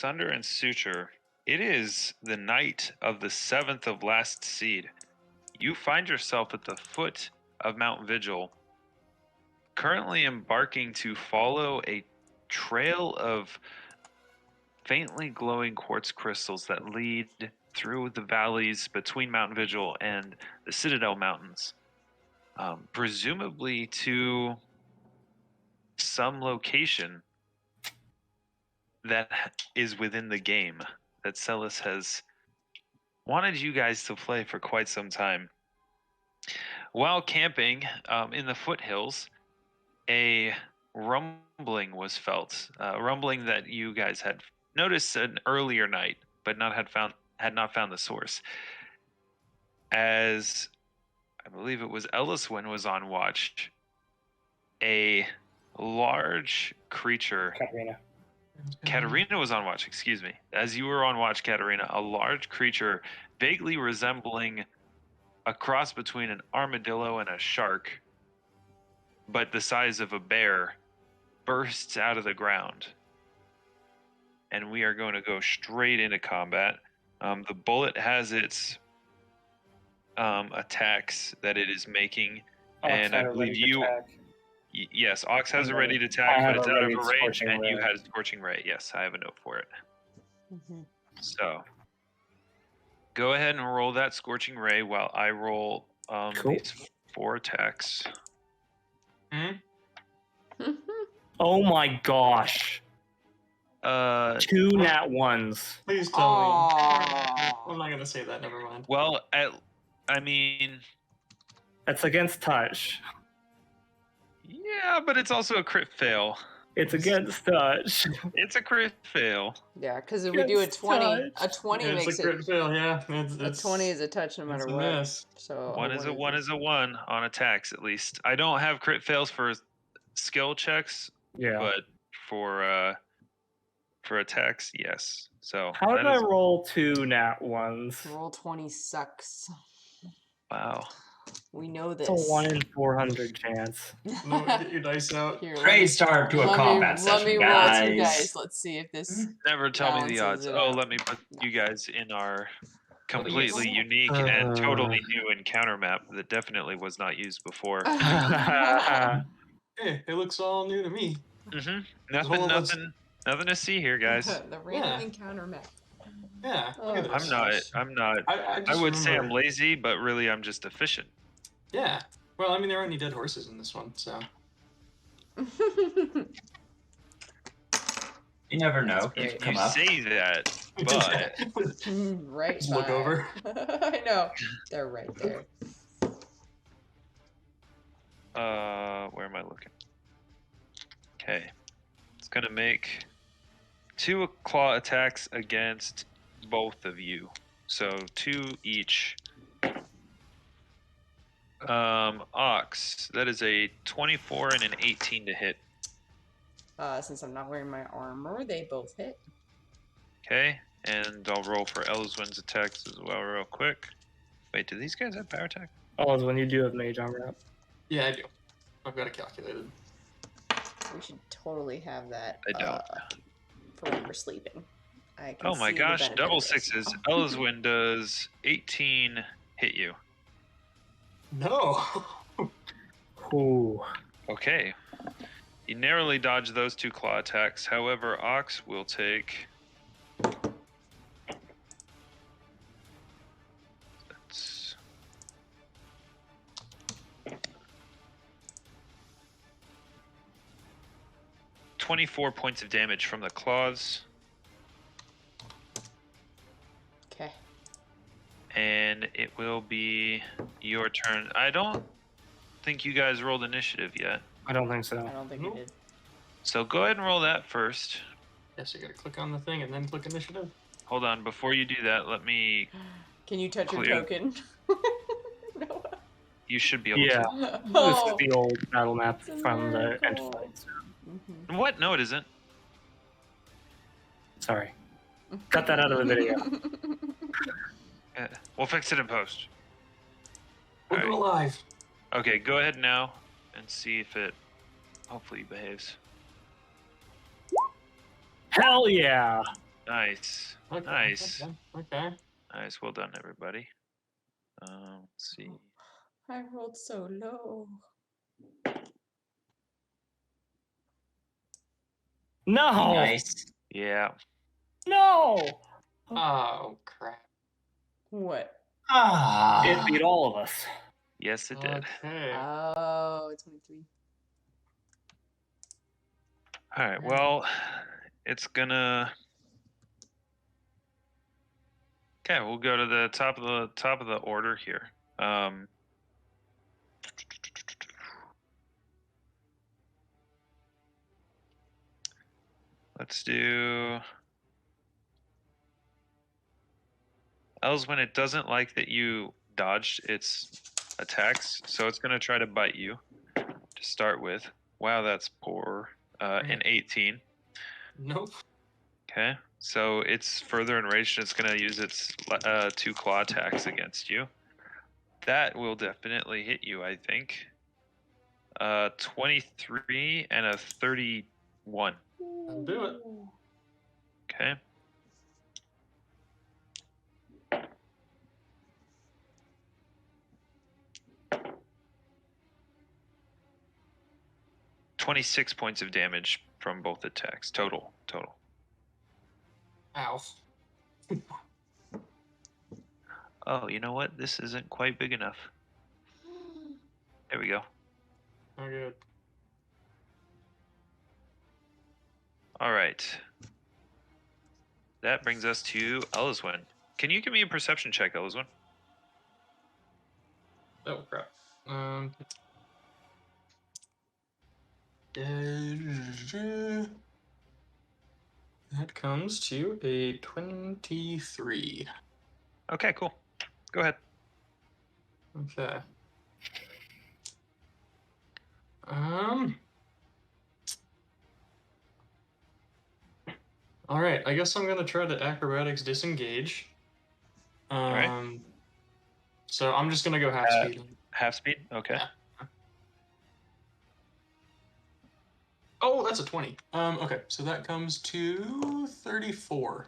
Sunder and Suture, it is the night of the 7th of last seed. You find yourself at the foot of Mount Vigil, currently embarking to follow a trail of faintly glowing quartz crystals that lead through the valleys between Mount Vigil and the Citadel Mountains, presumably to some location that is within the game that Celis has wanted you guys to play for quite some time. While camping in the foothills, a rumbling was felt, a rumbling that you guys had noticed an earlier night, but had not found the source. As I believe it was Elyswen was on watch, a large creature. Katarina was on watch, excuse me. As you were on watch, Katarina, a large creature vaguely resembling a cross between an armadillo and a shark, but the size of a bear, bursts out of the ground. And we are going to go straight into combat. The Bulette has its attacks that it is making, and I believe you... Yes, Aux has a ready to attack, but it's out of range, and you had a Scorching Ray. Yes, I have a note for it. So, go ahead and roll that Scorching Ray while I roll these 4 attacks. Oh my gosh. 2 nat ones. Please tell me. I'm not gonna say that, never mind. Well, I mean... That's against touch. Yeah, but it's also a crit fail. It's against touch. It's a crit fail. Yeah, because if we do a 20, a 20 Yeah, makes it's a crit fail, yeah. It's, a 20 is a touch no matter what. Miss. So one is a 1 on attacks, at least. I don't have crit fails for skill checks, but for attacks, yes. So how did I roll 2 nat ones? Roll 20 sucks. Wow. We know this. It's a 1 in 400 chance. No, get your dice out. Here, Great start to a combat session, let me guys. roll 2 dice. Let's see if this. Never tell me the odds. Oh, let me put you guys in our completely unique and totally new encounter map that definitely was not used before. Hey, it looks all new to me. Nothing to see here, guys. The random encounter map. Yeah. I'm not. I would say I'm lazy, but really I'm just efficient. Yeah. Well, I mean, there aren't any dead horses in this one, so. You never know. You say that, but right. Just look over. I know. They're right there. Where am I looking? Okay. It's gonna make 2 claw attacks against both of you. So 2 each. Ox, that is a 24 and an 18 to hit. Since I'm not wearing my armor, they both hit. Okay, and I'll roll for Elyswen's attacks as well real quick. Wait, do these guys have power attack? Elyswen, you do have mage armor up. Yeah, I do. I've got it calculated. We should totally have that. I don't. For when we're sleeping. I can Oh my see gosh, the double benefit of this. sixes. Elyswen does 18 hit you. No. Ooh. Okay. You narrowly dodge those 2 claw attacks. However, Ox will take... That's... 24 points of damage from the claws. Okay. And it will be your turn. I don't think you guys rolled initiative yet. I don't think so. I don't think we did. So go ahead and roll that first. Yes, you gotta click on the thing and then click initiative. Hold on, before you do that, let me... Can you touch your Clear. token? No. You should be able Yeah. to. This is the old battle map It's a from the miracle. end fights. What? No, it isn't. Sorry. Cut that out of the video. We'll fix it in post. We'll Alright. go live. Okay, go ahead now and see if it hopefully behaves. Hell yeah! Nice. Okay, Nice. Okay. Nice. Well done, everybody. Let's see. I rolled so low. No! Nice. Yeah. No! Oh crap. What? Ah. It beat all of us. Yes, it did. Okay. Oh, 23. All right. Well, it's gonna. Okay, we'll go to the top of the order here. Let's do. Elyswen, it doesn't like that you dodged its attacks, so it's gonna try to bite you to start with. Wow, that's poor. An 18. Nope. Okay, so it's further enraged and it's going to use its 2 claw attacks against you. That will definitely hit you, I think. 23 and a 31. I'll do it. Okay. $26 points of damage from both attacks. Total. Ow. Oh, you know what? This isn't quite big enough. There we go. Oh, good. All right. That brings us to Elyswen. Can you give me a perception check, Elyswen? Oh crap. That comes to a 23. Okay, cool. Go ahead. Okay. All right. I guess I'm gonna try to acrobatics disengage. right. So I'm just gonna go half speed. Half speed? Okay. Yeah. Oh, that's a 20. Okay, so that comes to 34.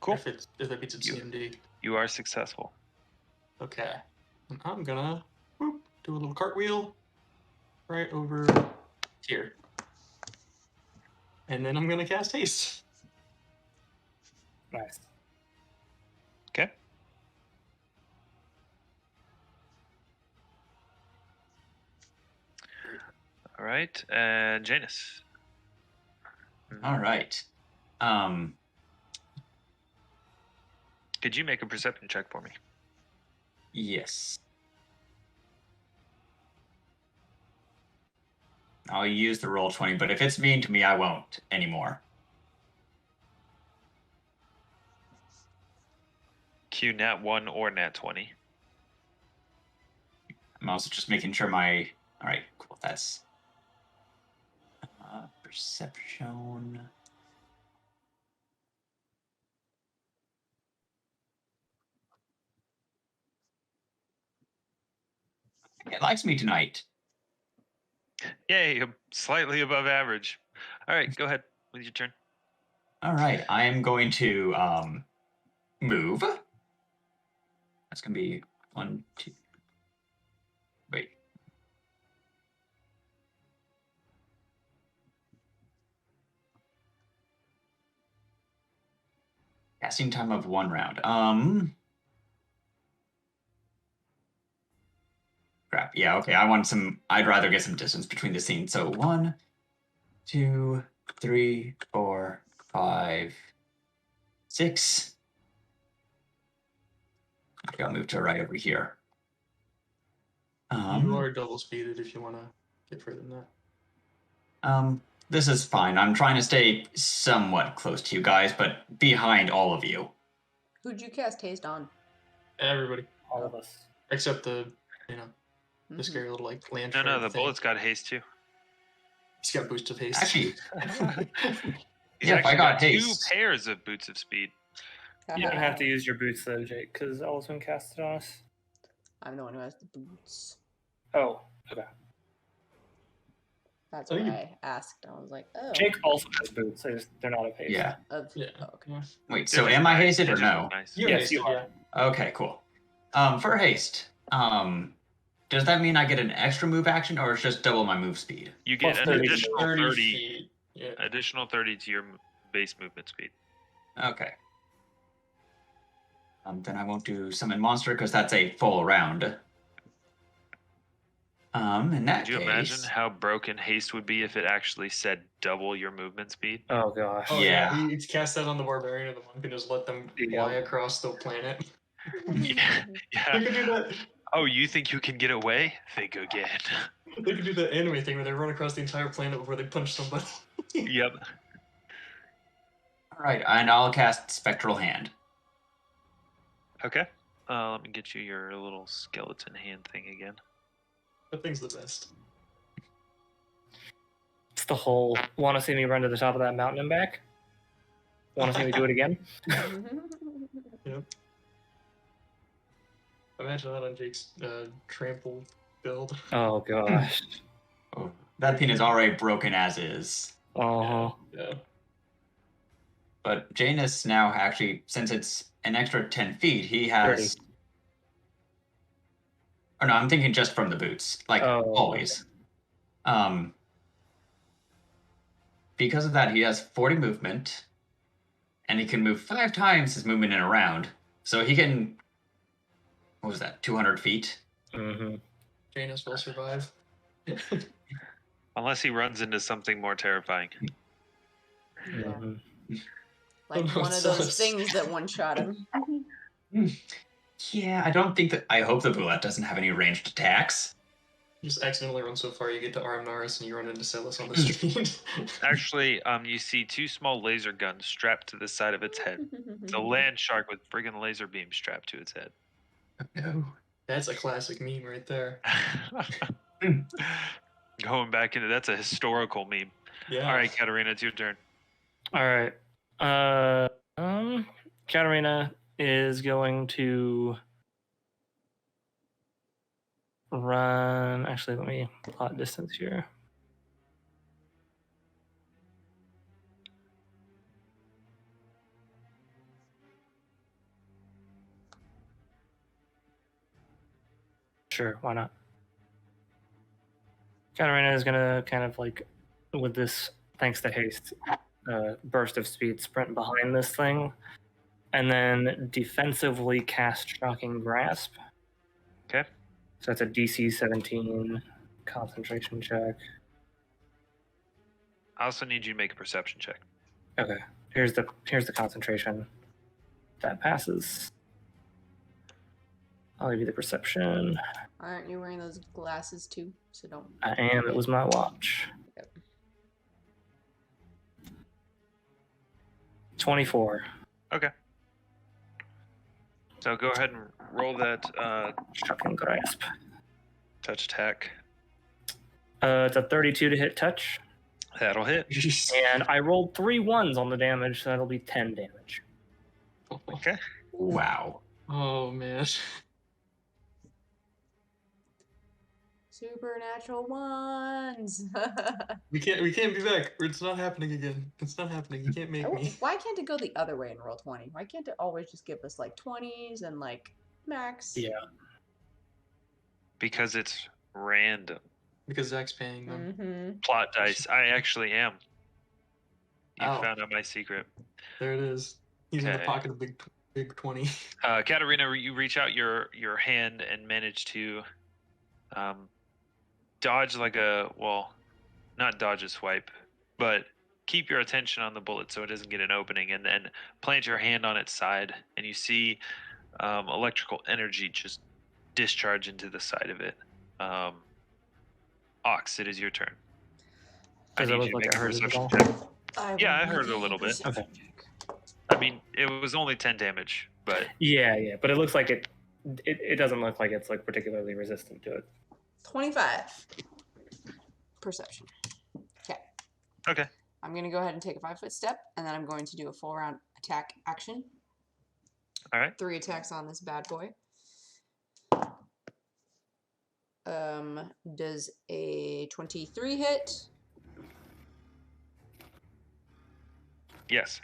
Cool. If that beats its CMD. You are successful. Okay. And I'm gonna do a little cartwheel right over here. And then I'm gonna cast haste. Nice. Okay. All right, and Janus. All right. Could you make a perception check for me? Yes. I'll use the roll 20, but if it's mean to me, I won't anymore. Q nat 1 or nat 20. I'm also just making sure my... All right, cool. That's perception. It likes me tonight. Yay, slightly above average. All right, go ahead with your turn. All right, I am going to move. That's going to be 1, 2. Wait. Casting time of 1 round. Crap. Yeah, okay. I'd rather get some distance between the scenes. So 1, 2, 3, 4, 5, 6. Okay, I'll move to right over here. You are double speeded if you want to get further than that. This is fine. I'm trying to stay somewhat close to you guys, but behind all of you. Who'd you cast haste on? Everybody. All of us. Except the scary little lantern. No, the thing. bullet's got haste too. He's got boost of haste. Actually, He's yeah, actually I got two haste. pairs of boots of speed. You don't have to use your boots though, Jake, because Elyswen cast it on us. I'm the one who has the boots. Oh, okay. That's Oh, what you- I asked. I was like, oh. Jake also has boots. They're not of haste. Yeah. Yeah. Oh, okay. Wait, They're so just am I nice. hasted They or just no? look nice. You're Yes, hasted, you are. yeah. Okay, cool. For haste, does that mean I get an extra move action, or it's just double my move speed? You get Plus an 30 additional 30 30, feet. Yeah. additional 30 to your base movement speed. Okay. Then I won't do summon monster because that's a full round. In that Could you case, imagine how broken haste would be if it actually said double your movement speed? Oh gosh. Oh Yeah. yeah, it's cast that on the barbarian, and the monk can just let them fly across the planet. Yeah. They could do that. Oh, you think you can get away? Think again. They could do the anime thing where they run across the entire planet before they punch somebody. Yep. all right, and I'll cast Spectral Hand. Okay. Let me get you your little skeleton hand thing again. That thing's the best. It's the whole want to see me run to the top of that mountain and back? Want to see me do it again? Yep. Imagine that on Jake's trample build. Oh gosh. Oh, that pin is already broken as is. Oh. Yeah. But Janus now actually, since it's an extra 10 feet, he has. 30. Oh no, I'm thinking just from the boots, like Oh, always. Because of that, he has 40 movement, and he can move 5 times his movement in a round. So he can. What was that? 200 feet. Mm-hmm. Janus will survive. Unless he runs into something more terrifying. Yeah. Mm-hmm. Like Oh, no, one it of those sucks. things that one shot him. Yeah, I don't think that. I hope the Bulette doesn't have any ranged attacks. You just accidentally run so far you get to Aramnaris and you run into Celis on the street. Actually, you see 2 small laser guns strapped to the side of its head. It's a land shark with friggin' laser beam strapped to its head. No. That's a classic meme right there. Going back into that's a historical meme. Yeah. All right, Katarina, it's your turn. All right. Katarina is going to run. Actually, let me plot distance here. Sure, why not? Katarina is gonna kind of like, with this, thanks to haste, burst of speed, sprint behind this thing, and then defensively cast Shocking Grasp. Okay. So that's a DC 17 concentration check. I also need you to make a perception check. Okay, here's the concentration. That passes. I'll give you the perception. Aren't you wearing those glasses too? So don't. I am. It was my watch. Yep. 24. Okay. So go ahead and roll that Shocking Grasp. touch attack. It's a 32 to hit touch. That'll hit. And I rolled 3 1s on the damage, so that'll be 10 damage. Okay. Wow. Oh man. Supernatural ones. We can't be back. It's not happening again. It's not happening. You can't make me. Why can't it go the other way and roll 20? Why can't it always just give us like 20s and like max? Yeah. Because it's random. Because Zach's paying them. Mm-hmm. Plot dice. I actually am. You Ow. found out my secret. There it is. He's in the Okay. pocket of big 20. Katarina, you reach out your hand and manage to dodge like not dodge a swipe, but keep your attention on the bullet so it doesn't get an opening, and then plant your hand on its side, and you see electrical energy just discharge into the side of it. Ox, it is your turn. I Does it need look you to like make I a heard it at perception all? check. Yeah, I heard it a little bit. Okay. I mean, it was only 10 damage, but Yeah, but it looks like it doesn't look like it's like particularly resistant to it. 25. Perception. Okay. okay. I'm going to go ahead and take a 5-foot step, and then I'm going to do a full round attack action. All right. 3 attacks on this bad boy. Does a 23 hit? Yes.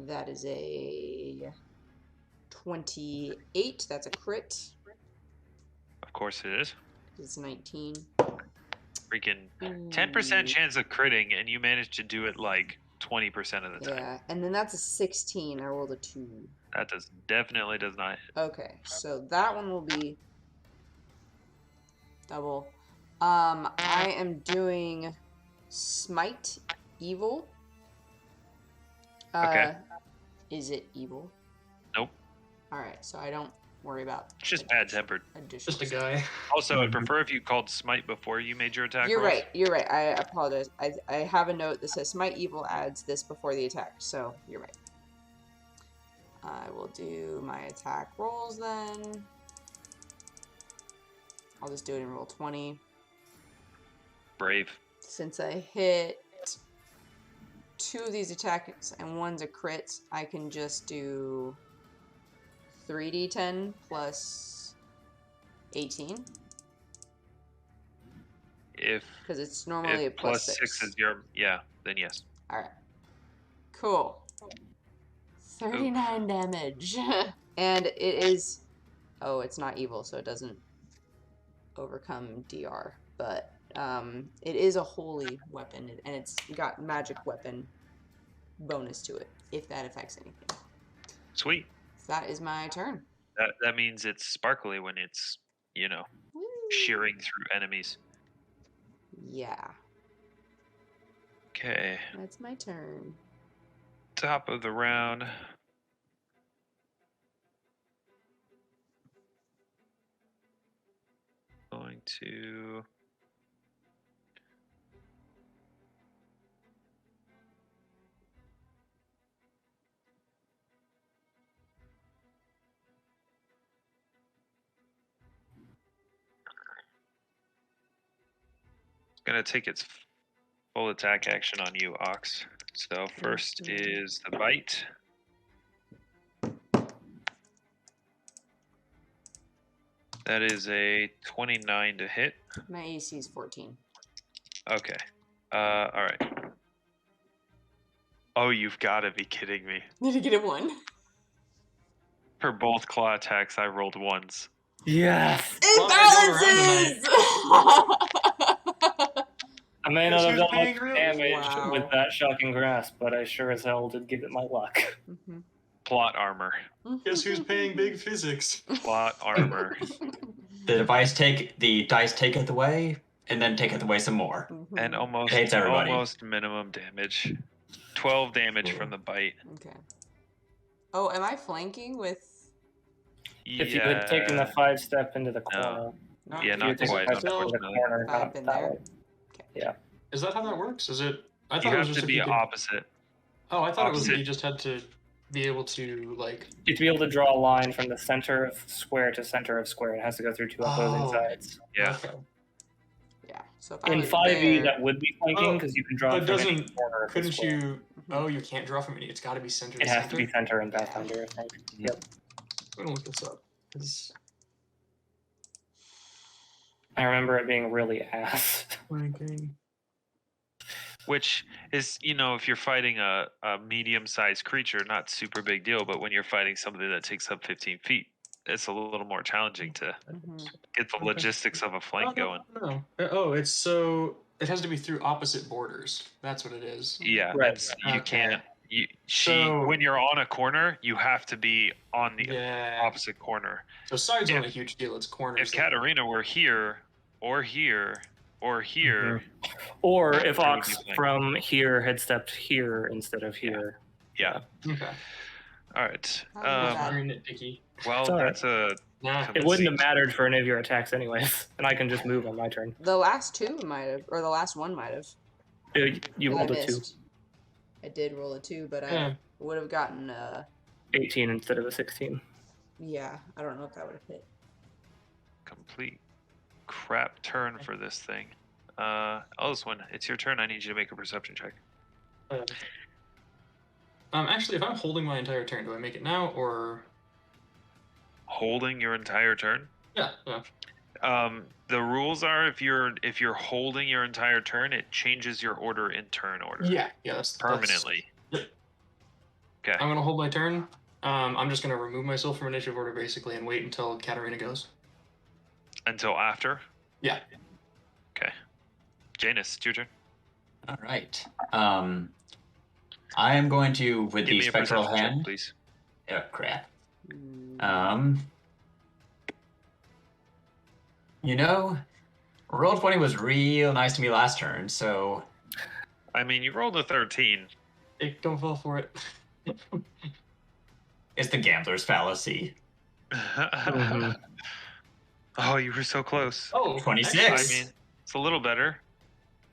That is a 28. That's a crit. Of course it is. It's 19. Freaking 10% chance of critting, and you managed to do it like 20% of the time. Yeah, and then that's a 16. I rolled a 2. That definitely does not hit. Okay, so that one will be double. I am doing Smite Evil. Okay. Is it evil? Nope. Alright, so I don't worry about It's just bad-tempered. Just a guy. Also, I'd prefer if you called Smite before you made your attack You're rolls. right, you're right. I apologize. I have a note that says Smite Evil adds this before the attack, so you're right. I will do my attack rolls then. I'll just do it in roll 20. Brave. Since I hit 2 of these attacks and one's a crit, I can just do 3d10 plus 18. If Because it's normally a plus 6. is your... Yeah, then yes. Alright. Cool. 39 damage. And it is... Oh, it's not evil, so it doesn't overcome DR. But it is a holy weapon, and it's got magic weapon bonus to it, if that affects anything. Sweet. That is my turn. That means it's sparkly when it's, you know, Woo. shearing through enemies. Yeah, Okay. that's my turn. Top of the round. Going to... Gonna take its full attack action on you, Ox. So first is the bite. That is a 29 to hit. My AC is 14. Okay. All right. Oh, you've got to be kidding me. Did you get a 1? For both claw attacks, I rolled ones. Yes. It balances! I may not have Guess who's done paying much real- damage Wow. with that shocking grasp, but I sure as hell did give it my luck. Mhm. Plot armor. Guess who's paying big physics? Plot armor. The dice taketh away, and then taketh away some more. Mhm. And Hates everybody. almost minimum damage. 12 damage from the bite. Okay. Oh, am I flanking with... If you had taken the 5-step into the corner. Not Yeah, If you not had taken quite, the 5-step into the unfortunately. corner, I've not been that there. way. Yeah. Is that how that works? Is it? I You thought it was have just to if be you could... opposite. Oh, I thought it was opposite. you just had to be able to like. You have to be able to draw a line from the center of square to center of square. It has to go through 2 opposing Oh. sides. Yeah. Okay. Yeah, so if I In was 5e, there... that would be flanking Oh, because you can draw But from any doesn't corner of the couldn't square. you? Oh, you can't draw from any. It's got to be center. It to has to be center? center in Pathfinder, I think. Yep. I'm gonna look this up. 'Cause I remember it being really ass. flanking. Which is, you know, if you're fighting a medium-sized creature, not super big deal. But when you're fighting something that takes up 15 feet, it's a little more challenging to Mhm. get the logistics of a flank going. No. Oh, it's so it has to be through opposite borders. That's what it is. Yeah, Right. that's, you Okay. can't. So- When you're on a corner, you have to be on the Yeah. opposite corner. So sides If- aren't a huge deal. It's corners. If Katarina were here, or here, or here, Or if It would Ox be flanking. from here had stepped here instead of here. yeah. Okay. All right. Oh, yeah. Very nitpicky. Well, It's all right. that's a. Nah. It wouldn't have mattered for any of your attacks anyways, and I can just move on my turn. The last 2 might have, or the last one might have. You I rolled a 2. missed. I did roll a 2, but I Yeah. would have gotten 18 instead of a 16. yeah, I don't know if that would have hit. Complete crap turn for this thing. Elyswen, it's your turn. I need you to make a perception check. Actually, if I'm holding my entire turn, do I make it now or? Holding your entire turn? Yeah. Yeah. The rules are if you're holding your entire turn, it changes your order in turn order. Yeah, that's permanently. Yep. Okay. I'm gonna hold my turn. I'm just gonna remove myself from initiative order basically and wait until Katarina goes. Until after. Yeah. Okay. Janus, it's your turn. All right. I am going to with Give the me a spectral perception hand. check, please. Oh crap. Mm. You know, Roll20 was real nice to me last turn, so I mean, you rolled a 13. Hey, don't fall for it. it's the gambler's fallacy. Mhm. Oh, you were so close. Oh, 26. I actually, mean, it's a little better.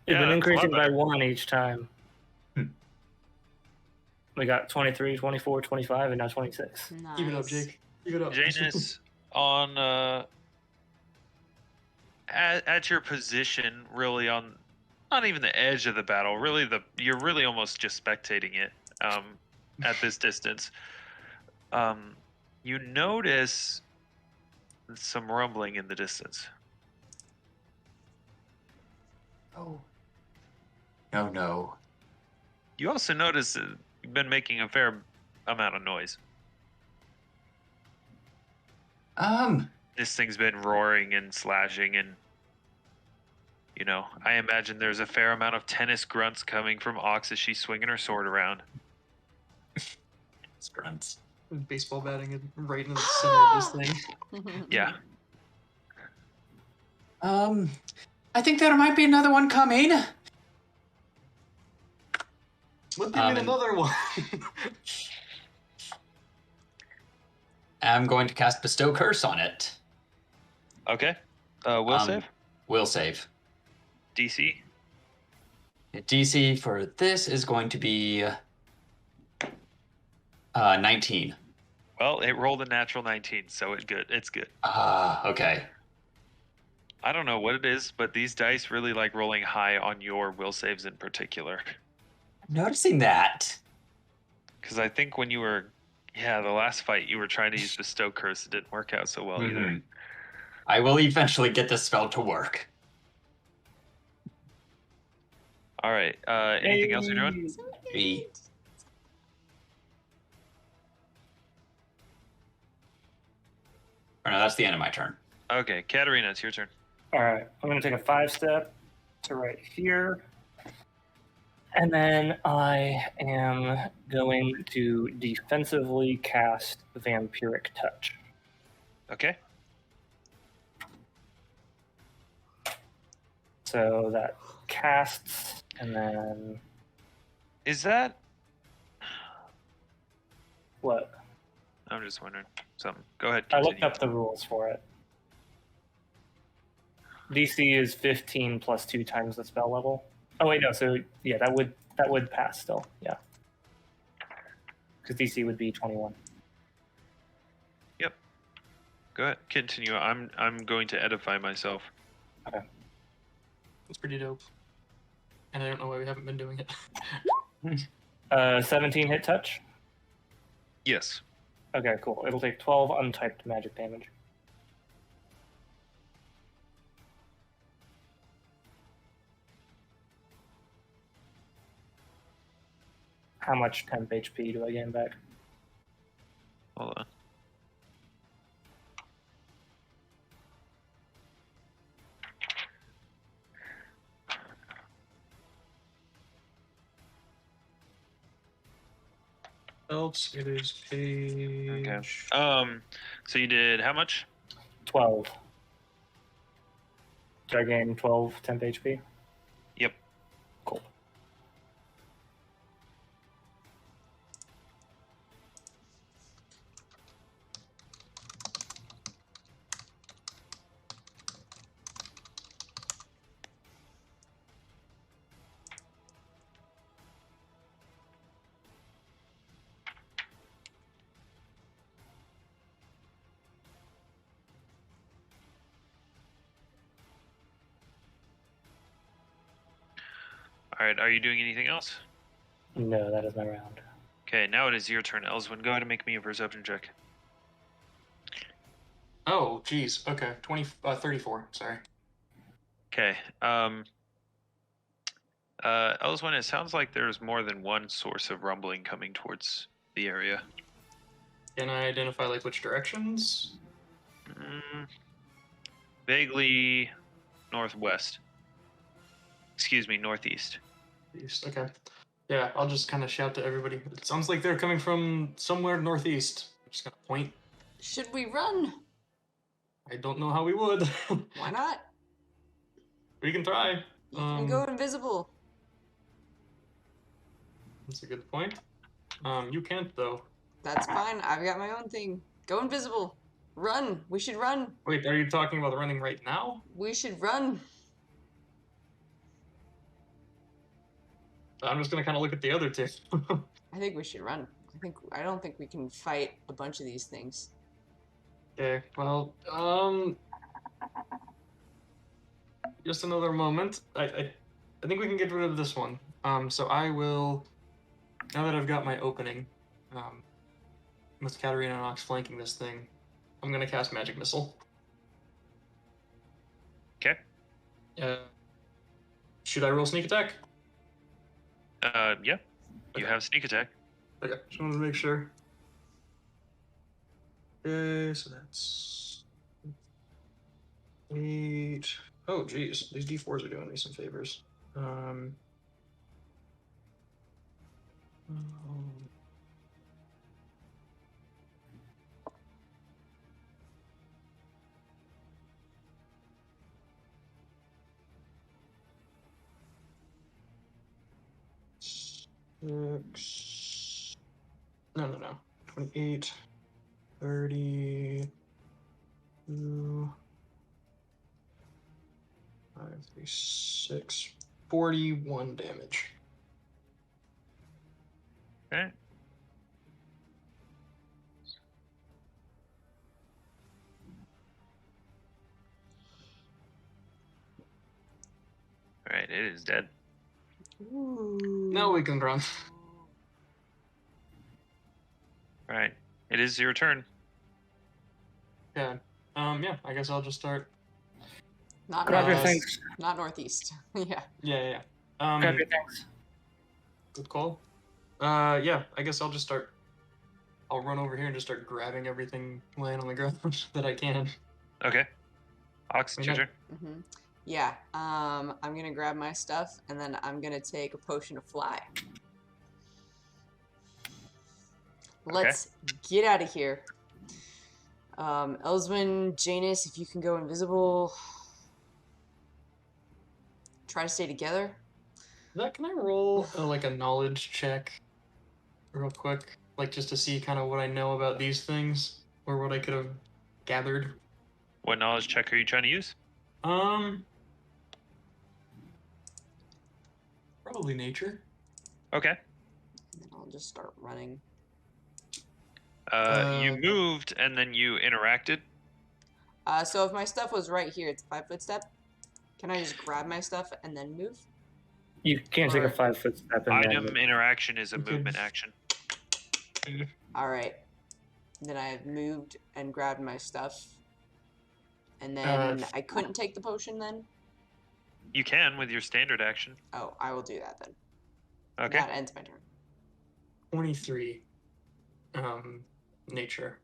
You've been that's a lot increasing by better. 1 each time. Hmm. We got 23, 24, 25, and now 26. Nice. Keep it up, Jake. Keep it up. Janus, on at your position, really on not even the edge of the battle. Really, you're really almost just spectating it. At this distance, you notice some rumbling in the distance. Oh. No. You also notice that you've been making a fair amount of noise. This thing's been roaring and slashing, and I imagine there's a fair amount of tennis grunts coming from Aux as she's swinging her sword around. Grunts. Baseball batting it right in the center of this thing. Yeah. I think there might be another one coming. What do you mean another one? I'm going to cast Bestow Curse on it. Okay. Will save? Will save. DC? DC for this is going to be 19. Well, it rolled a natural 19, so it's good. Okay. I don't know what it is, but these dice really like rolling high on your will saves in particular. I'm noticing that. Because I think when you were, the last fight, you were trying to use Bestow Curse. It didn't work out so well either. I will eventually get this spell to work. All right. Anything else you're doing? B. Or no, that's the end of my turn. Okay, Katarina, it's your turn. All right, I'm going to take a 5-step to right here. And then I am going to defensively cast Vampiric Touch. Okay. So that casts, and then Is that? what? I'm just wondering something. Go ahead. I Continue. looked up the rules for it. DC is 15 plus 2 times the spell level. Oh wait, no. So yeah, that would pass still. Yeah, because DC would be 21. Yep. Go ahead. Continue. I'm going to edify myself. Okay. It's pretty dope. And I don't know why we haven't been doing it. 17 hit touch. Yes. Okay, cool. It'll take 12 untyped magic damage. How much temp HP do I gain back? Hold on. Else, it is page. Okay. So you did how much? 12. Did I gain 12 temp HP? Yep. Cool. All right. Are you doing anything else? No, that is my round. Okay. Now it is your turn, Elyswen. Go ahead and make me a perception check. Oh, geez. Okay, 34. Sorry. Okay. Elyswen, it sounds like there's more than one source of rumbling coming towards the area. Can I identify like which directions? Vaguely northwest. Excuse me, northeast. East. Okay. Yeah, I'll just kind of shout to everybody. It sounds like they're coming from somewhere northeast. I'm just gonna point. Should we run? I don't know how we would. Why not? We can try. You can go invisible. That's a good point. You can't though. That's fine. I've got my own thing. Go invisible. Run. We should run. Wait, are you talking about running right now? We should run. I'm just gonna kind of look at the other two. I think we should run. I don't think we can fight a bunch of these things. Okay. Well, just another moment. I think we can get rid of this one. So I will. Now that I've got my opening, with Katarina and Ox flanking this thing, I'm gonna cast Magic Missile. Okay. Should I roll sneak attack? Yeah. You Okay. have sneak attack. Okay, just wanted to make sure. Okay, so that's 8. Oh, geez, these D4s are doing me some favors. Six. No. 28, 30, 2, 5, 3, 6, 41 damage. Okay. All right, it is dead. Ooh. Now we can run. All right, it is your turn. Yeah. Yeah, I guess I'll just start. Not Grab your northeast. things. Not northeast. Yeah. Yeah. Grab your things. Good call. Yeah, I guess I'll just start. I'll run over here and just start grabbing everything laying on the ground that I can. Okay. Ox, it's your turn. Mm-hmm. Yeah. I'm gonna grab my stuff and then I'm gonna take a potion of fly. Let's get out of here. Elyswen, JANUS, if you can go invisible. Try to stay together. Can I roll like a knowledge check real quick? Like just to see kind of what I know about these things or what I could have gathered. What knowledge check are you trying to use? Probably nature. Okay. And then I'll just start running. You moved and then you interacted. So if my stuff was right here, it's a 5-foot step. Can I just grab my stuff and then move? You can't take a Alright. 5-foot step. And Item then interaction is a Okay. movement action. All right. Then I moved and grabbed my stuff. And then I couldn't take the potion then? You can with your standard action. Oh, I will do that then. Okay. That ends my turn. 23. Nature.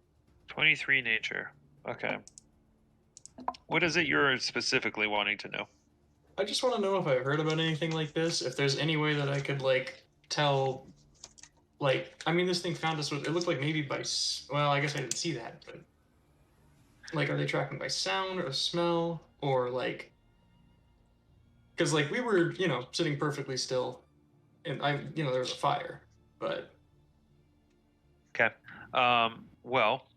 23 nature. Okay. What is it you're specifically wanting to know? I just want to know if I've heard about anything like this. If there's any way that I could like tell. Like, I mean, this thing found us with. It looked like maybe by. Well, I guess I didn't see that, but. Like, are they tracking by sound or smell or like? Because like we were, sitting perfectly still, and there was a fire, but. Okay. Well,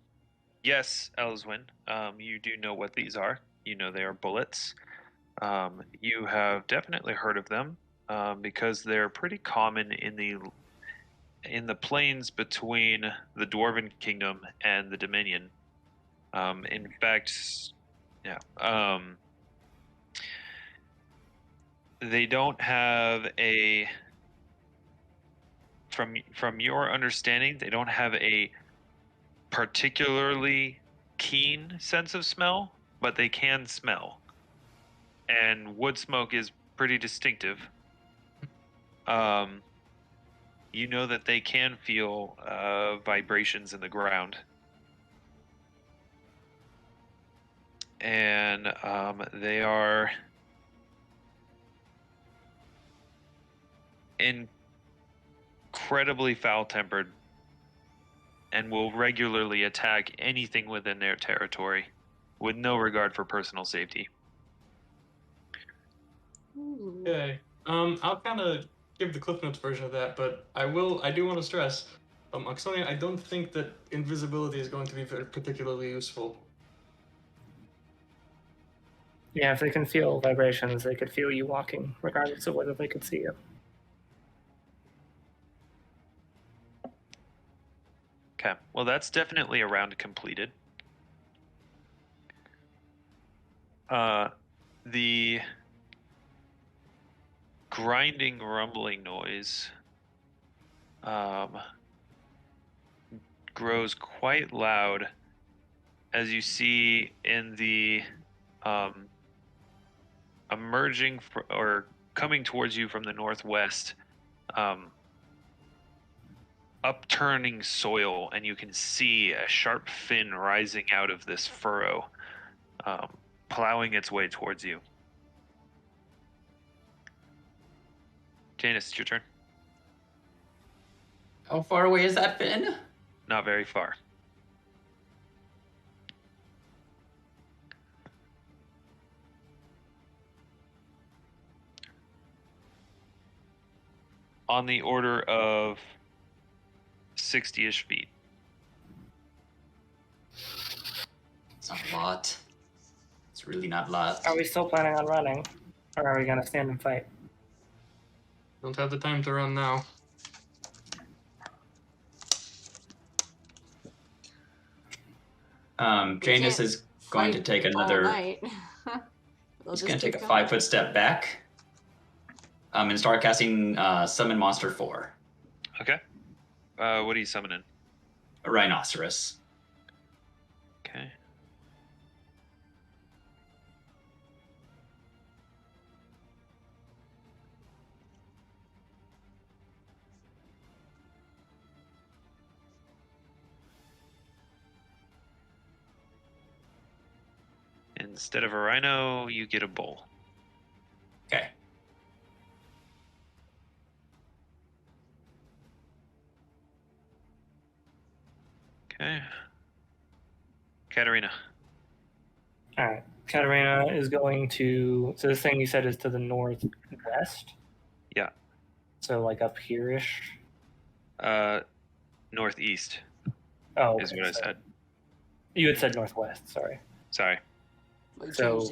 yes, Elyswen, you do know what these are. You know they are bullets. You have definitely heard of them because they're pretty common in the plains between the Dwarven Kingdom and the Dominion. In fact, yeah. They don't have a. From your understanding, they don't have a particularly keen sense of smell, but they can smell. And wood smoke is pretty distinctive. You know that they can feel vibrations in the ground. And they are incredibly foul-tempered and will regularly attack anything within their territory with no regard for personal safety. Okay. I'll kind of give the Cliff Notes version of that, but I do want to stress, Auxsonia, I don't think that invisibility is going to be particularly useful. Yeah, if they can feel vibrations, they could feel you walking, regardless of whether they could see you. Okay, well that's definitely a round completed. The grinding, rumbling noise grows quite loud as you see in the emerging or coming towards you from the northwest, upturning soil, and you can see a sharp fin rising out of this furrow, plowing its way towards you. Janus, it's your turn. How far away is that fin? Not very far. On the order of 60-ish feet. It's not a lot. It's really not a lot. Are we still planning on running? Or are we going to stand and fight? Don't have the time to run now. Janus is going to take another. He's going to take a 5-foot step back. And start casting Summon Monster 4. Okay. What are you summoning? A rhinoceros. Okay. Instead of a rhino, you get a bull. Okay. Okay. Katarina. All right. Katarina is going to. So this thing you said is to the northwest? Yeah. So like up here-ish? Northeast. Oh, is what I said. You had said northwest, sorry. Sorry. So,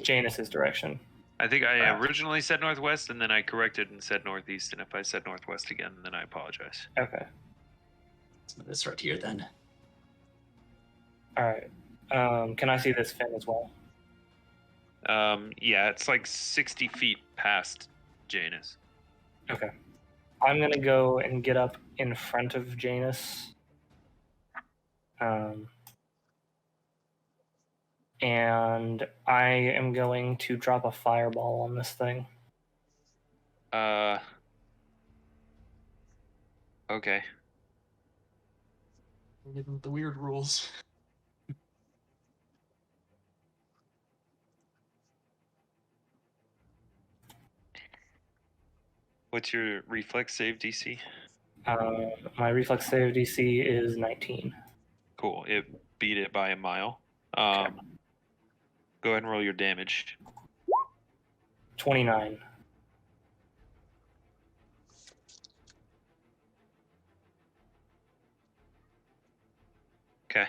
Janus's direction. I think I originally said northwest, and then I corrected and said northeast, and if I said northwest again, then I apologize. Okay. So let's right here then. All right. Can I see this fin as well? Yeah, it's like 60 feet past Janus. Okay. I'm going to go and get up in front of Janus. And I am going to drop a fireball on this thing. Okay. The weird rules. What's your reflex save DC? My reflex save DC is 19. Cool. It beat it by a mile. Okay. Go ahead and roll your damage. 29. Okay.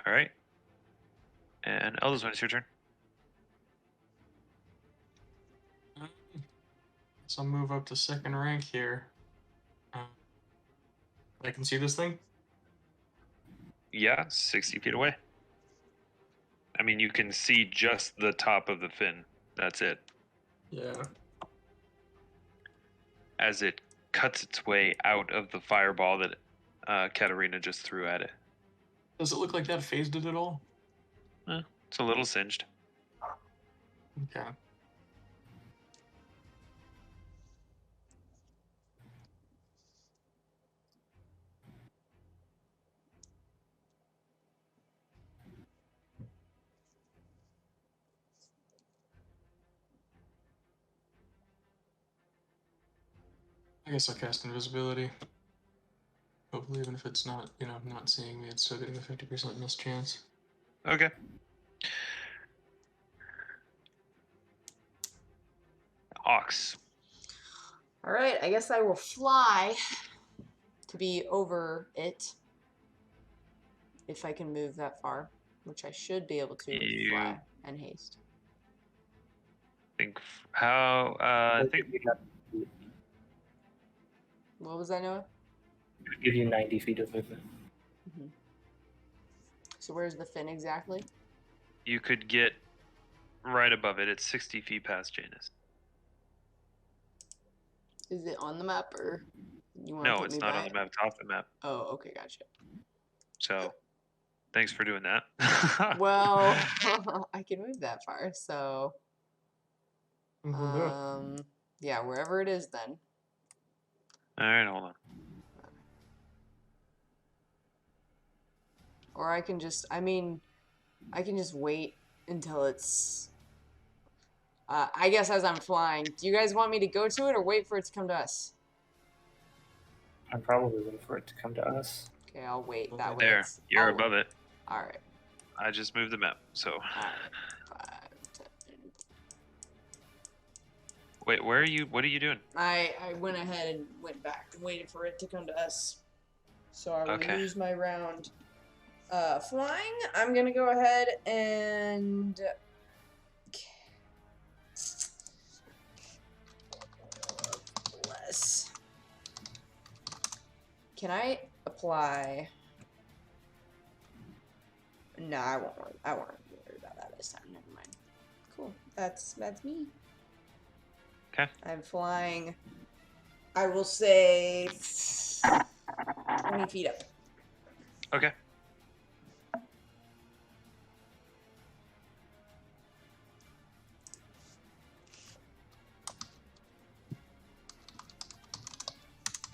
All right. And Elyswen, it's your turn. So I'll move up to second rank here. I can see this thing? Yeah, 60 feet away. I mean, you can see just the top of the fin. That's it. Yeah. As it cuts its way out of the fireball that Katarina just threw at it. Does it look like that phased it at all? It's a little singed. Okay. I guess I'll cast invisibility. Hopefully, even if it's not, not seeing me, it's still getting a 50% miss chance. Okay. Ox. All right, I guess I will fly to be over it. If I can move that far, which I should be able to with fly and haste. Think how I think What was that, Noah? It would give you 90 feet of movement. Mm-hmm. So where's the fin exactly? you could get right above it. It's 60 feet past Janus. Is it on the map or you want to No, put it's me not by on it? the map. It's off the map. Oh, okay, gotcha. So, thanks for doing that. Well, I can move that far, so Mm-hmm. yeah, wherever it is then. All right, hold on. Or I can just, I can just wait until it's, I guess as I'm flying. Do you guys want me to go to it or wait for it to come to us? I'm probably waiting for it to come to us. Okay, I'll wait. That way There, it's, you're I'll above wait. it. All right. I just moved the map, so. All right. 5, 10. Wait, where are you? What are you doing? I went ahead and went back and waited for it to come to us. So I will Okay. use my round. Flying, I'm gonna go ahead and less. Can I apply? No, I won't worry about that this time. Never mind. Cool. That's me. Okay. I'm flying. I will say 20 feet up. Okay.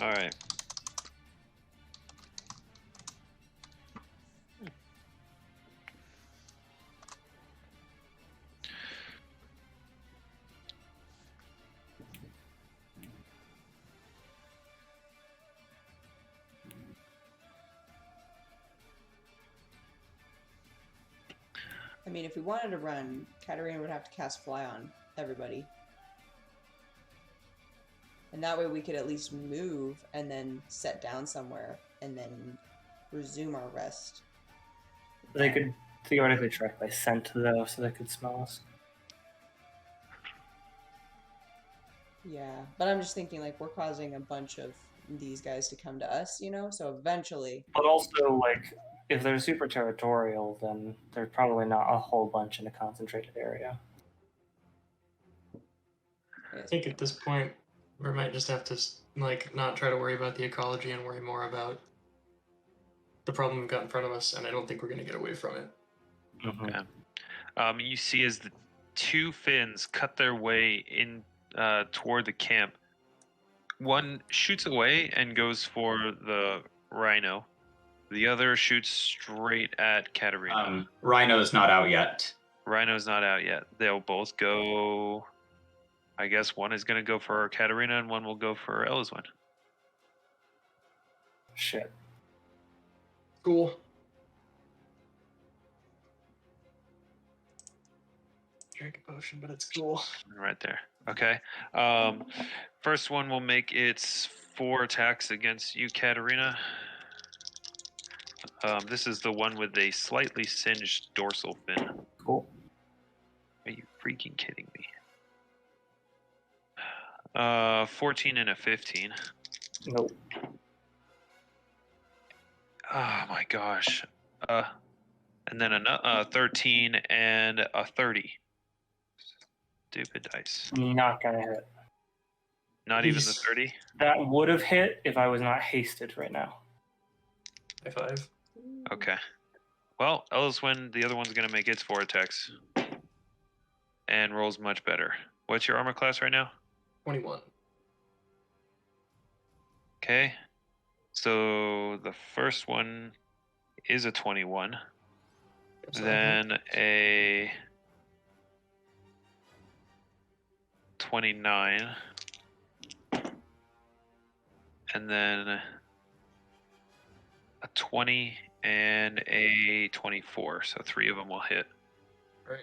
All right. I mean, if we wanted to run, Katarina would have to cast Fly on everybody. And that way we could at least move and then set down somewhere and then resume our rest. They could theoretically track by scent, though, so they could smell us. Yeah, but I'm just thinking, like, we're causing a bunch of these guys to come to us, So eventually... But also, like, if they're super territorial, then there's probably not a whole bunch in a concentrated area. I think at this point, we might just have to, like, not try to worry about the ecology and worry more about the problem we've got in front of us, and I don't think we're going to get away from it. Mm-hmm. Okay. You see as the two fins cut their way in toward the camp, one shoots away and goes for the rhino. The other shoots straight at Katarina. Rhino's not out yet. Rhino's not out yet. They'll both go. I guess one is going to go for Katarina and one will go for Elyswen. Shit. Cool. Drink a potion, but it's cool. Right there. Okay. First one will make its 4 attacks against you, Katarina. This is the one with a slightly singed dorsal fin. Cool. Are you freaking kidding me? 14 and a 15. Nope. Oh my gosh. And then a 13 and a 30. Stupid dice. Not gonna hit. Not even the 30? That would have hit if I was not hasted right now. High five. Okay. Well, Elyswen, the other one's going to make its 4 attacks. And rolls much better. What's your armor class right now? 21. Okay. So the first one is a 21. Then a 29. And then a 20 and a 24. So 3 of them will hit. Right.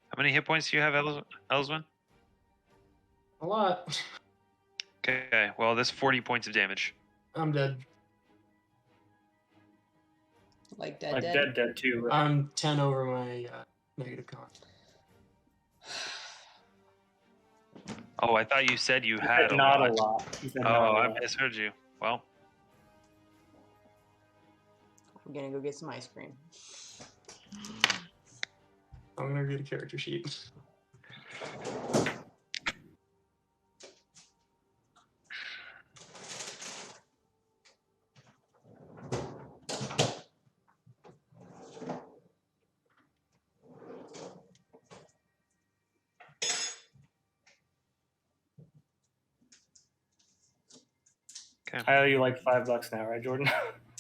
How many hit points do you have, Elyswen? A lot. Okay, well, that's 40 points of damage. I'm dead. Like dead, Like dead. dead too. Right? I'm 10 over my negative con. Oh, I thought you said you had a Not lot. a lot. You said Oh, not a I lot. misheard you. Well, I'm gonna go get some ice cream. I'm gonna get a character sheet. okay. I owe you like $5 now, right, Jordan?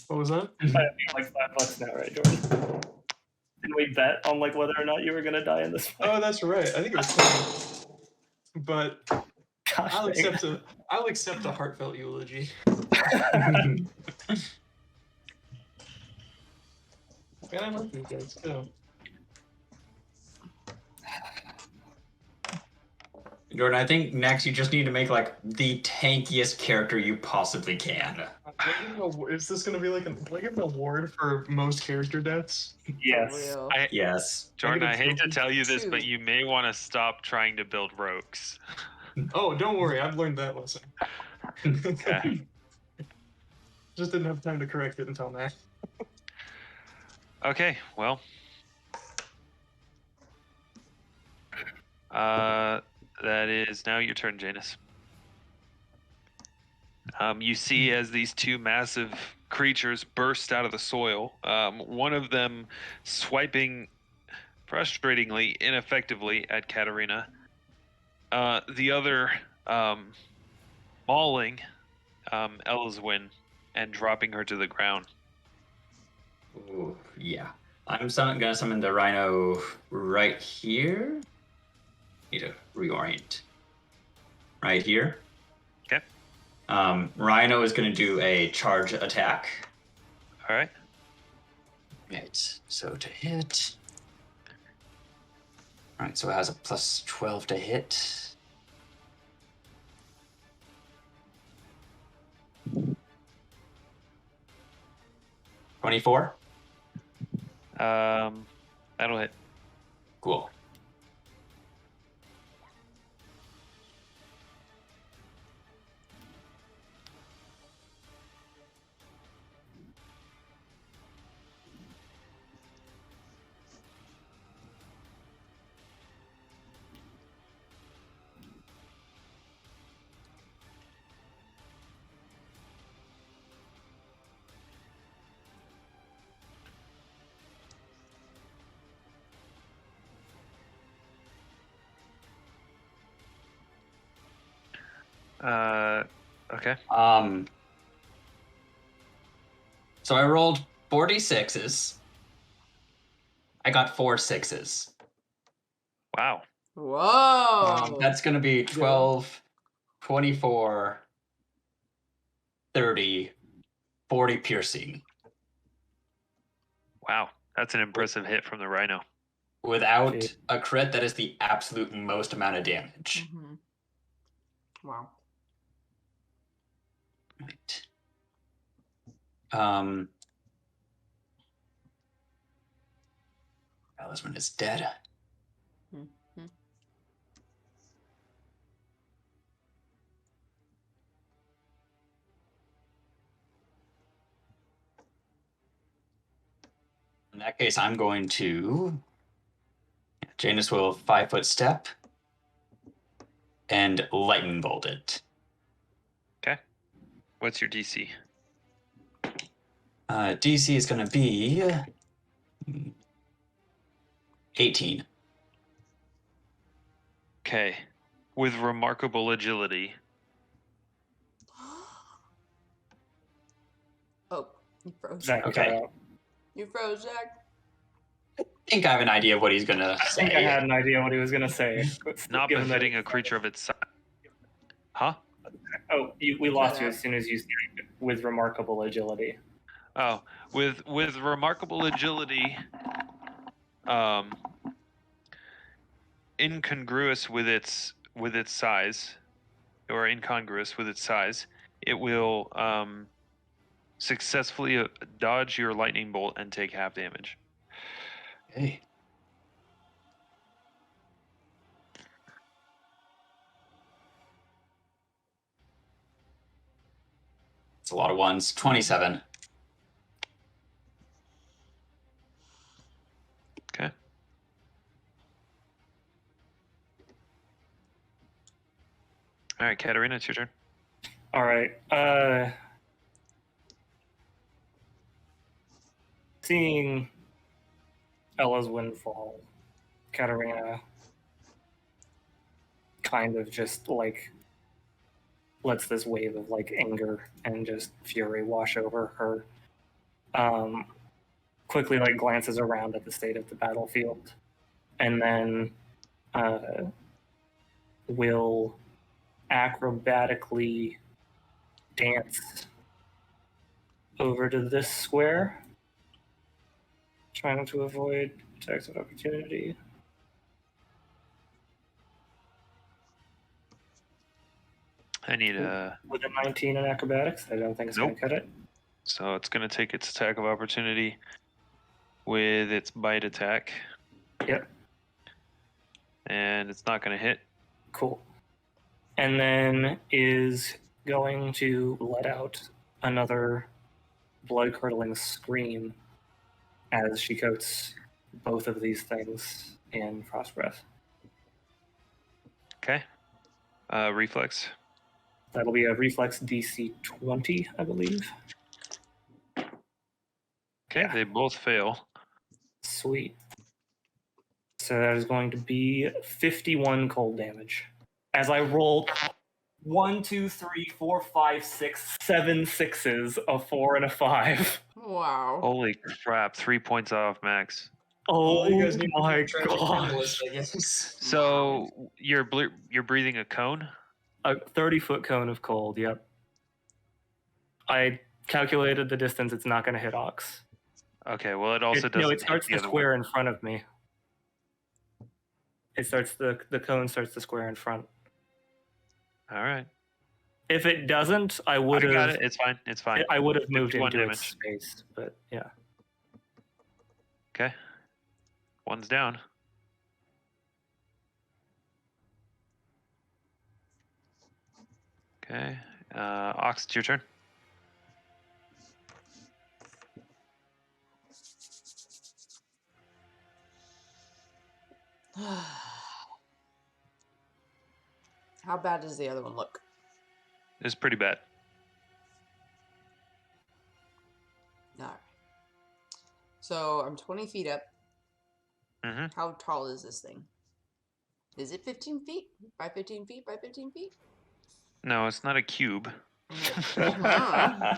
What was that? I owe you like $5 now, right, Jordan? Didn't we bet on like whether or not you were gonna die in this fight? Oh, that's right. I think it was 20. But Gosh, I'll dang. accept a heartfelt eulogy. Man, I love you guys too. Jordan, I think next you just need to make like the tankiest character you possibly can. Is this gonna be like an award for most character deaths? Yes. For real. Yes. Jordan, I hate to Negative tell you this, 2. but you may want to stop trying to build rogues. Oh, don't worry, I've learned that lesson. Okay. Just didn't have time to correct it until now. Okay, well. That is now your turn, Janus. You see as these 2 massive creatures burst out of the soil, one of them swiping frustratingly, ineffectively at Katarina, the other mauling Elyswen and dropping her to the ground. Ooh, yeah. I'm gonna summon the rhino right here. Need to reorient. Right here. Okay. Rhino is gonna do a charge attack. All right. Right. So to hit. All right. So it has a plus 12 to hit. $24. That'll hit. Cool. Okay. So I rolled 46s. I got 4 6s. Wow. Whoa. That's going to be 12, 24, 30, 40 piercing. Wow. That's an impressive hit from the rhino. Without Okay. a crit, that is the absolute most amount of damage. Mhm. Wow. Right. Elyswen is dead. Mm-hmm. In that case, I'm going to. Janus will 5-foot step and lightning bolt it. Okay. What's your DC? DC is going to be 18. Okay. With remarkable agility. Oh, you froze. Zach, you Okay. cut out. You froze, Zach. I think I have an idea of what he's going to say. I think I had an idea what he was going to say. Not Given that befitting a it's- creature of its size. Huh? Oh, we lost Cut you out. as soon as you said with remarkable agility. Oh, with remarkable agility, incongruous with its size, or incongruous with its size, it will successfully dodge your lightning bolt and take half damage. Okay. It's a lot of ones. 27. Okay. All right, Katarina, it's your turn. All right. Seeing Elyswen fall, Katarina kind of just like lets this wave of like anger and just fury wash over her. Quickly like glances around at the state of the battlefield, and then will acrobatically dance over to this square, trying to avoid attacks of opportunity. I need a. With a 19 in acrobatics, I don't think it's going Nope. to cut it. So it's going to take its attack of opportunity with its bite attack. Yep. And it's not going to hit. Cool. And then is going to let out another blood-curdling scream as she coats both of these things in frost breath. Okay. Reflex. That'll be a reflex DC 20, I believe. Okay, Yeah. they both fail. Sweet. So that is going to be 51 cold damage. As I rolled 1, 2, 3, 4, 5, 6, 7 sixes, a 4 and a 5. Wow. Holy crap, 3 points off max. Oh you guys need to my be tragic gosh. minimalist, I guess. So you're breathing a cone? A 30-foot cone of cold, yep. I calculated the distance. It's not going to hit Ox. Okay, well it also doesn't. No, it starts hit the other square in front of me. It starts the cone starts the square in front. one. All right. If it doesn't, I would I got have. it. It's fine. It's fine. I would have moved 51 into damage. its space, but yeah. Okay. One's down. Okay. Ox, it's your turn. How bad does the other one look? It's pretty bad. Alright. So I'm 20 feet up. Mm-hmm. How tall is this thing? Is it 15 feet? By 15 feet? By 15 feet? No, it's not a cube. Uh-huh.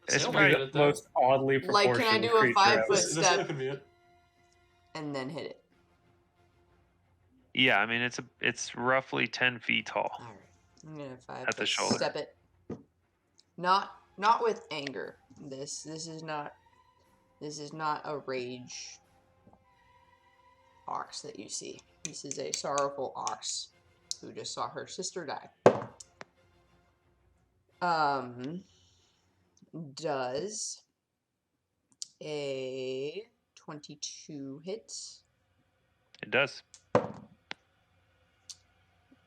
It's Still probably good at that. Most oddly Like, proportioned can I do a creature 5 ever. foot This step could be it. and then hit it? yeah. I mean, it's roughly 10 feet tall. Alright. I'm gonna 5 At the foot shoulder. step it. Not with anger. This is not a rage ox that you see. This is a sorrowful ox who just saw her sister die. Does a 22 hit? It does.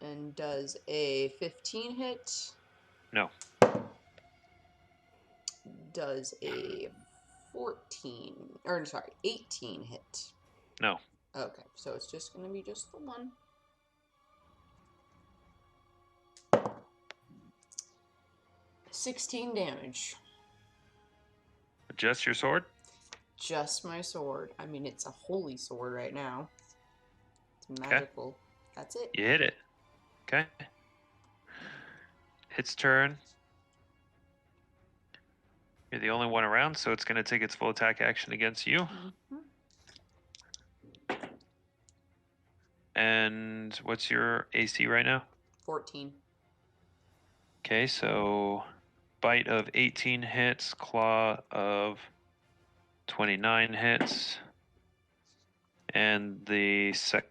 And does a 15 hit? No. Does a 18 hit? No. Okay, so it's just gonna be just the one. $16 damage. Just your sword? Just my sword. I mean, it's a holy sword right now. It's magical. That's it. You hit it. Okay. Its turn. You're the only one around, so it's going to take its full attack action against you. Mhm. And what's your AC right now? 14. Okay, so bite of 18 hits, claw of 29 hits, and the second.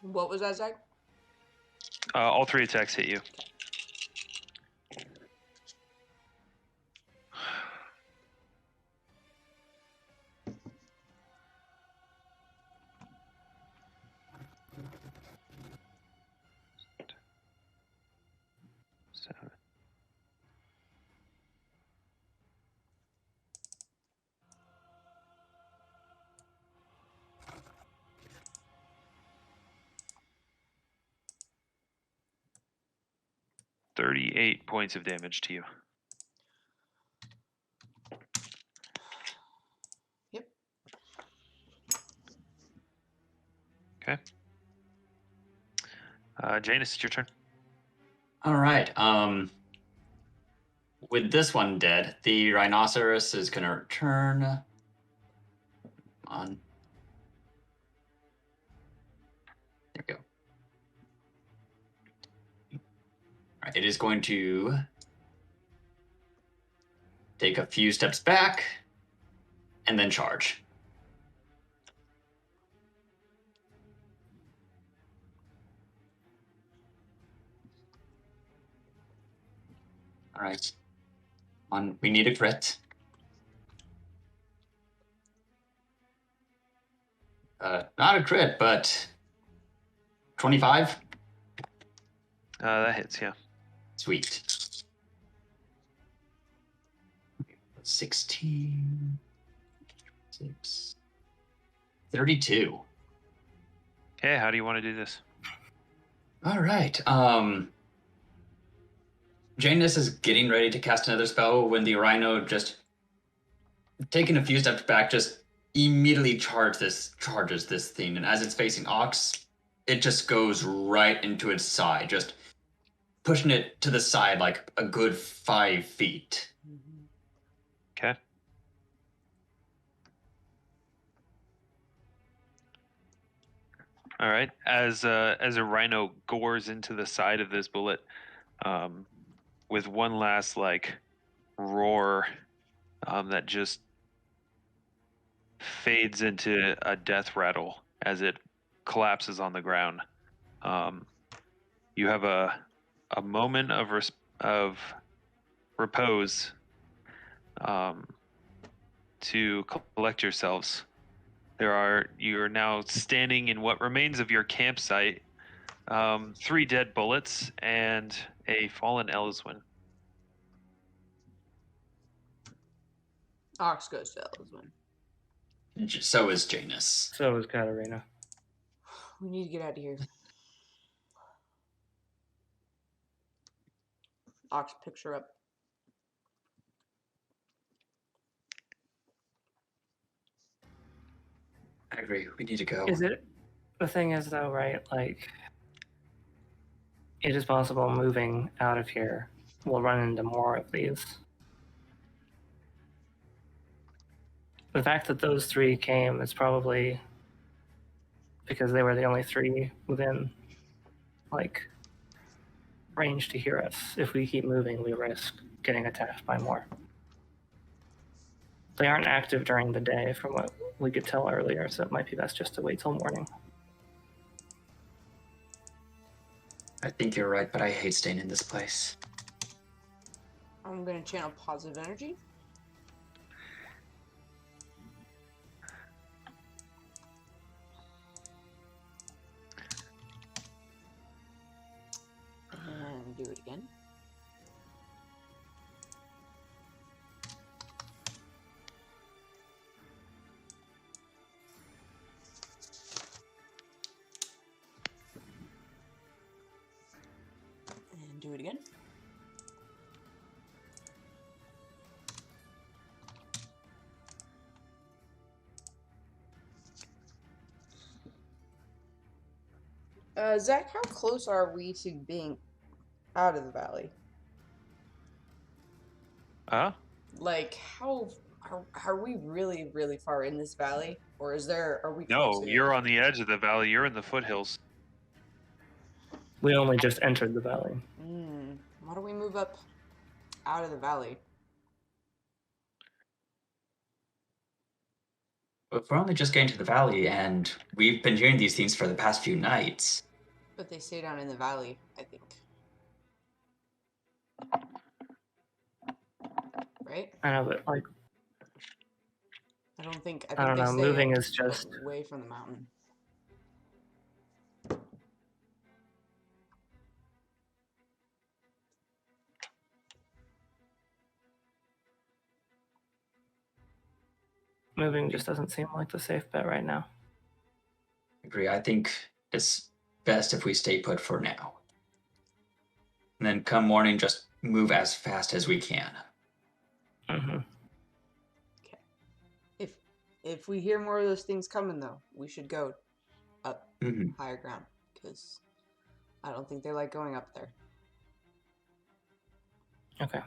What was that, Zach? All 3 attacks hit you. Seven. $38 points of damage to you. Yep. Okay. Janus, it's your turn. All right. With this one dead, the rhinoceros is gonna return. On. There we go. All right, it is going to take a few steps back and then charge. All right. We need a crit. Not a crit, but 25. That hits, yeah. Sweet. 16. 6. 32. Okay, how do you want to do this? All right. Janus is getting ready to cast another spell when the rhino, just taking a few steps back, just immediately charges this thing, and as it's facing Ox, it just goes right into its side, just pushing it to the side like a good 5 feet. Okay. All right. As a rhino gores into the side of this bullet, with one last like roar, that just fades into a death rattle as it collapses on the ground. You have a moment of repose to collect yourselves. You are now standing in what remains of your campsite. 3 dead bullets and a fallen Elyswen. Ox goes to Elyswen. So is Janus. So is Katarina. We need to get out of here. Ox picks her up. I agree. We need to go. Is it? The thing is, though, right? Like, it is possible moving out of here we'll run into more of these. The fact that those 3 came is probably because they were the only 3 within, like, range to hear us. If we keep moving, we risk getting attacked by more. They aren't active during the day, from what we could tell earlier, so it might be best just to wait till morning. I think you're right, but I hate staying in this place. I'm gonna channel positive energy. And do it again. And do it again. Zach, how close are we to being out of the valley? Huh? Like, how are we really, really far in this valley? Or are we No, close to you're it? on the edge of the valley. You're in the foothills. We only just entered the valley. Why don't we move up out of the valley? If we're only just getting to the valley, and we've been hearing these things for the past few nights. But they stay down in the valley, I think. Right? I know, but like, I think I don't they know. stay Moving is just. away from the mountain. Moving just doesn't seem like the safe bet right now. Agree. I think it's best if we stay put for now. And then come morning, just move as fast as we can. Mm-hmm. Okay. If we hear more of those things coming, though, we should go up higher ground, because I don't think they like going up there. Okay.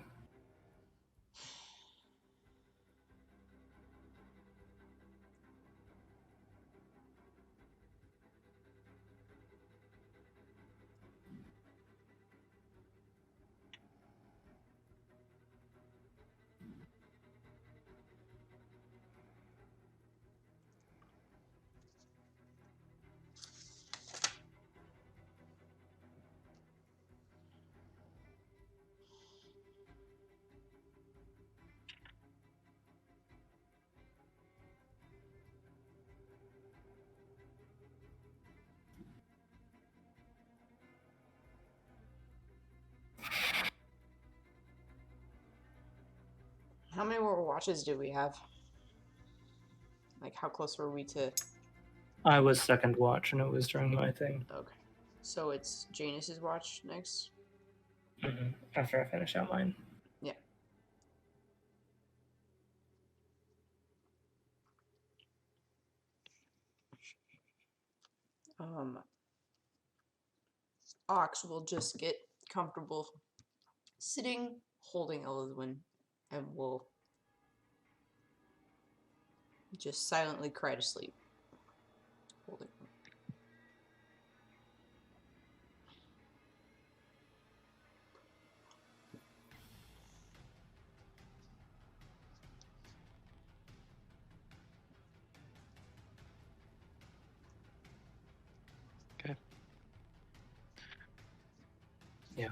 How many more watches do we have? Like, how close were we to... I was second watch, and it was during my thing. Okay. So it's JANUS's watch next? Mm-hmm. After I finish out mine. Yeah. Ox will just get comfortable sitting, holding Elyswen, and will just silently cry to sleep. Holding him. Okay. Yeah.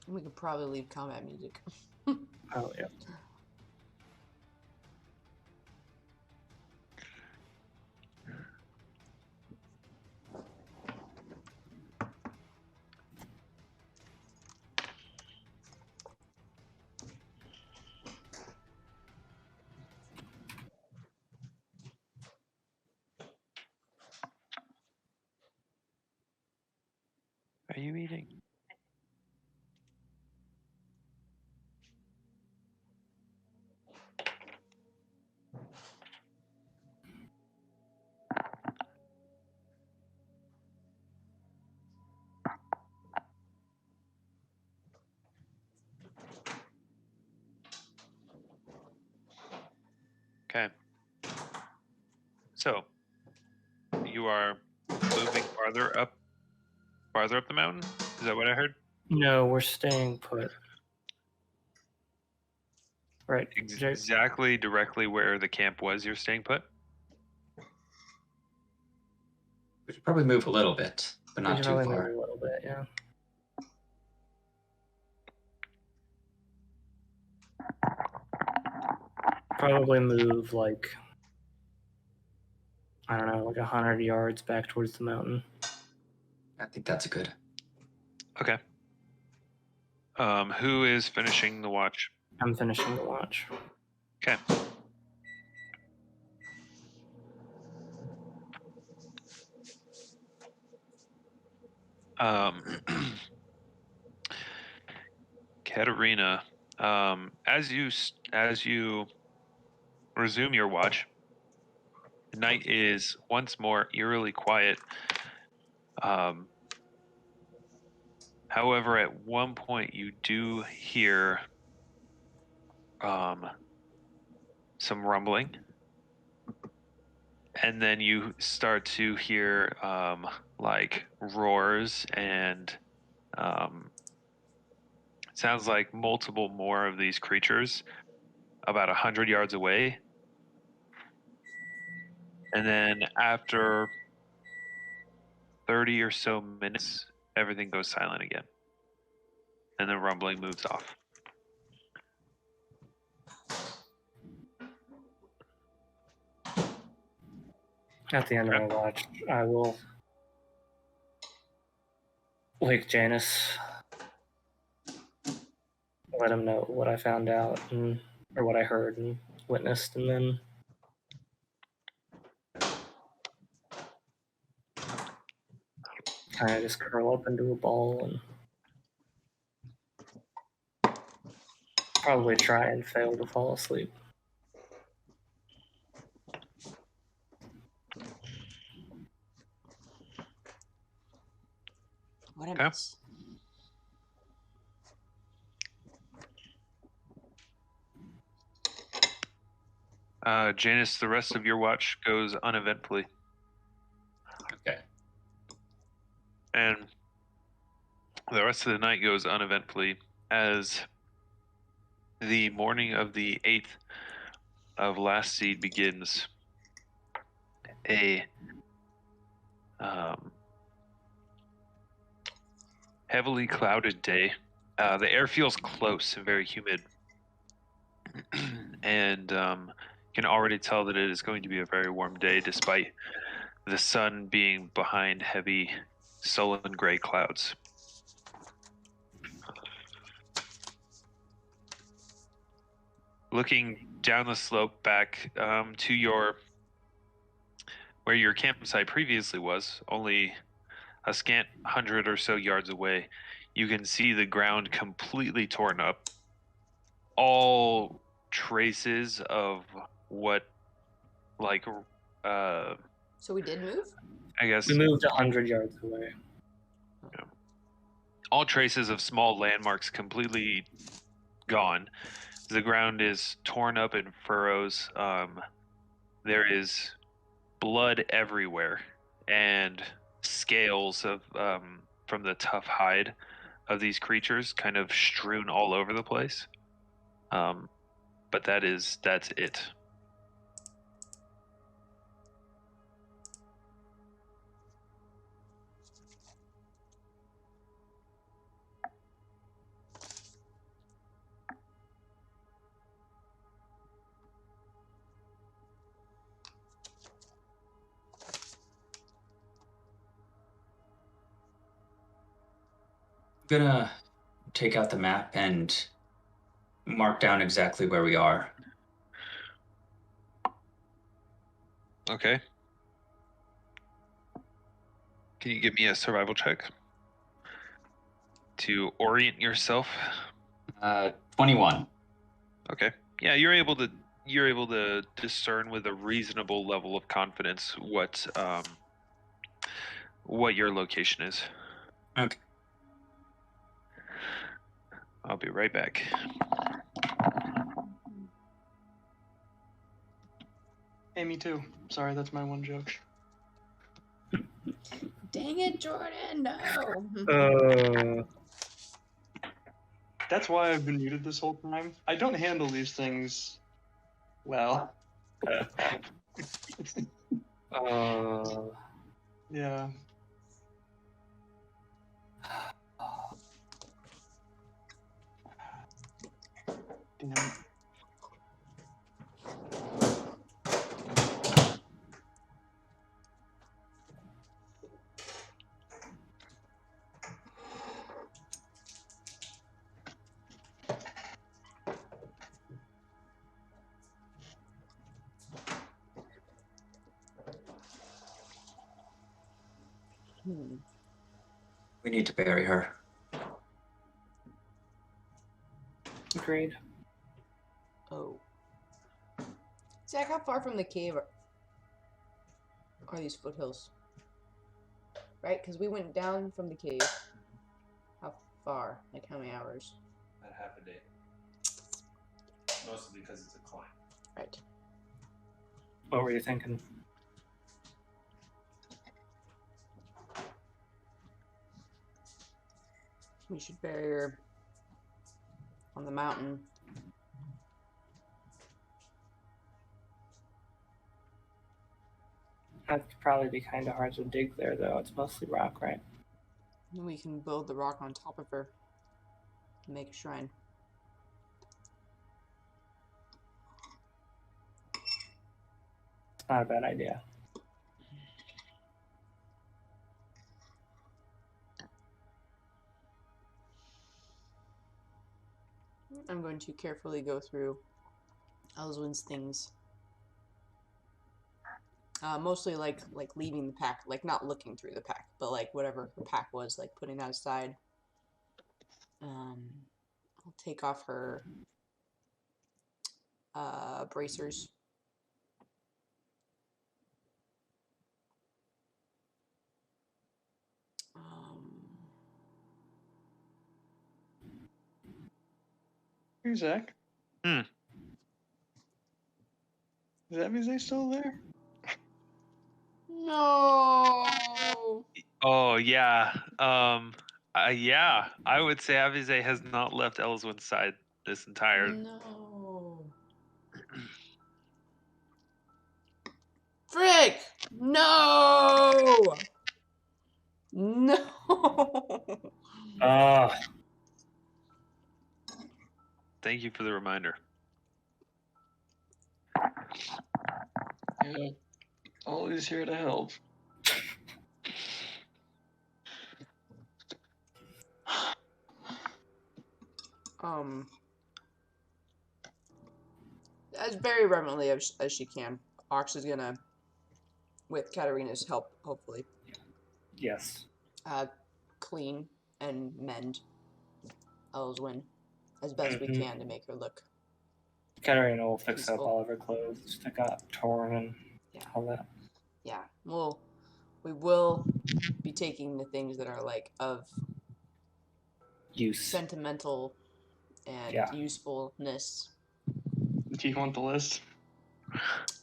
We could probably leave combat music. Oh, yeah. Are you eating? Okay. So, you are moving farther up the mountain? Is that what I heard? No, we're staying put. Right. Exactly directly where the camp was you're staying put? We should probably move a little bit, but not too Probably far. move a little bit, yeah. Probably move like, I don't know, like 100 yards back towards the mountain. I think that's good. Okay. Who is finishing the watch? I'm finishing the watch. Okay. Katarina, as you resume your watch, the night is once more eerily quiet. However, at one point you do hear some rumbling, and then you start to hear like roars and sounds like multiple more of these creatures about 100 yards away. And then after 30 or so minutes, everything goes silent again. And the rumbling moves off. At the end of my watch, I will wake JANUS, let him know what I found out or what I heard and witnessed, and then kind of just curl up into a ball and probably try and fail to fall asleep. What a Okay. mess. Janus, the rest of your watch goes uneventfully. Okay. And the rest of the night goes uneventfully as the morning of the 8th of last seed begins. A heavily clouded day. The air feels close and very humid. And can already tell that it is going to be a very warm day despite the sun being behind heavy sullen gray clouds. Looking down the slope back to where your campsite previously was, only a scant 100 or so yards away, you can see the ground completely torn up. All traces of what, like, So we did move? I guess, We moved 100 yards away. all traces of small landmarks completely gone. The ground is torn up in furrows. There is blood everywhere and scales of from the tough hide of these creatures kind of strewn all over the place. But that's it. I'm gonna take out the map and mark down exactly where we are. Okay. Can you give me a survival check to orient yourself? 21. Okay. Yeah, you're able to discern with a reasonable level of confidence what your location is. Okay. I'll be right back. Hey, me too. Sorry, that's my one joke. Dang it, Jordan, no. That's why I've been muted this whole time. I don't handle these things well. Yeah. Damn. We need to bury her. Agreed. Oh. Zach, how far from the cave are these foothills? Right? Because we went down from the cave. How far? Like how many hours? About half a day. Mostly because it's a climb. Right. What were you thinking? We should bury her on the mountain. That'd probably be kind of hard to dig there, though. It's mostly rock, right? And we can build the rock on top of her and make a shrine. It's not a bad idea. I'm going to carefully go through Elyswen's things. Mostly like leaving the pack, like not looking through the pack, but like whatever the pack was, like putting that aside. I'll take off her bracers. Hey, Zach. Hmm. Is Avize still there? No. Oh yeah. Yeah. I would say Avize has not left Elyswen's side this entire. No. Frick! No! No! Thank you for the reminder. Yeah. Always here to help. As very reverently as she can, Ox is gonna, with Katarina's help, hopefully, Yes. clean and mend Elyswen as best we can to make her look. Katarina will fix Peaceful. up all of her clothes that got torn and all that. Yeah, we will be taking the things that are like of Use. sentimental and usefulness. Do you want the list?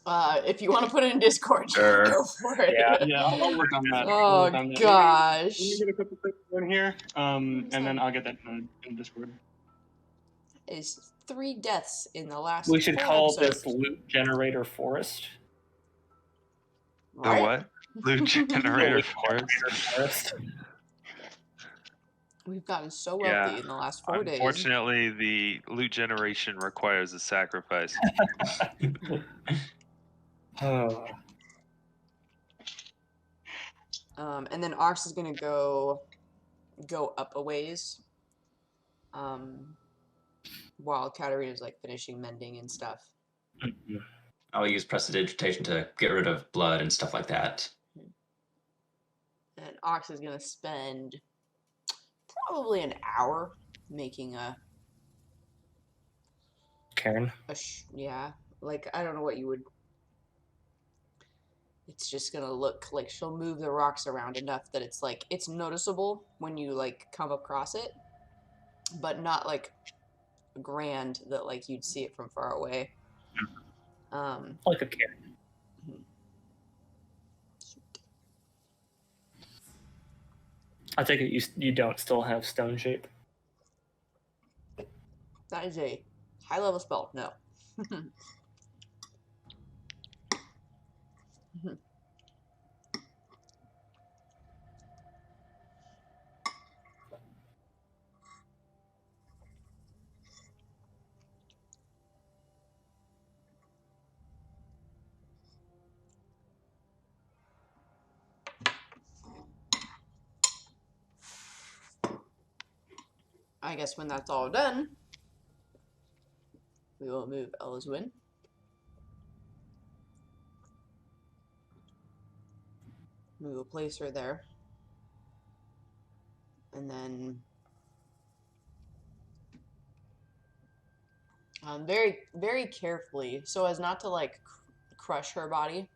If you want to put it in Discord, Sure. go for it. Yeah, I'll work on that. Oh Let me gosh. get a couple things in here, and then I'll get that in Discord. Is 3 deaths in the last. We should 4 call episodes. this loot generator forest. The what? Loot generator forest. We've gotten so wealthy in the last 4 days. Unfortunately, the loot generation requires a sacrifice. Oh. And then Ox is gonna go up a ways. While Katarina's like finishing mending and stuff. I'll use prestidigitation to get rid of blood and stuff like that. And Ox is gonna spend probably an hour making a Karen. Like I don't know what you would. It's just gonna look like she'll move the rocks around enough that it's like it's noticeable when you like come across it, but not like grand that like you'd see it from far away. Like a Karen. I take it you don't still have stone shape. That is a high level spell. No. I guess when that's all done, we will move Elyswen. We will place her there. And then very, very carefully, so as not to like crush her body,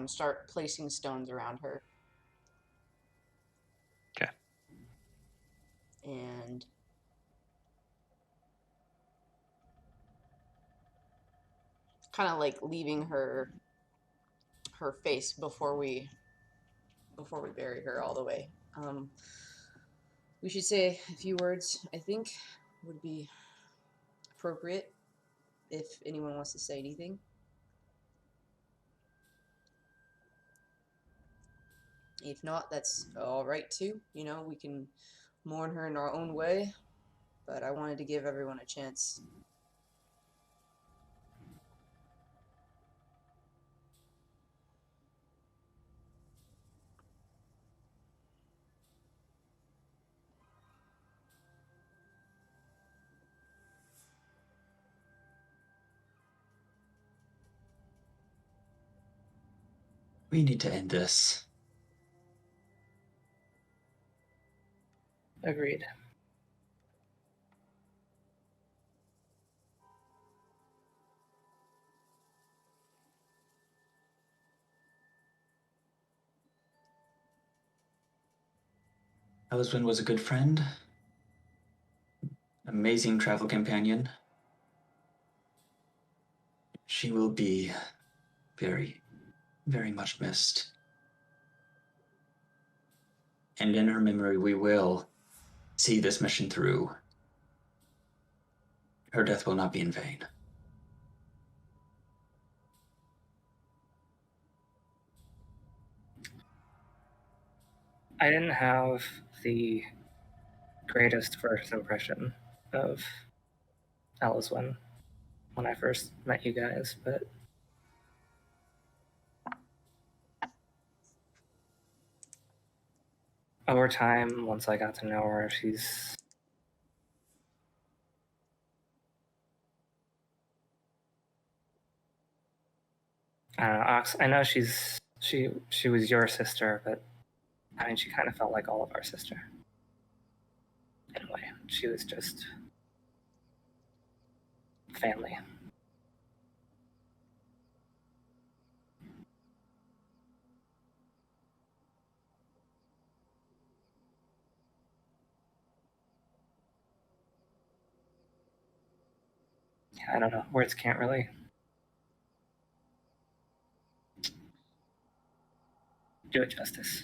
start placing stones around her. Okay. And kind of like leaving her face before we bury her all the way. We should say a few words, I think, would be appropriate if anyone wants to say anything. If not, that's all right too. You know, we can mourn her in our own way, but I wanted to give everyone a chance. We need to end this. Agreed. Elyswen was a good friend, amazing travel companion. She will be very, very much missed. And in her memory, we will see this mission through. Her death will not be in vain. I didn't have the greatest first impression of Elyswen when I first met you guys, but over time, once I got to know her, she's I don't know, I know she was your sister, but I mean, she kind of felt like all of our sister. In a way, she was just family. Yeah, I don't know. Words can't really do it justice.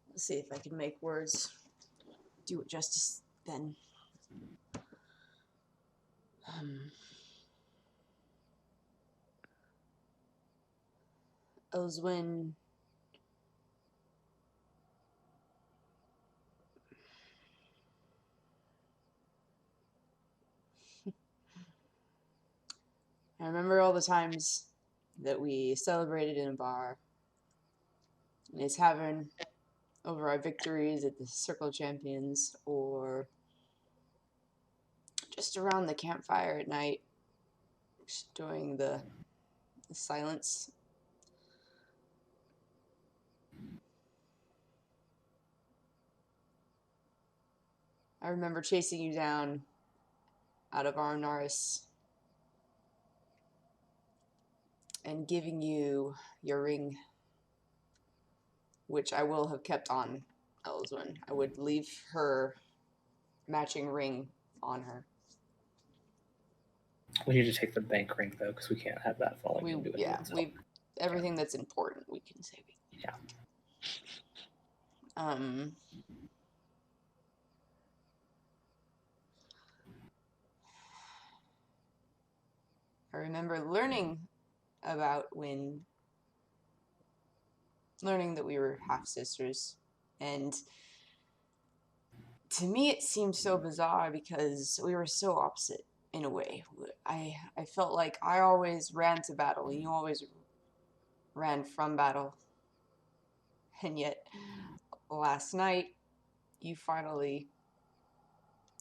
Let's see if I can make words do it justice then. Elyswen I remember all the times that we celebrated in a bar, in a tavern, over our victories at the Circle of Champions, or just around the campfire at night, during the silence. I remember chasing you down out of Arnaris and giving you your ring, which I will have kept on Elyswen. I would leave her matching ring on her. We need to take the bank ring though, because we can't have that falling into it. everything that's important, we can say. Yeah. I remember learning that we were half sisters, and to me it seemed so bizarre because we were so opposite in a way. I felt like I always ran to battle and you always ran from battle, and yet last night you finally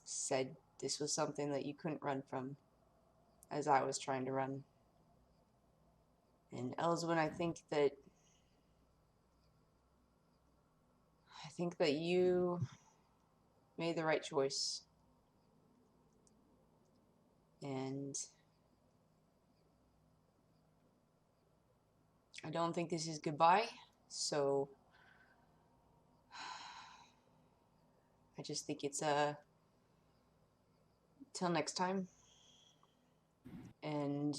said this was something that you couldn't run from, as I was trying to run. And Elyswen, I think that you made the right choice. And I don't think this is goodbye, so I just think it's till next time. And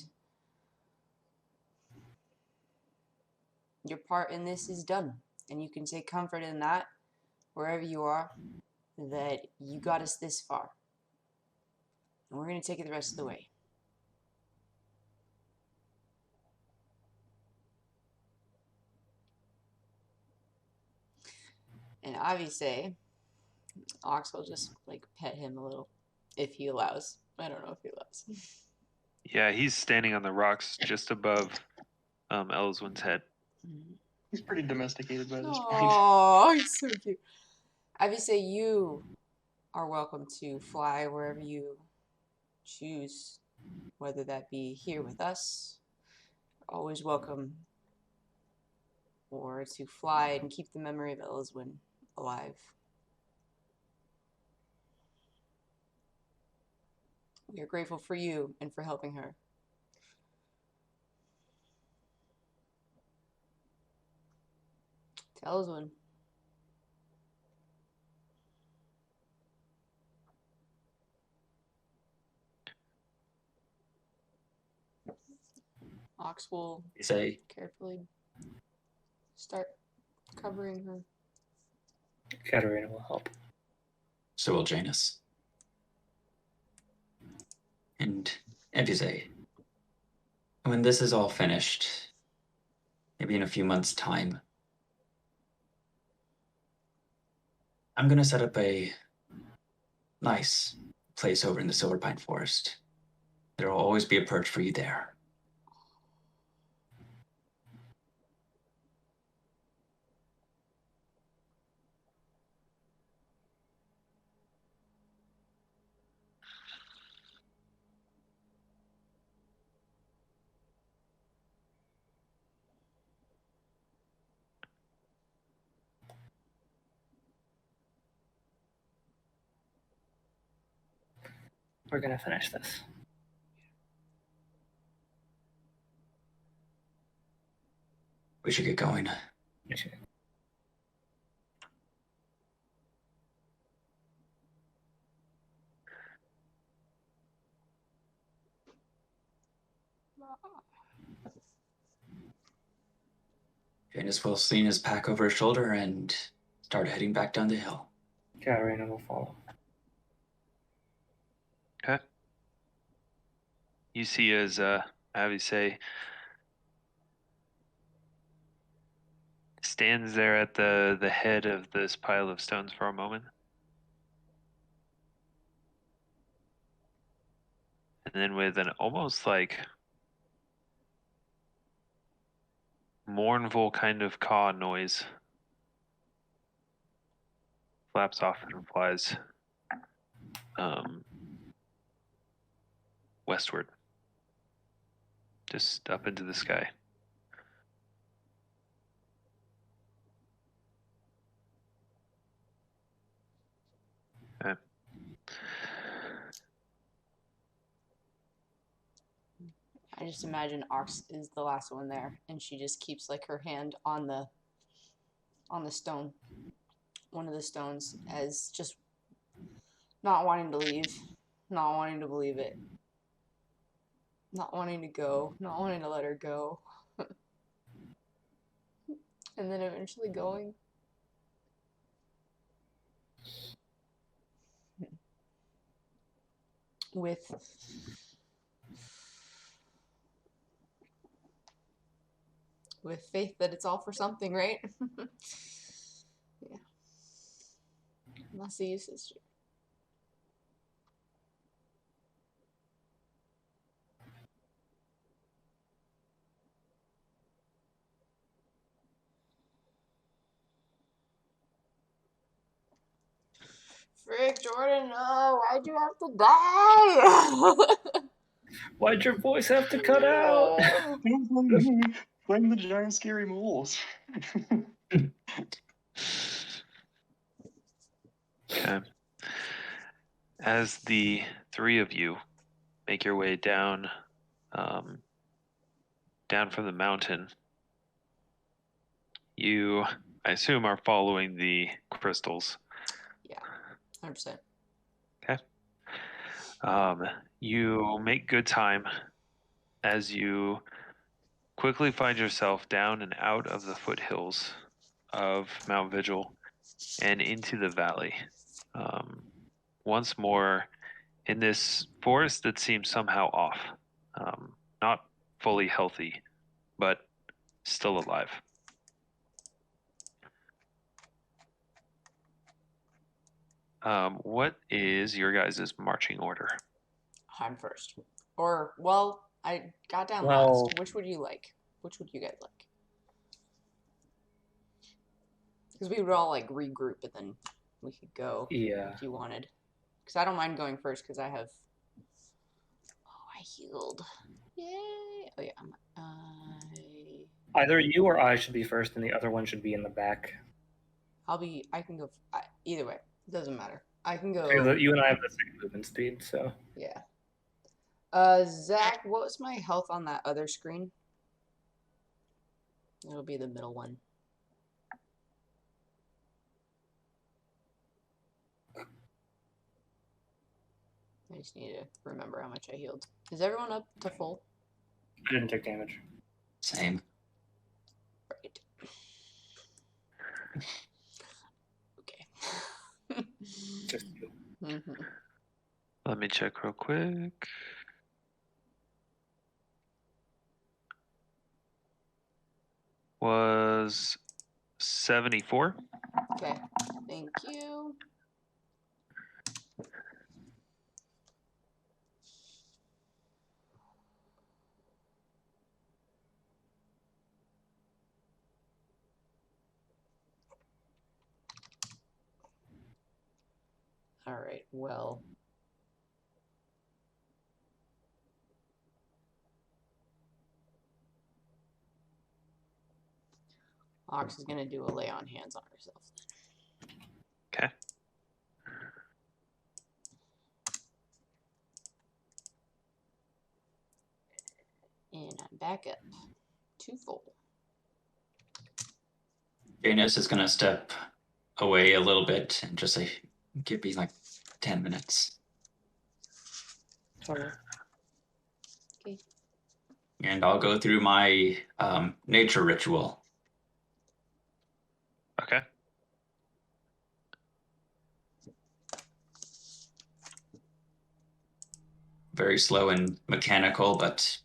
your part in this is done, and you can take comfort in that wherever you are, that you got us this far, and we're going to take it the rest of the way. And obviously Ox will just like pet him a little if he allows. I don't know if he allows. Yeah, he's standing on the rocks just above Elyswen's head. He's pretty domesticated by this point. Oh, he's so cute. Obviously, you are welcome to fly wherever you choose, whether that be here with us, always welcome, or to fly and keep the memory of Elyswen alive. We are grateful for you and for helping her. To Elyswen. Ox will Say, carefully start covering her. Katarina will help. so will Janus. And Evise, when this is all finished, maybe in a few months' time, I'm going to set up a nice place over in the Silver Pine Forest. There will always be a perch for you there. We're gonna finish this. We should get going. Okay. Janus will lean his pack over his shoulder and start heading back down the hill. Katarina will follow. Okay. You see as Evise stands there at the head of this pile of stones for a moment. And then with an almost like mournful kind of caw noise, flaps off and flies westward, just up into the sky. Okay. I just imagine Ox is the last one there, and she just keeps like her hand on the stone, one of the stones, as just not wanting to leave, not wanting to believe it, not wanting to go, not wanting to let her go. And then eventually going. With faith that it's all for something, right? Yeah. Unless he uses. Frick, Jordan, no! Why'd you have to die? Why'd your voice have to cut out? Blame the giant scary moles. Okay. As the three of you make your way down, down from the mountain, you, I assume, are following the crystals. Yeah, 100%. Okay. You make good time as you quickly find yourself down and out of the foothills of Mount Vigil and into the valley. Once more in this forest that seems somehow off. Not fully healthy, but still alive. What is your guys' marching order? I'm first. Or, well, I got down Well- last. Which would you like? Which would you guys like? Because we would all, like, regroup and then we could go Yeah. if you wanted. Because I don't mind going first because I have... Oh, I healed. Yay! Oh, yeah. Either you or I should be first, and the other one should be in the back. I can go... either way. It doesn't matter. I can go... Because you and I have the same movement speed, so. Yeah. Zach, what was my health on that other screen? It'll be the middle one. I just need to remember how much I healed. Is everyone up to full? I didn't take damage. Same. Right. Okay. Just you. Mm-hmm. Let me check real quick. Was 74. Okay. Thank you. All right. Well. Ox is gonna do a lay on hands on herself. Okay. And I'm back up to full. JANUS is gonna step away a little bit and just say, give me like 10 minutes. Sorry. Okay. And I'll go through my nature ritual. Okay. Very slow and mechanical, but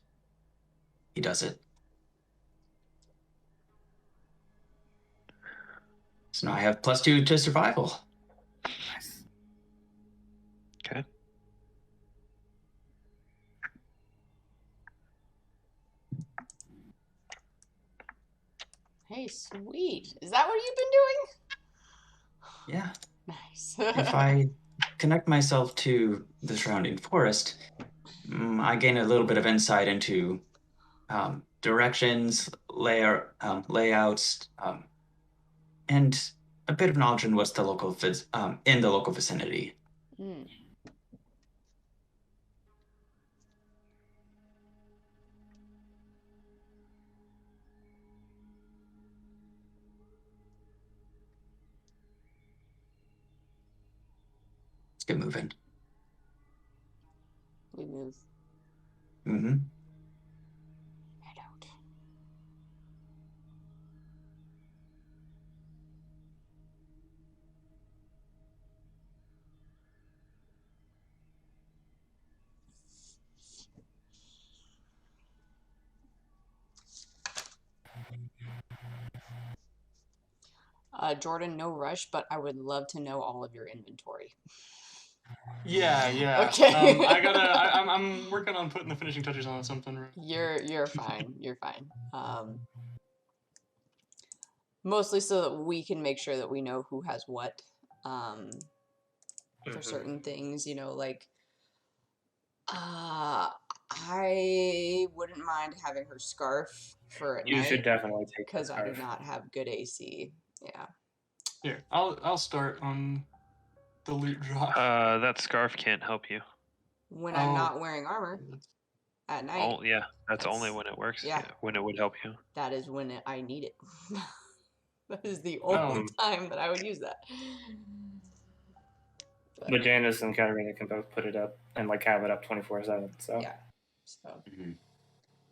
he does it. So now I have +2 to survival. Nice. Okay. Hey, sweet. Is that what you've been doing? Yeah. Nice. If I connect myself to the surrounding forest, I gain a little bit of insight into directions, layouts, and a bit of knowledge in what's the local in the local vicinity. Mm. Let's get moving. We move. Mm-hmm. Head out. Jordan, no rush, but I would love to know all of your inventory. Yeah. Okay. I'm working on putting the finishing touches on something. You're fine. You're fine. Mostly so that we can make sure that we know who has what. For certain things, you know, like I wouldn't mind having her scarf for at You night should definitely take because the I do scarf. not have good AC. Yeah. Here, I'll start on the loot drop. That scarf can't help you. When I'm Oh. not wearing armor at night, Oh, yeah, that's only That's- when it works. yeah. When it would help you. that is when I need it. That is the only time that I would use that. But Janus and Katarina can both put it up and like have it up 24/7. So Yeah. So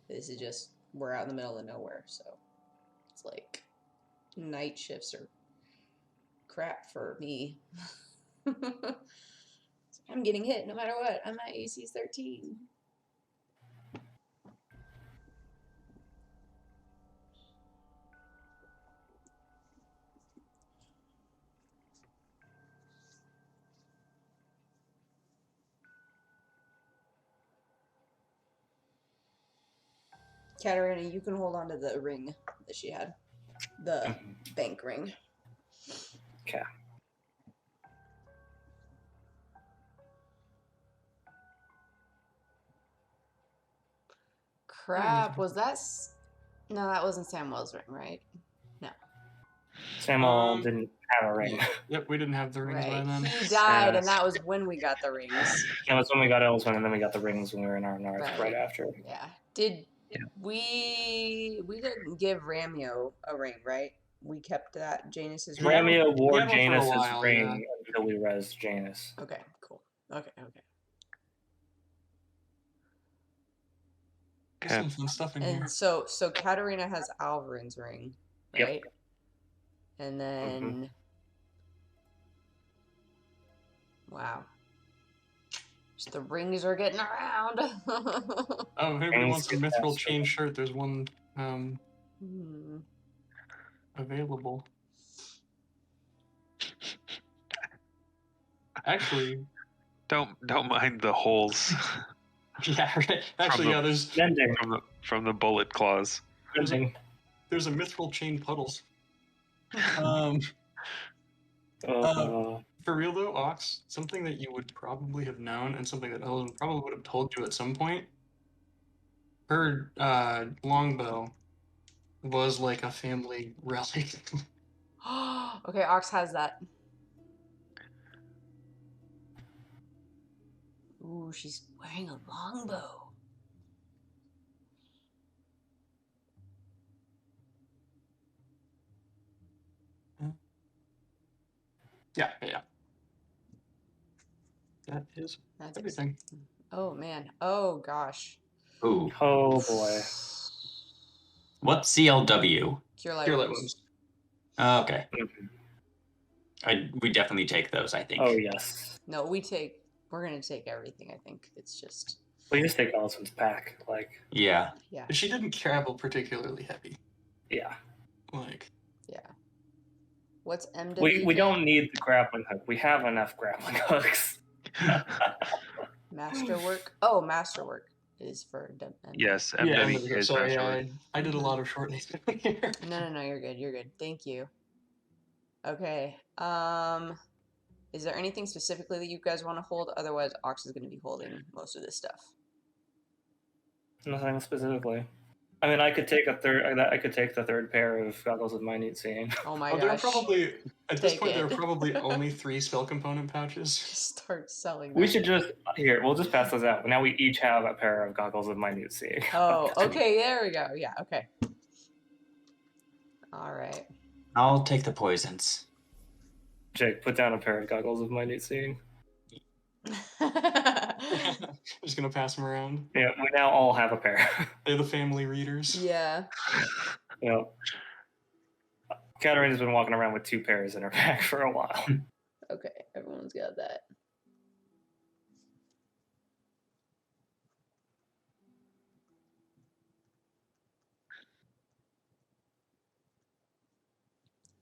this is just we're out in the middle of nowhere, so it's like night shifts are crap for me. I'm getting hit no matter what. I'm at AC's 13. Katarina, you can hold on to the ring that she had. The bank ring. okay. Crap, was that... No, that wasn't Samuel's ring, right? No. Samuel didn't have a ring. Yep, we didn't have the rings by Right. then. He died, and that was when we got the rings. That was when we got Elyswen, and then we got the rings when we were in our north right after. Yeah. We didn't give Ramio a ring, right? We kept that Janus's ring. Ramio wore He had one for a Janus's while, ring until we res Janus. Okay, cool. Okay. There's some fun stuff in here. And so Katarina has Alveryn's ring, Yep. right? And then wow. Just the rings are getting around. Oh, if anybody wants a mithril chain shirt, there's one available. Actually, Don't mind the holes. yeah, right. Actually, yeah, there's from the bullet claws. there's a mithril chain puddles. For real though, Ox, something that you would probably have known and something that Ellen probably would have told you at some point. Her longbow was like a family relic. Okay, Ox has that. Ooh, she's wearing a longbow. Yeah. That is everything. Oh man. Oh gosh. Ooh. Oh boy. What's CLW? Cure light Light wounds. wounds. Okay. We definitely take those, I think. Oh yes. No, we're gonna take everything, I think. It's just We just take Allison's pack, like Yeah. yeah. She didn't travel particularly heavy. yeah. Like Yeah. What's MW? We don't need the grappling hook. We have enough grappling hooks. Masterwork. Oh, masterwork is for Yes, yeah, MW is sorry, naturally. I did a lot of shortening here. No, you're good. You're good. Thank you. Okay. Is there anything specifically that you guys want to hold? Otherwise, Ox is going to be holding most of this stuff. Nothing specifically. I mean, I could take the third pair of goggles with minute seeing. Oh my There are gosh. probably at this Take point there it. are probably only 3 spell component pouches. Start selling them. We should just we'll just pass those out. Now we each have a pair of goggles with minute seeing. Oh, okay. There we go. Yeah. Okay. All right. I'll take the poisons. Jake, put down a pair of goggles with minute seeing. Just gonna pass them around. Yeah, we now all have a pair. They're the family readers. Yeah. Yep. Katarina's been walking around with 2 pairs in her pack for a while. Okay. Everyone's got that.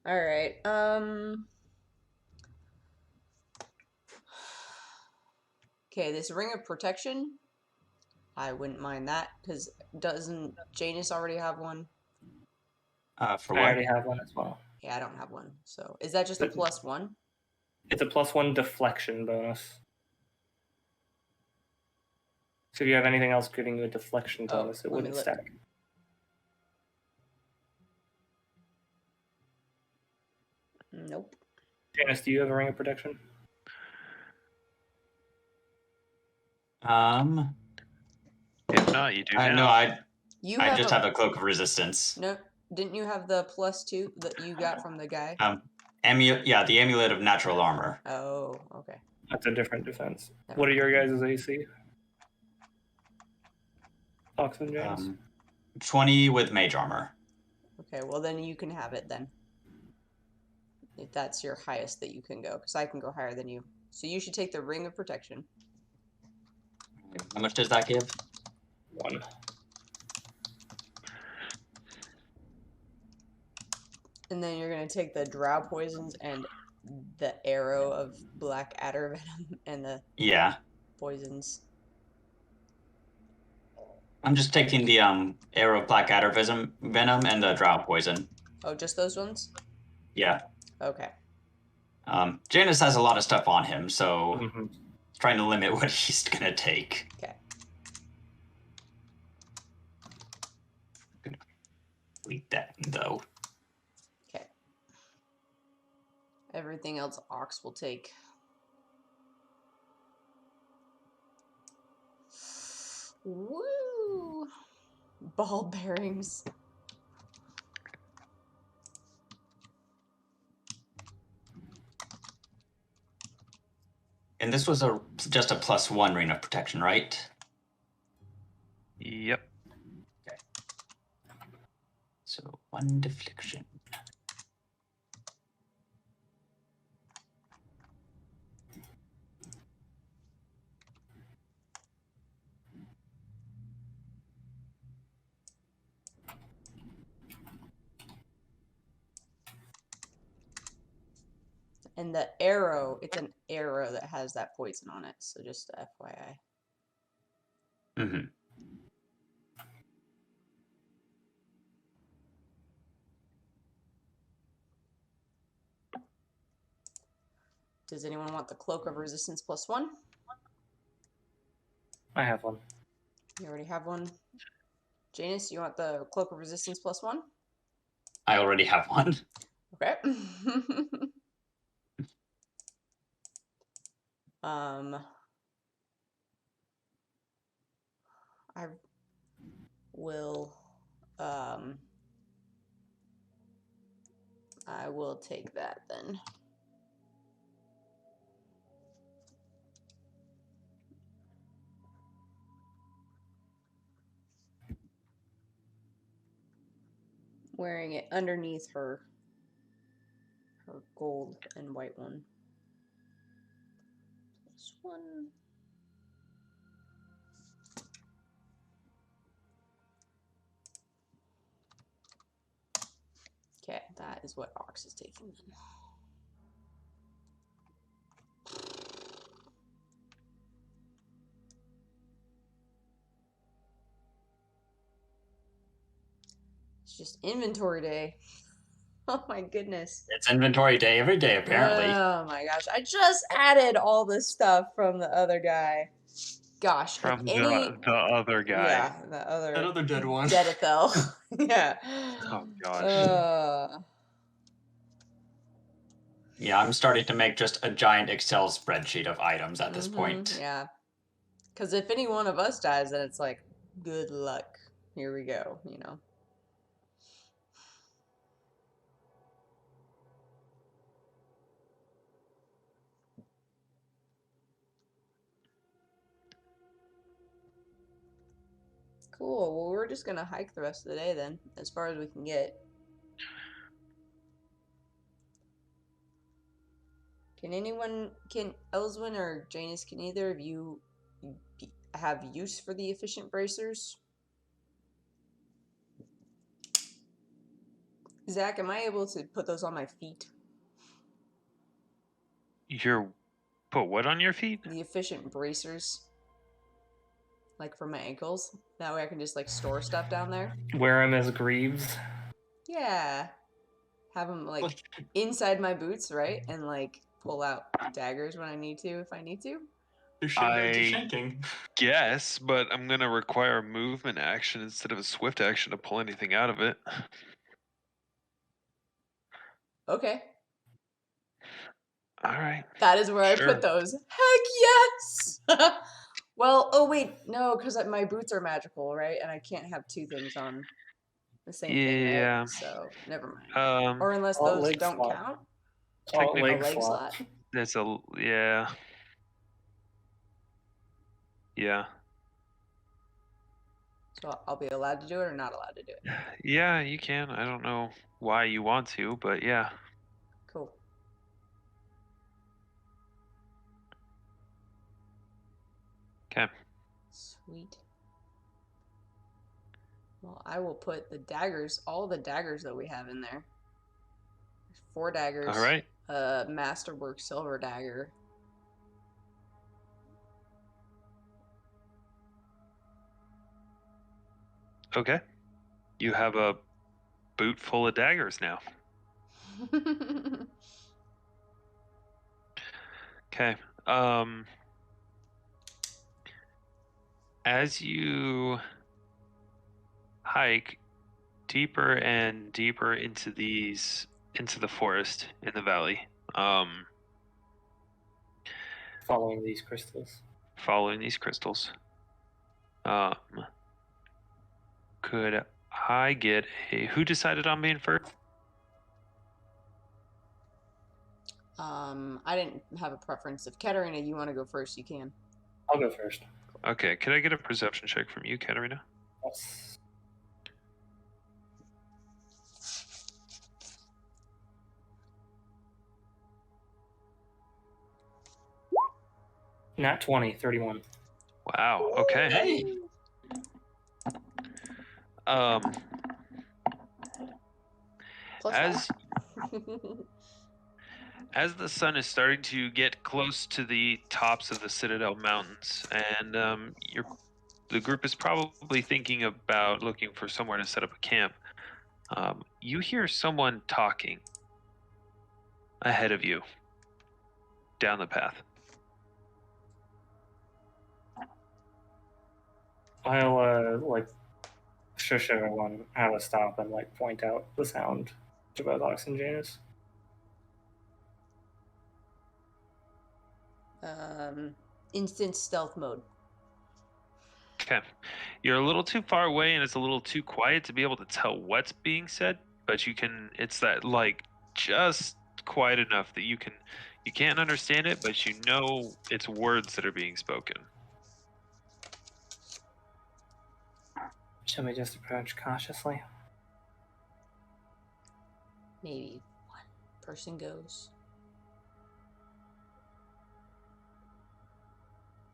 All right. Okay, this ring of protection. I wouldn't mind that because doesn't Janus already have one? For I what? already have one as well. Yeah, I don't have one. So is that just a +1? It's a +1 deflection bonus. So if you have anything else giving you a deflection bonus, it let me wouldn't look. stack. Nope. Janus, do you have a ring of protection? If not, you do I now. know. I have just have a cloak of resistance. No, didn't you have the +2 that you got from the guy? Yeah, the amulet of natural armor. Oh, okay. That's a different defense. What are your guys' AC? Ox and Janus? 20 with mage armor. Okay, well then you can have it then. If that's your highest that you can go, because I can go higher than you. So you should take the ring of protection. How much does that give? 1. And then you're gonna take the drow poisons and the arrow of black adder venom and the poisons. I'm just taking the arrow of black adder venom and the drow poison. Oh, just those ones? Yeah. Okay. Janus has a lot of stuff on him, so trying to limit what he's gonna take. Okay. Delete that though. Okay. Everything else Ox will take. Woo! Ball bearings. And this was just a +1 ring of protection, right? Yep. Okay. So 1 deflection. And the arrow, it's an arrow that has that poison on it, so just FYI. Mm-hmm. Does anyone want the cloak of resistance +1? I have one. You already have one. Janus, you want the cloak of resistance +1? I already have one. Okay. I will take that then. Wearing it underneath her gold and white one. +1. Okay, that is what Ox is taking then. It's just inventory day. Oh my goodness. It's inventory day every day, apparently. Oh my gosh. I just added all this stuff from the other guy. Gosh. From the other guy. Yeah, that other dead one. Dedithel. Yeah. Oh gosh. Yeah, I'm starting to make just a giant Excel spreadsheet of items at this point. Yeah. Because if any one of us dies, then it's like, good luck. Here we go, you know. Cool. Well, we're just gonna hike the rest of the day then, as far as we can get. Can Elyswen or Janus, can either of you have use for the efficient bracers? Zach, am I able to put those on my feet? You're put what on your feet? The efficient bracers. Like for my ankles. That way I can just like store stuff down there. Wear them as greaves. Yeah. Have them like inside my boots, right? And like pull out daggers when I need to, if I need to. They're shipyards of I- shanking. Yes, but I'm gonna require a movement action instead of a swift action to pull anything out of it. Okay. All right. That is where I Sure. put those. Heck yes! Well, oh wait, no, because my boots are magical, right? And I can't have two things on the same thing, Yeah. right? So never mind. Or unless Alt those leg don't slot. count. Alt Technically- A leg leg slot. slot. There's a yeah. Yeah. So I'll be allowed to do it or not allowed to do it. Yeah, you can. I don't know why you want to, but yeah. Cool. Okay. Sweet. Well, I will put the daggers, all the daggers that we have in there. There's 4 daggers. All right. Masterwork silver dagger. Okay. You have a boot full of daggers now. Okay. As you hike deeper and deeper into the forest in the valley, Following these crystals. following these crystals, could I get who decided on being first? I didn't have a preference. If Katarina, you want to go first, you can. I'll go first. Okay, could I get a perception check from you, Katarina? Yes. Nat 20, 31. Wow. Okay. Hey. Plus As as the sun is starting to get close to the tops of the Citadel Mountains, and the group is probably thinking about looking for somewhere to set up a camp, you hear someone talking ahead of you down the path. I'll like shush everyone, have a stop, and like point out the sound to both Ox and Janus. Instant stealth mode. Okay. You're a little too far away and it's a little too quiet to be able to tell what's being said, but it's that like just quiet enough that you can't understand it, but you know it's words that are being spoken. Shall we just approach cautiously? Maybe one person goes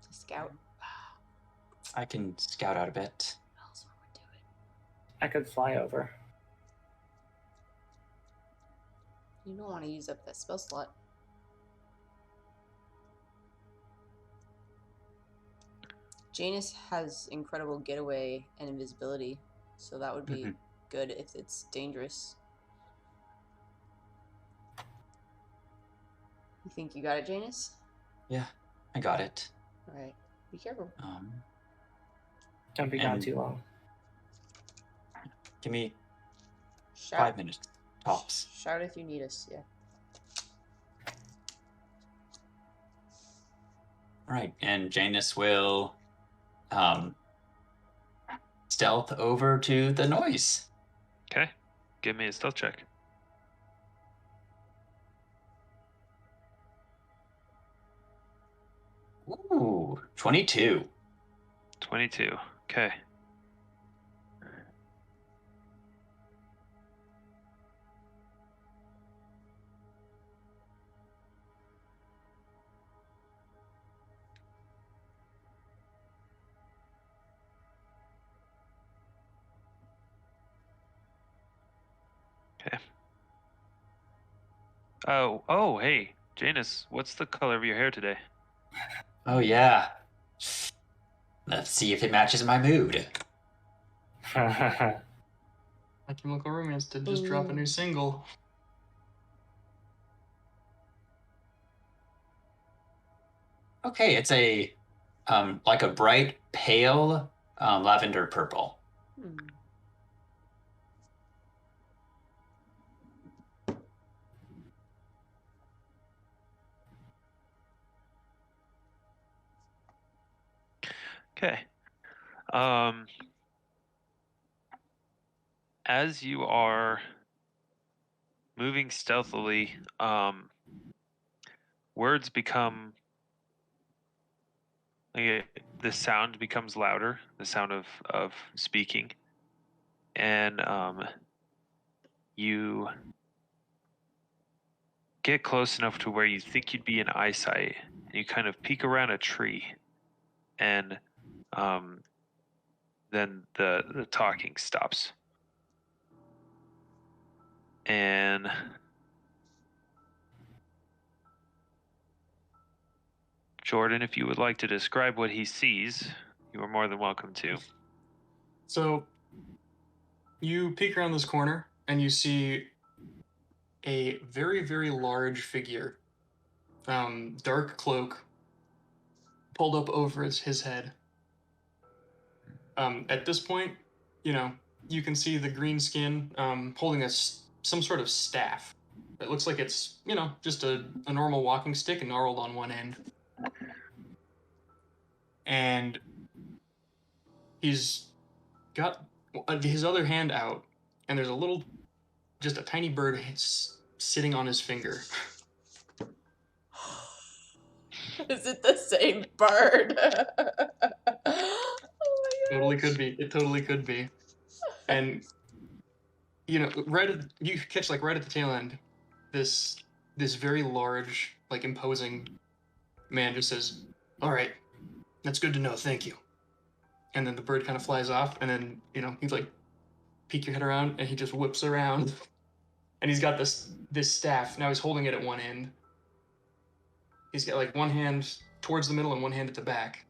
to scout. I can scout out a bit. Else would do it. I could fly over. You don't want to use up that spell slot. Janus has incredible getaway and invisibility, so that would be good if it's dangerous. You think you got it, Janus? Yeah, I got it. Alright. Be careful. Don't be gone And- too long. Give me Shout. 5 minutes tops. Shout if you need us, yeah. All right, and Janus will stealth over to the noise. Okay. Give me a stealth check. Ooh, 22. 22. Okay. Okay. Oh, hey, Janus, what's the color of your hair today? Oh, yeah. Let's see if it matches my mood. My Chemical Romance did just drop a new single. Okay, it's a like a bright pale lavender purple. Okay. As you are moving stealthily, words become the sound becomes louder, the sound of speaking, and you get close enough to where you think you'd be in eyesight, and you kind of peek around a tree, and then the talking stops. And Jordan, if you would like to describe what he sees, you are more than welcome to. So you peek around this corner and you see a very, very large figure, dark cloak pulled up over his head. At this point, you can see the green skin holding some sort of staff. It looks like it's, just a normal walking stick and gnarled on one end. And he's got his other hand out, and there's just a tiny bird sitting on his finger. Is it the same bird? Totally could be. It totally could be. And you catch right at the tail end, this very large, imposing man just says, "All right, that's good to know. Thank you." And then the bird kind of flies off, and then he's peek your head around, and he just whips around, and he's got this staff. Now he's holding it at one end. He's got one hand towards the middle and one hand at the back.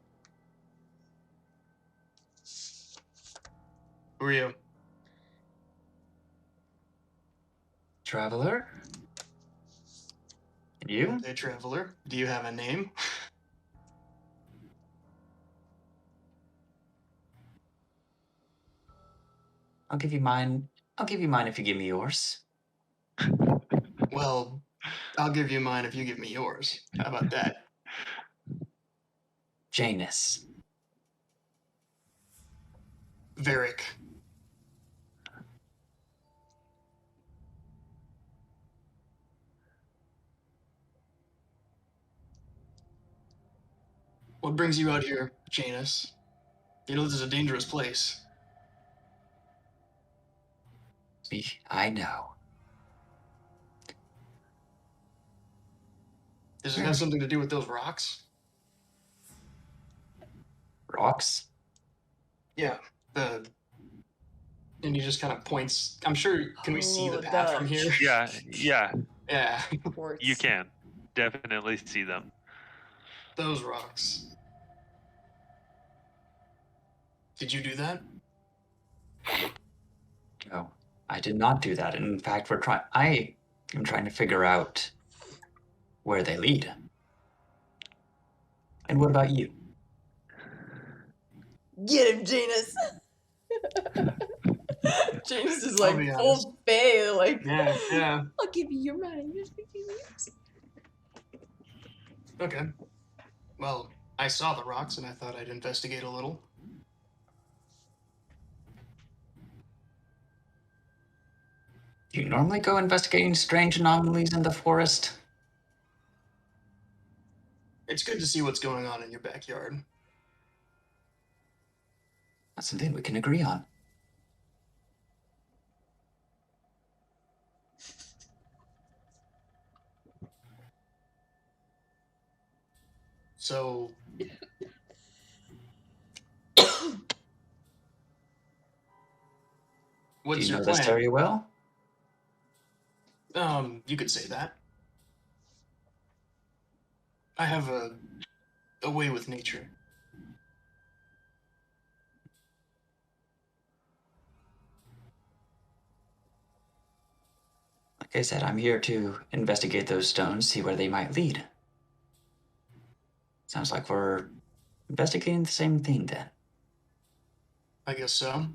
Who are you? Traveler? And you? Hey, traveler. Do you have a name? I'll give you mine. I'll give you mine if you give me yours. Well, I'll give you mine if you give me yours. How about that? Janus. Varric. What brings you out here, Janus? This is a dangerous place. I know. Does it have something to do with those rocks? Rocks? Yeah. And he just kind of points. I'm sure. Can we see the path from here? Yeah. Yeah. You can definitely see them. Those rocks. Did you do that? No, I did not do that. In fact, I am trying to figure out where they lead. And what about you? Get him, Janus! Janus is I'll be honest. full bay, Yeah. I'll give you your money. You just give me yours. Okay. Well, I saw the rocks and I thought I'd investigate a little. Do you normally go investigating strange anomalies in the forest? It's good to see what's going on in your backyard. That's something we can agree on. So... What's Do you your know plan? this area well? You could say that. I have a way with nature. Like I said, I'm here to investigate those stones, see where they might lead. Sounds like we're investigating the same thing then. I guess so.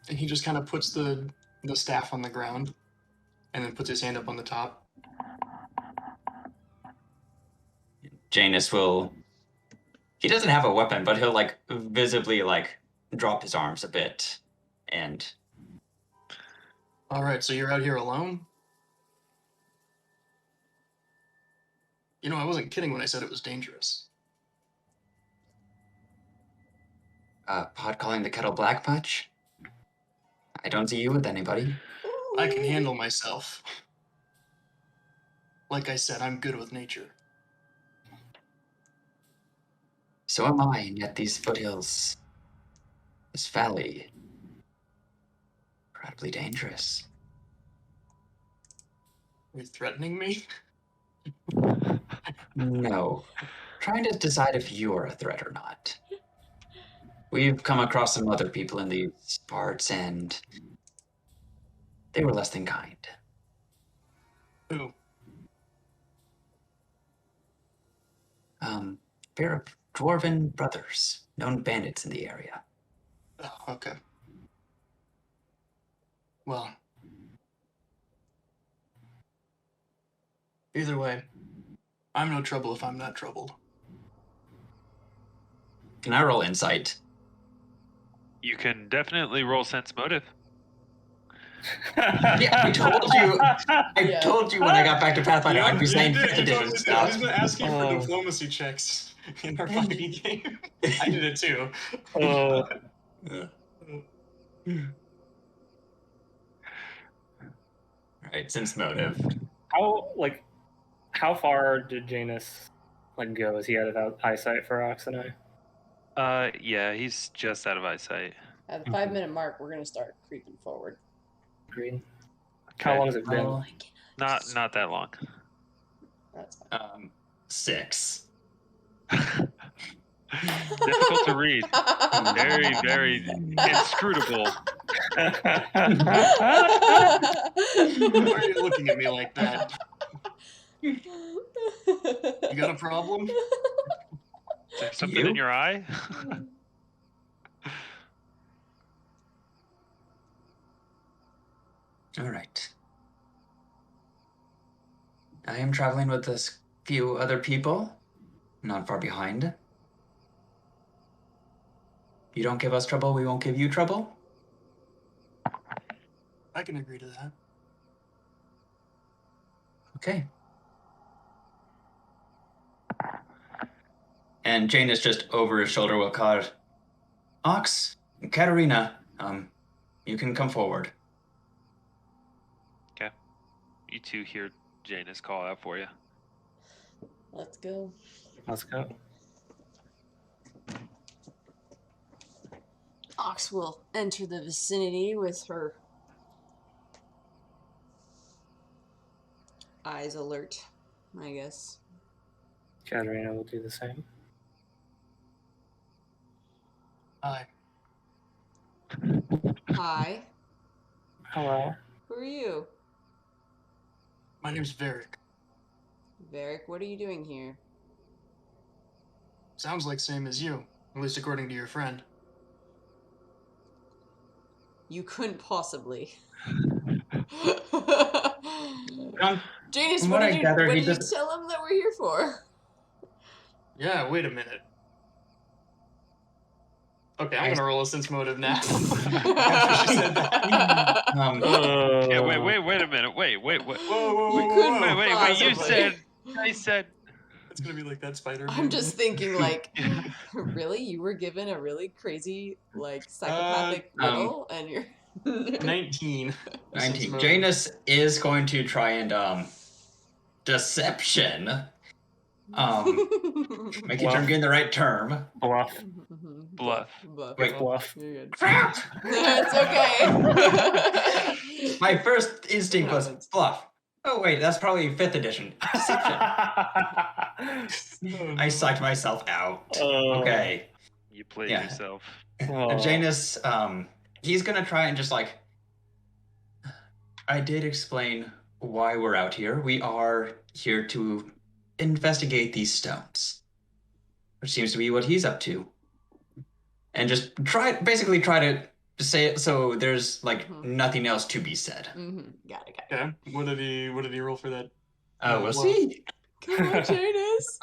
And he just kind of puts the staff on the ground and then puts his hand up on the top. Janus will... He doesn't have a weapon, but he'll, like, visibly, like, drop his arms a bit. And... All right, so you're out here alone? You know, I wasn't kidding when I said it was dangerous. Pot calling the kettle black much? I don't see you with anybody. I can handle myself. Like I said, I'm good with nature. So am I, and yet these foothills, this valley, incredibly dangerous. Are you threatening me? No. Trying to decide if you're a threat or not. We've come across some other people in these parts, and they were less than kind. Who? Pair of dwarven brothers, known bandits in the area. Oh, okay. Well. Either way, I'm no trouble if I'm not troubled. Can I roll insight? You can definitely roll sense motive. Yeah, I told you. I told you when I got back to Pathfinder, I'd be saying did. 5th You edition totally did. stuff. He's been asking for Oh. diplomacy checks in our fighting game. I did it too. Oh, Right, sense motive. how far did Janus go? Is he out of eyesight for Auxsonia? Yeah, he's just out of eyesight. At the 5-minute mark, we're gonna start creeping forward. Agreed. How Okay. long has it been? Well, Not that long. That's fine. 6. Difficult to read. Very, very inscrutable. Why are you looking at me like that? You got a problem? Is there something in your eye? All right. I am traveling with a few other people, not far behind. You don't give us trouble, we won't give you trouble. I can agree to that. Okay. And Jane is just over his shoulder will call out, Ox, Katarina, you can come forward. Okay. You two hear Janus call out for you. Let's go. Let's go. Ox will enter the vicinity with her eyes alert, I guess. Katarina will do the same. Hi. Hi. Hello. Who are you? My name's Varric. Varric, what are you doing here? Sounds like same as you, at least according to your friend. You couldn't possibly. Um, Janus, from what what I did you gather, he tell just- him that we're here for? Yeah, wait a minute. Okay, I'm gonna roll a sense motive now. After she said that. Yeah, wait a minute. Wait. Whoa, whoa, You whoa, couldn't whoa. Wait. You Possibly. I said. It's gonna be like that spider. I'm just thinking, really? You were given a really crazy, psychopathic riddle, and you're... 19. 19. Janus is going to try and, deception. Making sure I'm getting the right term. Bluff. Bluff. Bluff. Wait. Bluff. You're good. Crap! It's okay. My first instinct was Happens. bluff. Oh wait, that's probably 5th edition. Deception. I psyched myself out. Okay. You played Yeah. yourself. Janus, he's gonna try and just like, I did explain why we're out here. We are here to investigate these stones, which seems to be what he's up to. And just basically try to say it so there's like nothing else to be said. Got it. Okay. What did he roll for that? We'll see. Come on, Janus.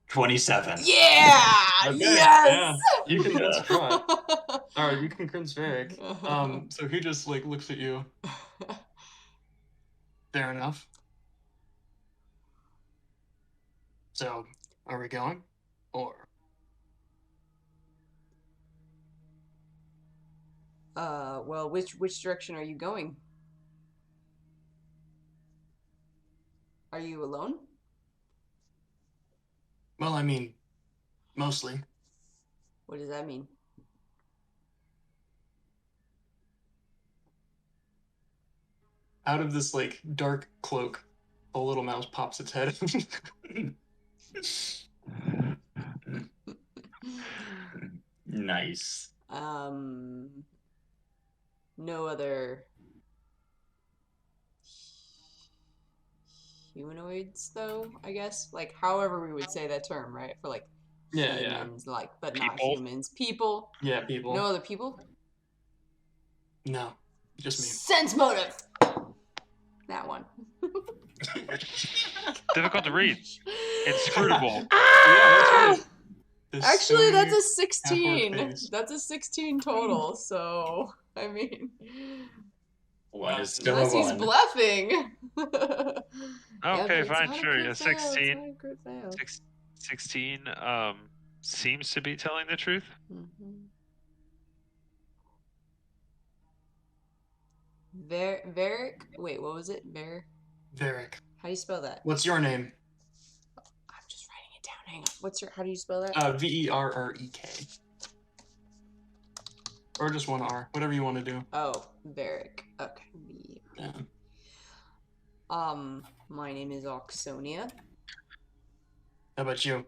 27. Yeah! Okay, Yes! Yeah. You can that's right. Alright, you can convince Varric. So he just like looks at you. Fair enough. So, are we going? Or well, which direction are you going? Are you alone? well, I mean, mostly. What does that mean? Out of this like dark cloak, a little mouse pops its head. Nice. No other humanoids, though, I guess? Like, however we would say that term, right? For, like, Yeah. humans, like, but not People? humans. People? Yeah, people. No other people? No, just me. Sense motive! That one. Difficult to read. Inscrutable. Yeah, that's right. There's Actually, so that's many a 16. face. That's a 16 total, so, I mean... One is still Unless a he's one. bluffing. Okay, but it's fine, not a sure. crit Yeah, fail, it's 16. not a crit fail. 16 seems to be telling the truth. Varric? Wait, what was it? Varric. How do you spell that? What's your name? I'm just writing it down. Hang on. How do you spell that? Verrek. Or just one R, whatever you want to do. Oh, Varric. Okay. Yeah. My name is Auxsonia. How about you?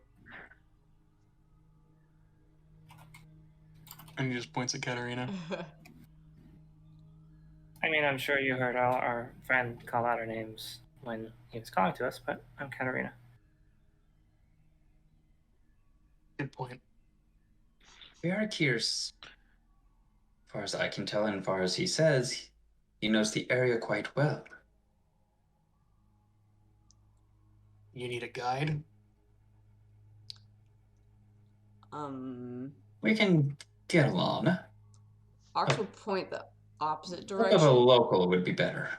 And he just points at Katarina. I mean, I'm sure you heard our friend call out our names when he was calling to us, but I'm Katarina. Good point. Varric here's, as far as I can tell and as far as he says, he knows the area quite well. You need a guide? We can get along. Ox will point the opposite Think of a direction. local would be better.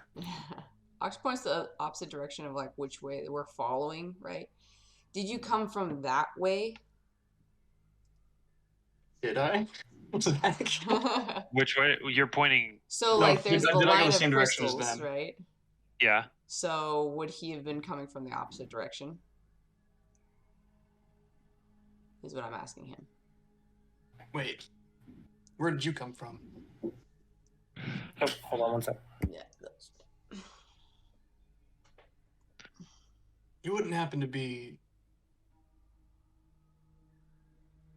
Ox points the opposite direction of like which way we're following, right? Did you come from that way? Did I? What's that? Which way? You're pointing. So No, like there's did I the go line the of same direction as crystals, them? right? Yeah. So would he have been coming from the opposite direction? Is what I'm asking him. Wait. Where did you come from? Oh, hold on one sec. Yeah. You wouldn't happen to be...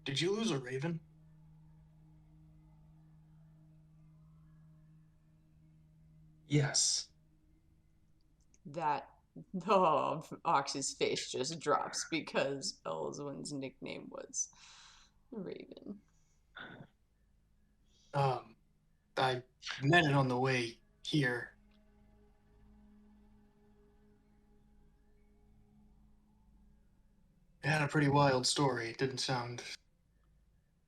Did you lose a raven? Yes. That Ox's face just drops because Elyswen's nickname was Raven. I met it on the way here. It had a pretty wild story. It didn't sound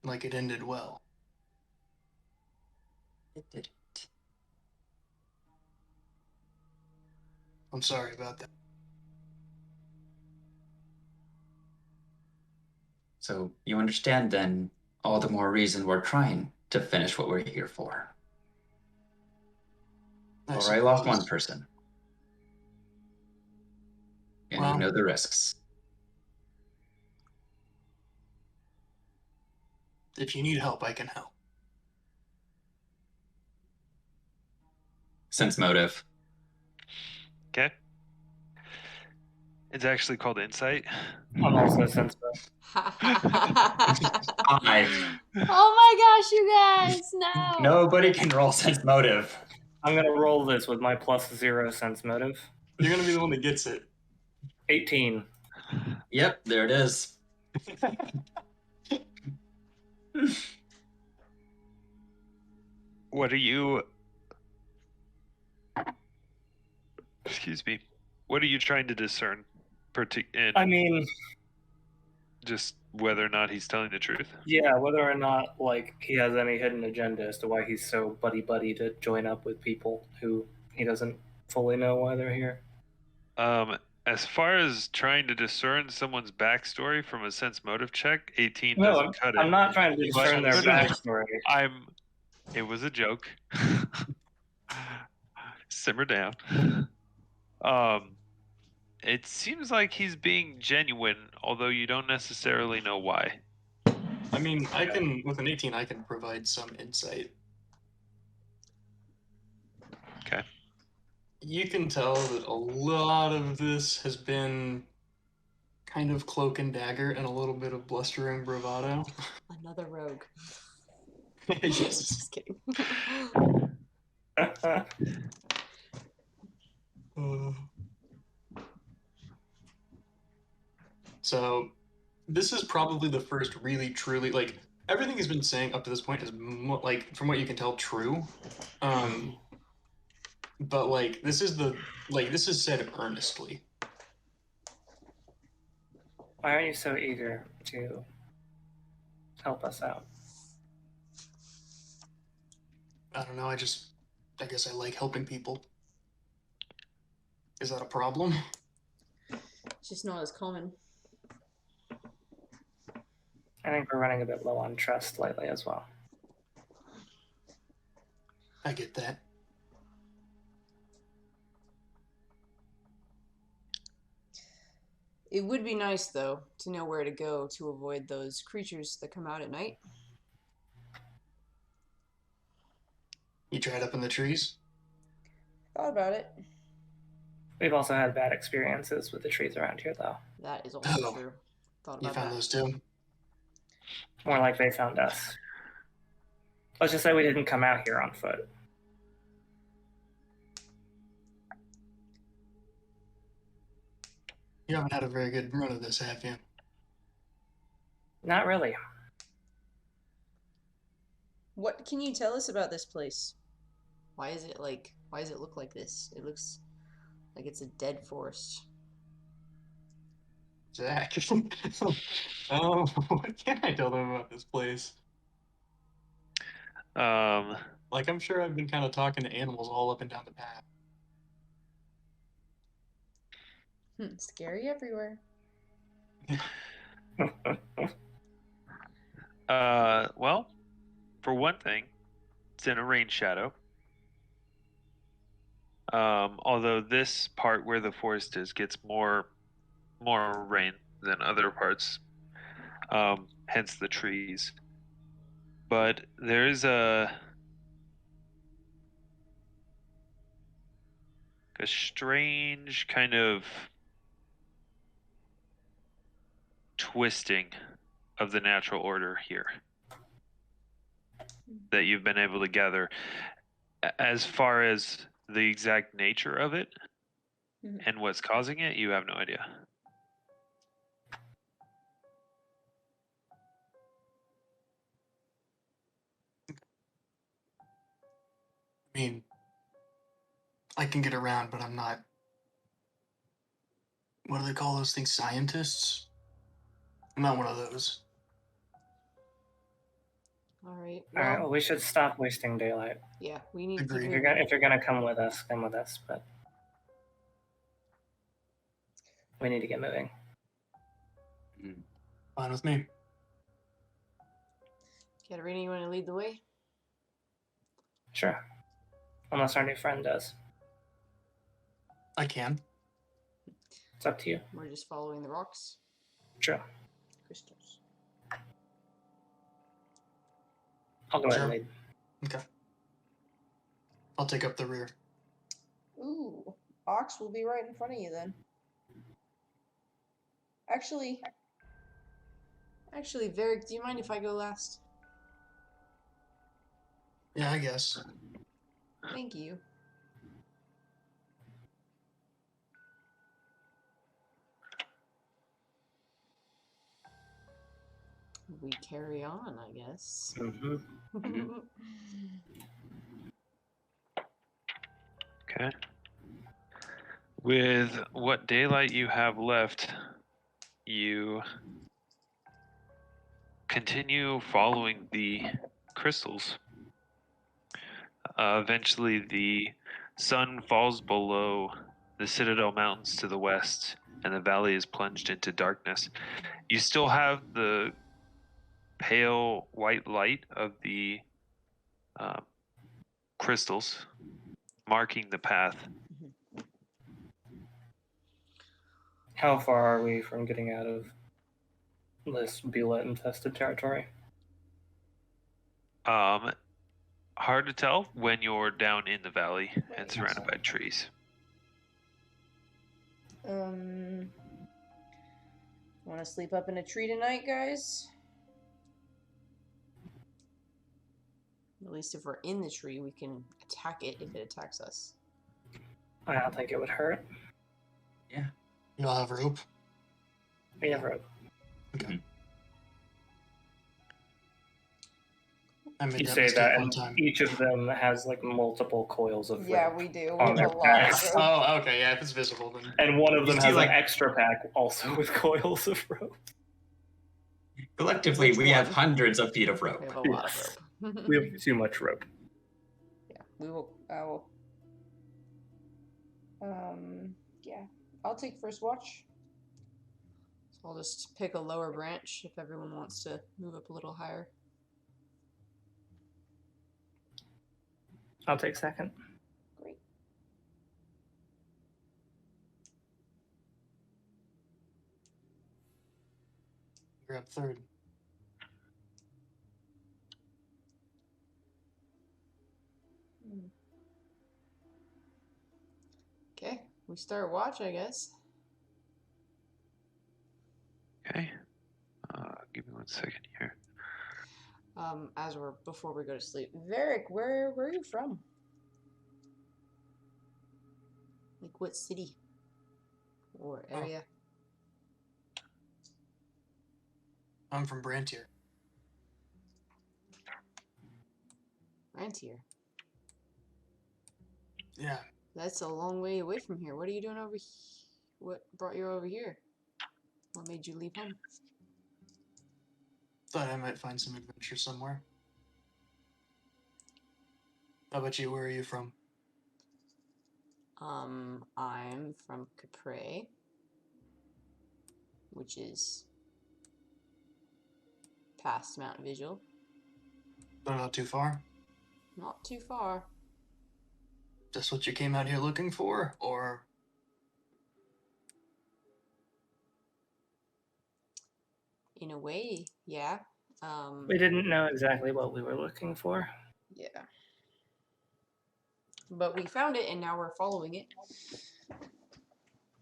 like it ended well. It did. I'm sorry about that. So you understand then all the more reason we're trying to finish what we're here for. Or I lost one person. And Well, you know the risks. If you need help, I can help. Sense motive. Okay. It's actually called insight. I'm also sensitive. Five. Oh my gosh, you guys! No. Nobody can roll sense motive. I'm gonna roll this with my +0 sense motive. You're gonna be the one that gets it. 18. Yep, there it is. What are you? Excuse me. What are you trying to discern? I mean, Just whether or not he's telling the truth. yeah, whether or not like he has any hidden agenda as to why he's so buddy to join up with people who he doesn't fully know why they're here. As far as trying to discern someone's backstory from a sense motive check, 18 No, doesn't cut it. I'm not trying to discern their No, no, no. backstory. It was a joke. Simmer down. It seems like he's being genuine, although you don't necessarily know why. I mean, I can, with an 18, I can provide some insight. Okay. You can tell that a lot of this has been kind of cloak and dagger and a little bit of blustering bravado. Another rogue. Yes. Just kidding. So, this is probably the first really truly, like, everything he's been saying up to this point is, like, from what you can tell, true. But, like, this is said earnestly. Why are you so eager to help us out? I don't know, I guess I like helping people. Is that a problem? It's just not as common. I think we're running a bit low on trust lately as well. I get that. It would be nice, though, to know where to go to avoid those creatures that come out at night. You tried up in the trees? Thought about it. We've also had bad experiences with the trees around here, though. That is also Oh. true. Thought You about found that. those too? More like they found us. Let's just say we didn't come out here on foot. You haven't had a very good run of this, have you? Not really. What can you tell us about this place? Why does it look like this? It looks like it's a dead forest. Zach. What can I tell them about this place? Like, I'm sure I've been kind of talking to animals all up and down the path. Scary everywhere. Well, for one thing, it's in a rain shadow. Although this part where the forest is gets more rain than other parts, hence the trees. But there is a strange kind of twisting of the natural order here that you've been able to gather. As far as the exact nature of it and what's causing it, you have no idea. I mean, I can get around, but I'm not. What do they call those things? Scientists? I'm not one of those. All right. All right. Well, we should stop wasting daylight. Yeah, we need Agreed. to. If you're gonna come with us, come with us. But we need to get moving. Fine with me. Katarina, you want to lead the way? Sure. Unless our new friend does. I can. It's up to you. We're just following the rocks. Sure. Crystals. I'll go ahead Sure. and lead. Okay. I'll take up the rear. Ooh, Ox will be right in front of you then. Actually, Varric, do you mind if I go last? Yeah, I guess. Thank you. We carry on, I guess. Mm-hmm. Okay. With what daylight you have left, you continue following the crystals. Eventually, the sun falls below the Citadel Mountains to the west, and the valley is plunged into darkness. You still have the pale white light of the crystals marking the path. How far are we from getting out of this Bulette infested territory? Hard to tell when you're down in the valley and surrounded by trees. Want to sleep up in a tree tonight, guys? At least if we're in the tree, we can attack it if it attacks us. I don't think it would hurt. You'll have rope. We have rope. Okay. I made You that say mistake that, one and time. each of them has like multiple coils of Yeah, rope. we do. We on have their a lot of backs. rope. Oh, okay, yeah, if it's visible, then. And one of You them see, has like- an extra pack also with coils of rope. Collectively, Which we have one? hundreds of feet of rope. We have a lot Yes. of rope. We have too much rope. Yeah, we will. I will. Yeah, I'll take first watch. So I'll just pick a lower branch if everyone wants to move up a little higher. I'll take second. Great. Grab third. Okay, we start watch, I guess. Okay. Give me 1 second here. Before we go to sleep, Varric, where are you from? Like what city or area? I'm from Brantier. Rantier. Yeah. That's a long way away from here. What are you doing over here? What brought you over here? What made you leave home? Thought I might find some adventure somewhere. How about you? Where are you from? I'm from Capre, which is past Mount Vigil. So not too far. Not too far. Just what you came out here looking for, or? In a way, yeah. We didn't know exactly what we were looking for. Yeah. But we found it, and now we're following it.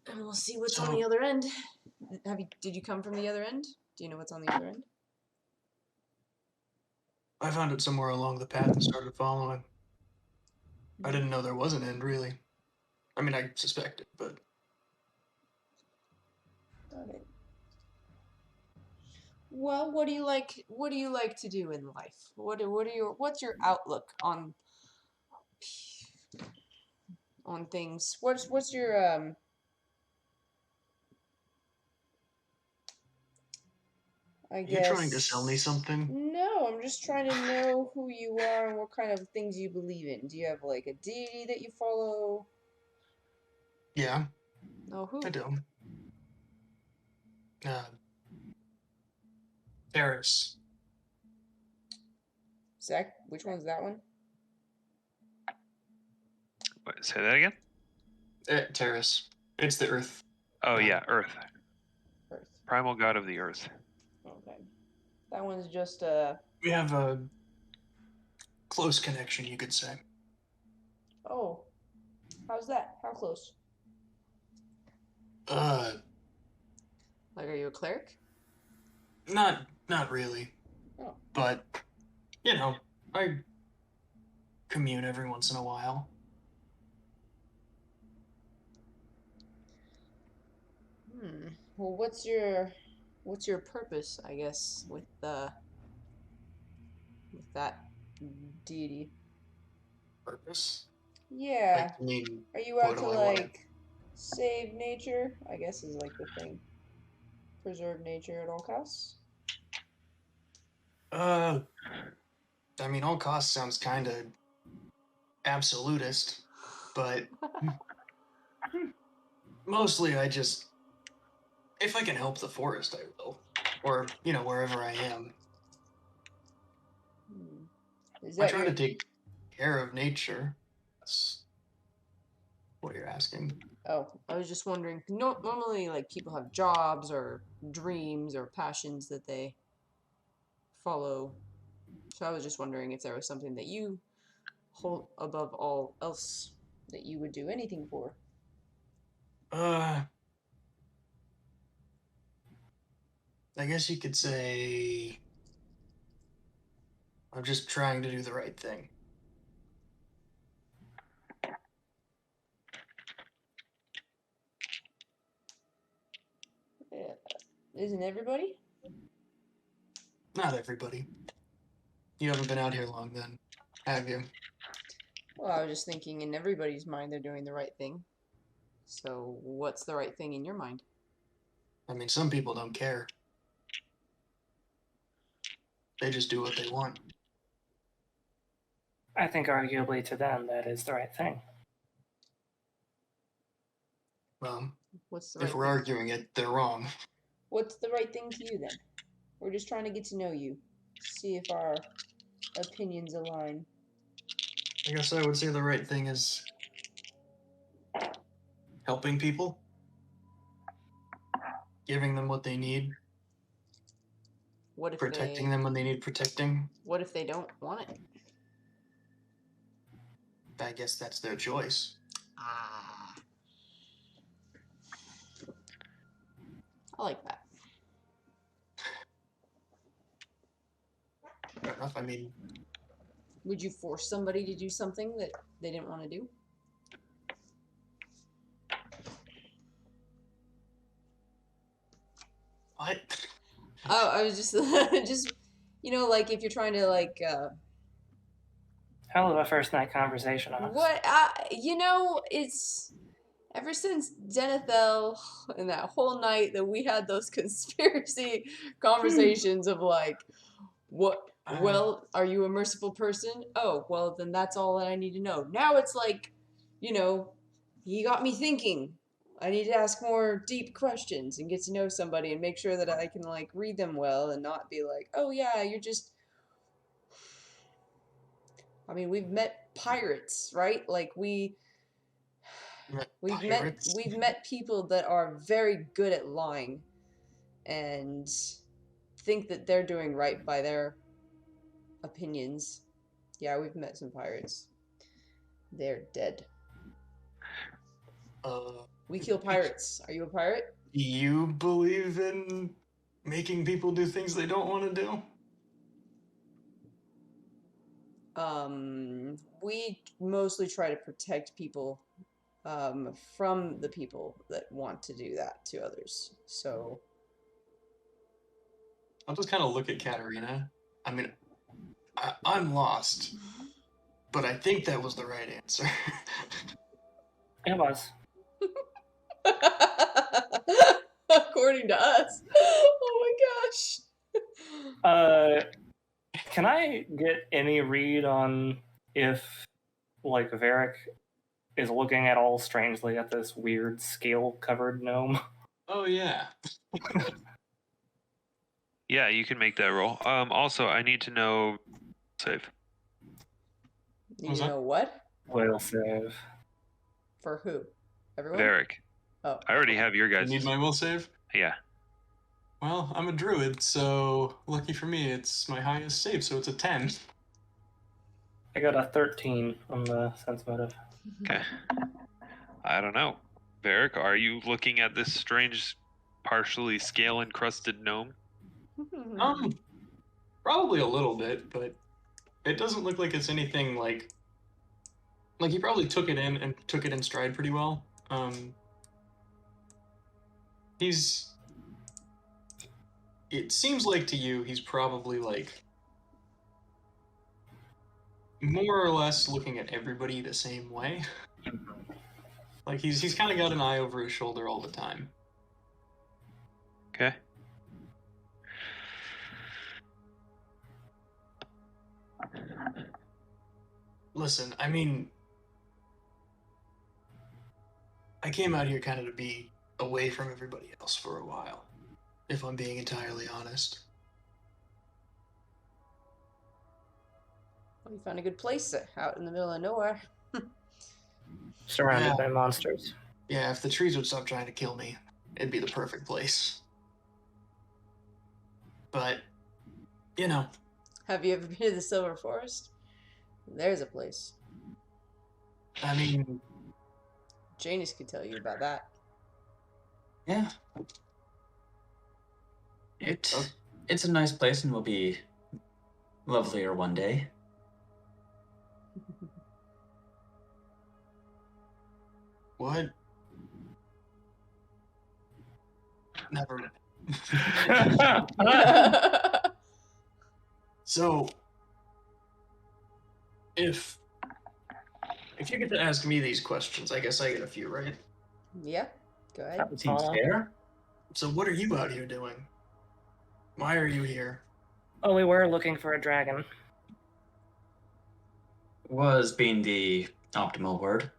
And we'll see what's on So- the other end. Did you come from the other end? Do you know what's on the other end? I found it somewhere along the path and started following. I didn't know there was an end, really. I mean, I suspected, but Got it. Well, what do you like? What do you like to do in life? What's your outlook on things? What's your I guess. You're trying to sell me something? No, I'm just trying to know who you are and what kind of things you believe in. Do you have like a deity that you follow? Yeah, Oh, who? I do. Paris. Zach, which one's that one? Wait, say that again? Terrace. It's the Earth. Oh, yeah, Earth. Earth. Primal god of the earth. Okay. That one's just We have close connection, you could say. Oh, how's that? How close? Uh, Like, are you a cleric? not really. Oh. But, you know, I commune every once in a while. Well, what's your purpose, I guess, with that deity? Purpose? Yeah. Like, I mean, Are you what out do to I wanna- like save nature? I guess is like the thing. Preserve nature at all costs. I mean, all costs sounds kind of absolutist, but mostly I just, if I can help the forest, I will. Or, you know, wherever I am. Is I that try your... to take care of nature. That's what you're asking. Oh, I was just wondering. No, normally, like, people have jobs or dreams or passions that they follow. So I was just wondering if there was something that you hold above all else that you would do anything for. I guess you could say I'm just trying to do the right thing. Yeah. Isn't everybody? Not everybody. You haven't been out here long then, have you? Well, I was just thinking in everybody's mind they're doing the right thing. So what's the right thing in your mind? I mean, some people don't care. They just do what they want. I think arguably to them that is the right thing. Well, What's the right if we're thing? arguing it, they're wrong. What's the right thing to you then? We're just trying to get to know you. See if our opinions align. I guess I would say the right thing is helping people, giving them what they need, What if protecting them when they need protecting. What if they don't want it? I guess that's their choice. Ah. I like that. Fair enough. I mean, Would you force somebody to do something that they didn't want to do? what? Oh, I was just just like if you're trying to like Hell of a first night conversation, Ox. it's ever since Denethel and that whole night that we had those conspiracy conversations of like, what? Well, are you a merciful person? Oh, well, then that's all that I need to know. Now it's like, he got me thinking. I need to ask more deep questions and get to know somebody and make sure that I can like read them well and not be like, oh yeah, you're just. I mean, we've met pirates, right? Like we've met people that are very good at lying and think that they're doing right by their opinions. Yeah, we've met some pirates. They're dead. We kill pirates. Are you a pirate? Do you believe in making people do things they don't want to do? We mostly try to protect people from the people that want to do that to others. So I'll just kind of look at Katarina. I mean, I'm lost, but I think that was the right answer. It was. According to us. Oh my gosh. Can I get any read on if, like, Varric is looking at all strangely at this weird scale-covered gnome? Oh, yeah. Yeah, you can make that roll. Also, I need to know save. You know what? Will save. For who? Everyone? Varric. Oh. I already have your You guys. need my will save? Yeah. Well, I'm a druid, so lucky for me, it's my highest save, so it's a 10. I got a 13 on the sense motive. Okay. I don't know. Varric, are you looking at this strange, partially scale-encrusted gnome? Probably a little bit, but it doesn't look like it's anything like he probably took it in and took it in stride pretty well. It seems like to you he's probably like more or less looking at everybody the same way. Like he's kind of got an eye over his shoulder all the time. Okay. Listen, I mean, I came out here kind of to be away from everybody else for a while, if I'm being entirely honest. Well, you found a good place out in the middle of nowhere. Surrounded Yeah. by monsters. Yeah, if the trees would stop trying to kill me, it'd be the perfect place. But, you know. Have you ever been to the Silver Forest? There's a place. I mean, Janus could tell you about that. Yeah. It's a nice place and will be lovelier one day. what? Never mind. So, if you get to ask me these questions, I guess I get a few, right? Yeah, go ahead. That would Seems follow. fair. So what are you out here doing? Why are you here? Oh, we were looking for a dragon. Was being the optimal word.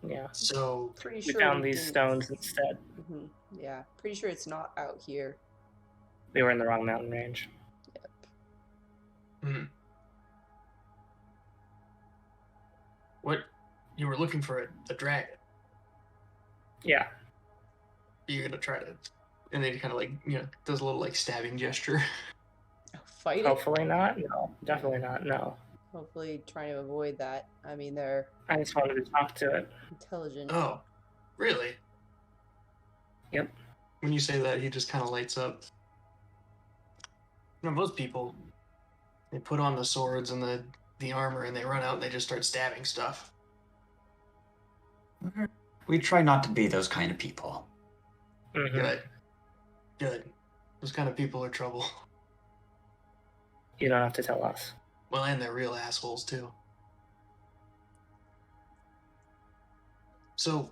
Yeah. So, Pretty We sure found we these didn't- stones instead. Mhm, yeah, pretty sure it's not out here. We were in the wrong mountain range. what? You were looking for a dragon. Yeah. You're gonna try to, and then he kind of like, does a little like stabbing gesture. Fight it. Hopefully not. No. Definitely not. No. Hopefully trying to avoid that. I mean, they're I just wanted to talk to it. intelligent. Oh, really? Yep. When you say that, he just kind of lights up. Most people, they put on the swords and the armor and they run out and they just start stabbing stuff. We try not to be those kind of people. Mhm. Good. Those kind of people are trouble. You don't have to tell us. Well, and they're real assholes too. So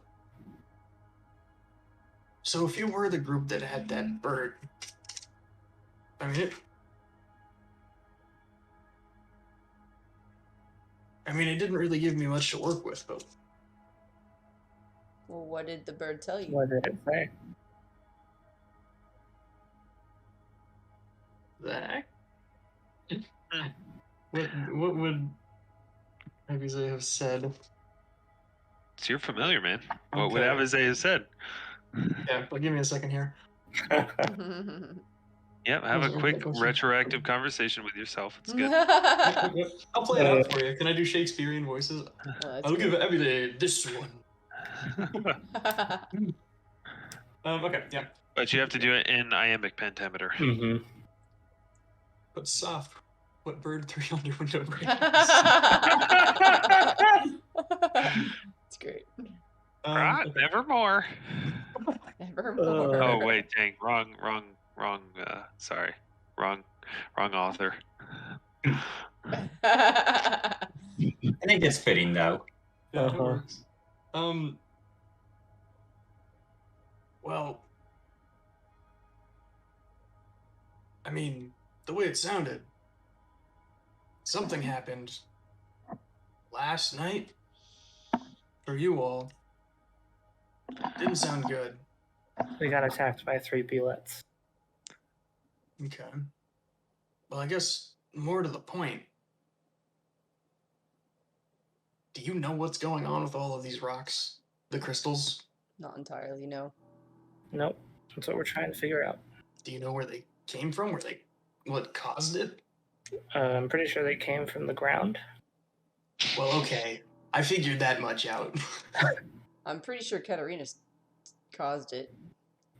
if you were the group that had that bird, I mean it didn't really give me much to work with, but Well, what did the bird tell you? What did it say? Zach? What would Avize have said? So you're familiar, man. What would Okay. Avize have said? Yeah, but give me a second here. Yep, have a What's quick the question? retroactive conversation with yourself. It's good. Yep, I'll play it out for you. Can I do Shakespearean voices? I'll give Avize this one. Okay, yeah. But you have to do it in iambic pentameter. Mm-hmm. But soft. What bird 300 window break? It's great. Right, okay. nevermore. Nevermore. Oh wait, dang, wrong. Sorry, wrong author. I think it's fitting though. Yeah, it Uh-huh. works. Well, I mean, the way it sounded, something happened last night for you all. Didn't sound good. We got attacked by 3 Bulettes. Okay. Well, I guess more to the point. Do you know what's going on with all of these rocks? The crystals? Not entirely, no. Nope. That's what we're trying to figure out. Do you know where they came from? What caused it? I'm pretty sure they came from the ground. Well, okay. I figured that much out. I'm pretty sure Katarina caused it.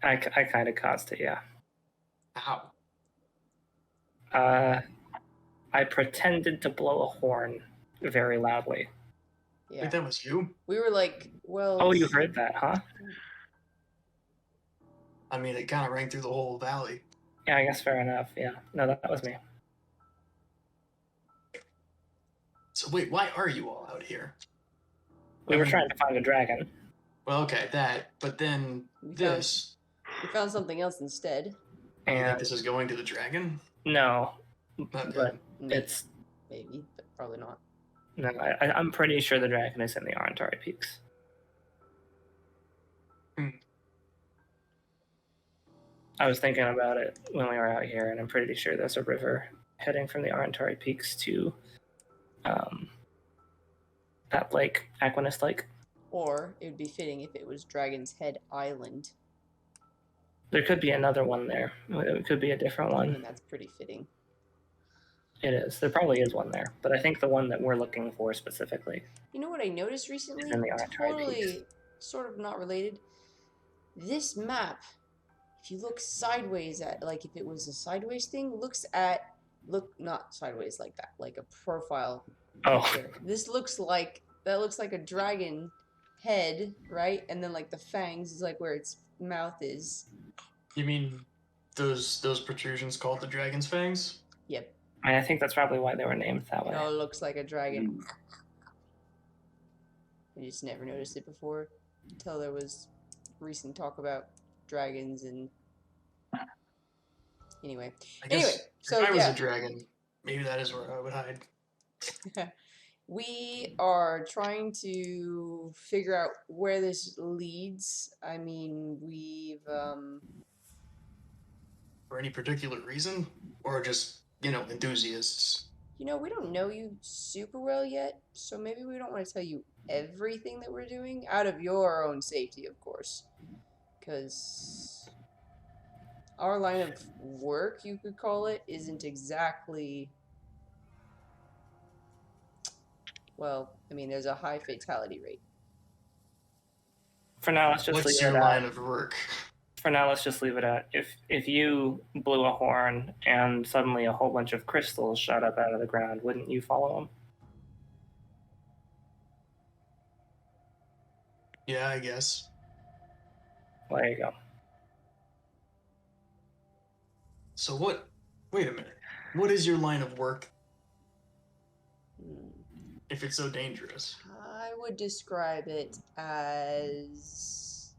I kind of caused it, yeah. Ow. I pretended to blow a horn very loudly. Yeah. Wait, that was you? We were like, well. Oh, you heard that, huh? I mean, it kind of rang through the whole valley. Yeah, I guess fair enough. Yeah. No, that was me. So wait, why are you all out here? We were trying to find a dragon. Well, okay, that, but then this. We found something else instead. You think And this is going to the dragon? no, Okay. but it's Maybe, but probably not. no. I'm pretty sure the dragon is in the Arntari Peaks. I was thinking about it when we were out here, and I'm pretty sure there's a river heading from the Arntari Peaks to that lake, Aquinas Lake. Or it would be fitting if it was Dragon's Head Island. There could be another one there. It could be a different one. And that's pretty fitting. It is. There probably is one there, but I think the one that we're looking for specifically. You know what I noticed recently? And the Arntari Totally, Peaks. sort of not related. This map, if you look sideways at, like if it was a sideways thing, not sideways like that, like a profile. Oh, picture. This looks like a dragon head, right? And then like the fangs is like where its mouth is. You mean those protrusions called the dragon's fangs? Yep. and I think that's probably why they were named that It way. all looks like a dragon. I just never noticed it before until there was recent talk about dragons and anyway. I guess so if I was yeah. a dragon, maybe that is where I would hide. We are trying to figure out where this leads. I mean, we've For any particular reason? Or just, enthusiasts? we don't know you super well yet, so maybe we don't want to tell you everything that we're doing out of your own safety, of course. Because our line of work, you could call it, isn't exactly. Well, I mean, there's a high fatality rate. For now, let's just What's leave your it line at. of work? For now, let's just leave it at. If you blew a horn and suddenly a whole bunch of crystals shot up out of the ground, wouldn't you follow them? Yeah, I guess. Well, there you go. So wait a minute. What is your line of work Hmm. if it's so dangerous? I would describe it as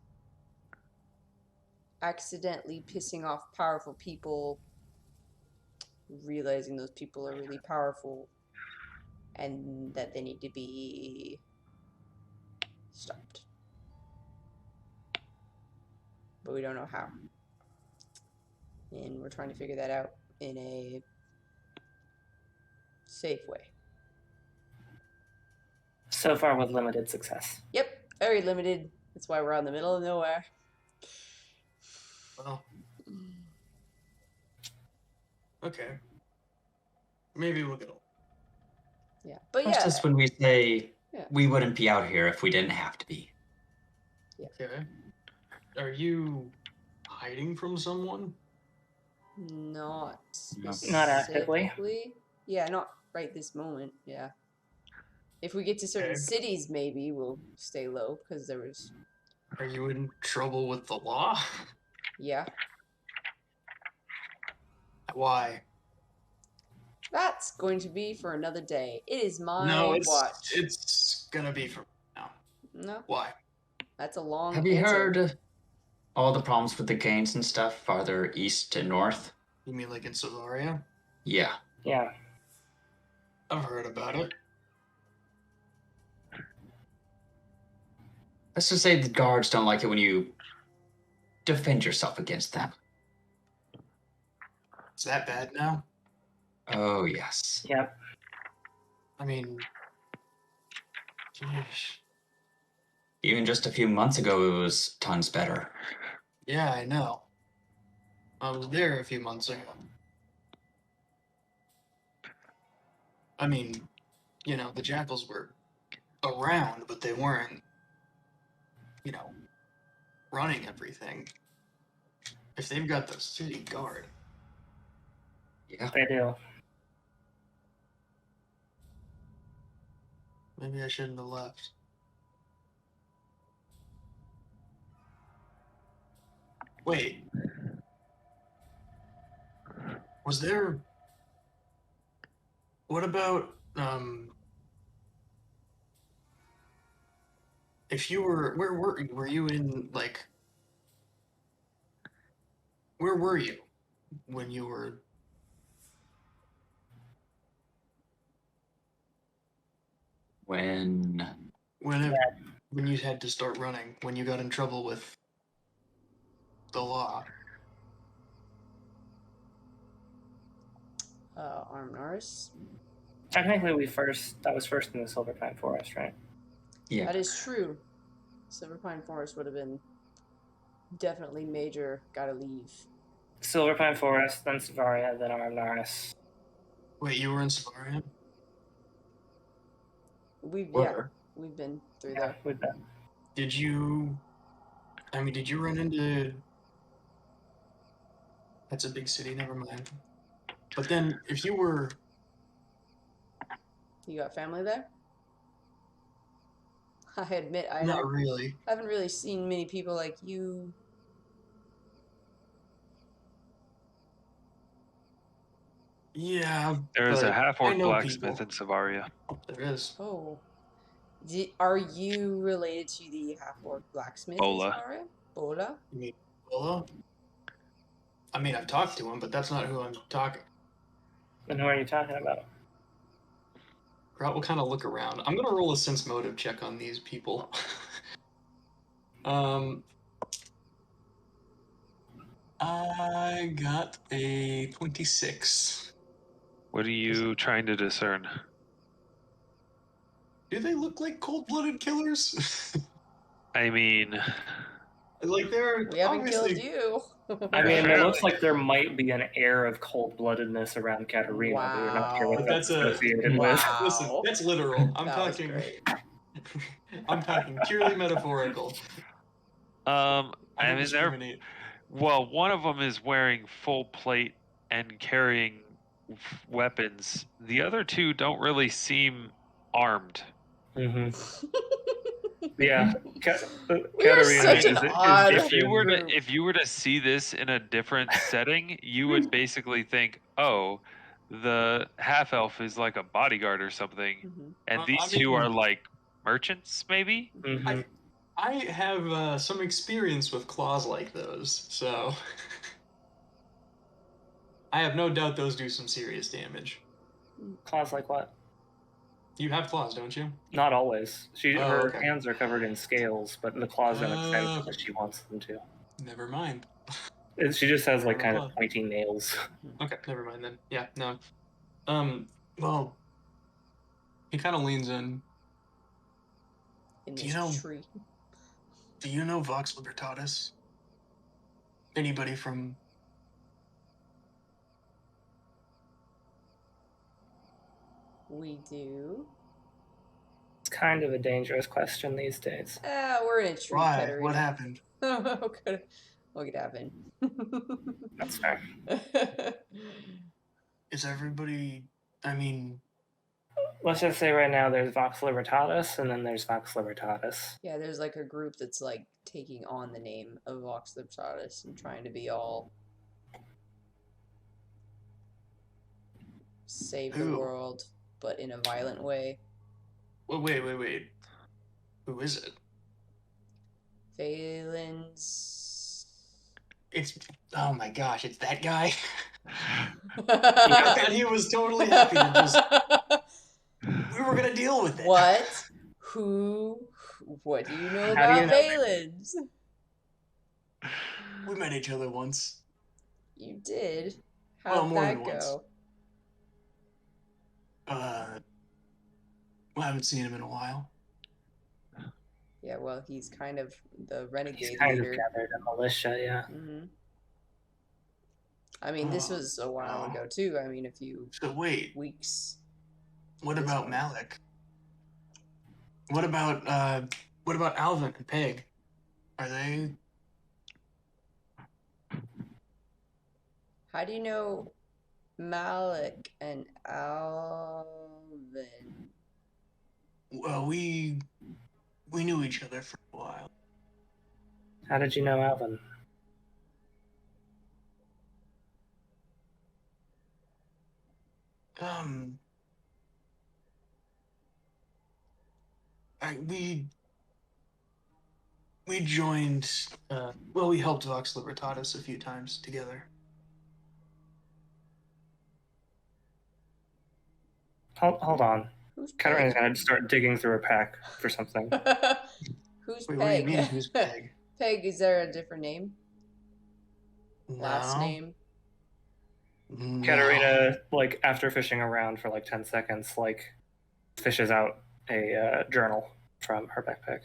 accidentally pissing off powerful people, realizing those people are really powerful, and that they need to be stopped. But we don't know how. And we're trying to figure that out in a safe way. So far, with limited success. Yep, very limited. That's why we're out in the middle of nowhere. Well, okay. Maybe we'll go. Yeah, but That's yeah, just when we say Yeah. we wouldn't be out here if we didn't have to be. Okay. Are you hiding from someone? not Not actively. specifically. Yeah, not right this moment. Yeah. If we get to certain Okay. cities, maybe we'll stay low because there was. Are you in trouble with the law? Yeah, Why? that's going to be for another day. It is my No, watch. it's gonna be for now. No, Why? that's a long. Have you answer. heard all the problems with the gains and stuff farther east and north? You mean like in Solaria? Yeah. Yeah. I've heard about it. Let's just say the guards don't like it when you defend yourself against them. Is that bad now? Oh, yes. Yep. I mean, gosh. Even just a few months ago, it was tons better. Yeah, I know. I was there a few months ago. I mean, you know, the jackals were around, but they weren't, you know, running everything. If they've got the city guard. Yeah. They do. Maybe I shouldn't have left. Wait. Was there... What about, if you were... Were you in, like... Where were you when you were... When When you had to start running, when you got in trouble with the law. Armnaris. Technically, that was first in the Silverpine Forest, right? yeah. That is true. Silverpine Forest would have been definitely major. Gotta leave. Silverpine Forest, then Savaria, then Armnaris. Wait, you were in Savaria? We've been through Yeah, there. we've been. Did you run into... That's a big city, never mind. But then, if you were... You got family there? I admit I Not really. haven't really seen many people like you. Yeah, There is a but half-orc I know blacksmith people. in Savaria. There is. Oh. Are you related to the half-orc blacksmith Bola. in Savaria? Bola? You mean Willow? I mean, I've talked to him, but that's not who I'm talking. And who are you talking about? Grout will kind of look around. I'm gonna roll a sense motive check on these people. I got a 26. What are you trying to discern? Do they look like cold-blooded killers? I mean, Like they're We haven't obviously... killed you. I mean, it Apparently. looks like there might be an air of cold-bloodedness around Katarina, but we're not sure what Wow. that's That's a- associated with. Wow. Listen, that's literal. I'm That was talking. great. I'm talking purely metaphorical. I don't mean, they're discriminate. well. One of them is wearing full plate and carrying weapons. The other two don't really seem armed. Mm-hmm. Yeah, We're Katarina such an is odd- If you were group. to if you were to see this in a different setting, you would basically think, "Oh, the half elf is like a bodyguard or something," Mhm. and I these two mean- are like merchants, maybe. Mhm. I have some experience with claws like those, so I have no doubt those do some serious damage. Claws like what? You have claws, don't you? Not always. Oh, Her okay. hands are covered in scales, but the claws don't extend Oh. unless she wants them to. Never mind. She just has like kind of Claw. pointy nails. Okay, never mind then. Yeah, no. Well, he kind of leans in. In Do this you know- tree. Do you know Vox Libertatis? Anybody from... We do. It's kind of a dangerous question these days. We're in a tree, Why? Katarina. What happened? What could happen? That's fair. Is everybody... I mean... Let's just say right now there's Vox Libertatis, and then there's Vox Libertatis. Yeah, there's like a group that's like taking on the name of Vox Libertatis and trying to be all save the Who? world, but in a violent way. Well, wait. Who is it? Phelan's. It's... Oh my gosh, it's that guy? I What? thought he was totally happy to just... We were gonna deal with it. What? Who? What do you know How do you about know? Phelan's? We met each other once. You did. Well, How'd more that than once. go? I haven't seen him in a while. Yeah, well, he's kind of the renegade He's kind leader. of gathered a militia, yeah. hmm I mean, this Oh, was a while wow. ago too. I mean, a few So wait, weeks. What about Malik? What about Alvyn and Peg? Are they? How do you know Malik and Alvyn? Well, we knew each other for a while. How did you know Alvyn? We joined. Well, we helped Vox Libertatis a few times together. Hold on. Who's Katarina's Peg? gonna start digging through her pack for something. Who's Wait, Peg? what do you mean? Who's Peg? Peg, is there a different name? Last No. name? No. Katarina, like, after fishing around for like 10 seconds, like, fishes out a journal from her backpack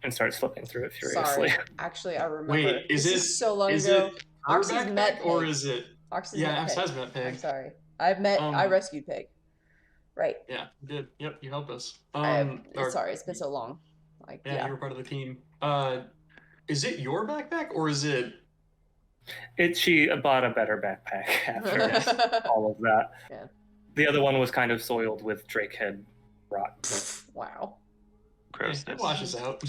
and starts flipping through it furiously. Sorry. Actually, I remember. Wait, is this it is so long is ago. it her Ox has met backpack or Peg. is it? Ox has Yeah, met Axe Peg. has met Peg. I'm sorry. I rescued Peg. Right. Yeah, you did. Yep, you helped us. Sorry, it's been so long. Like, Yeah, yeah. you were part of the team. Is it your backpack or is it? She bought a better backpack after all of that. Yeah. The other one was kind of soiled with drakehead rot. Wow. Grossness. It washes out.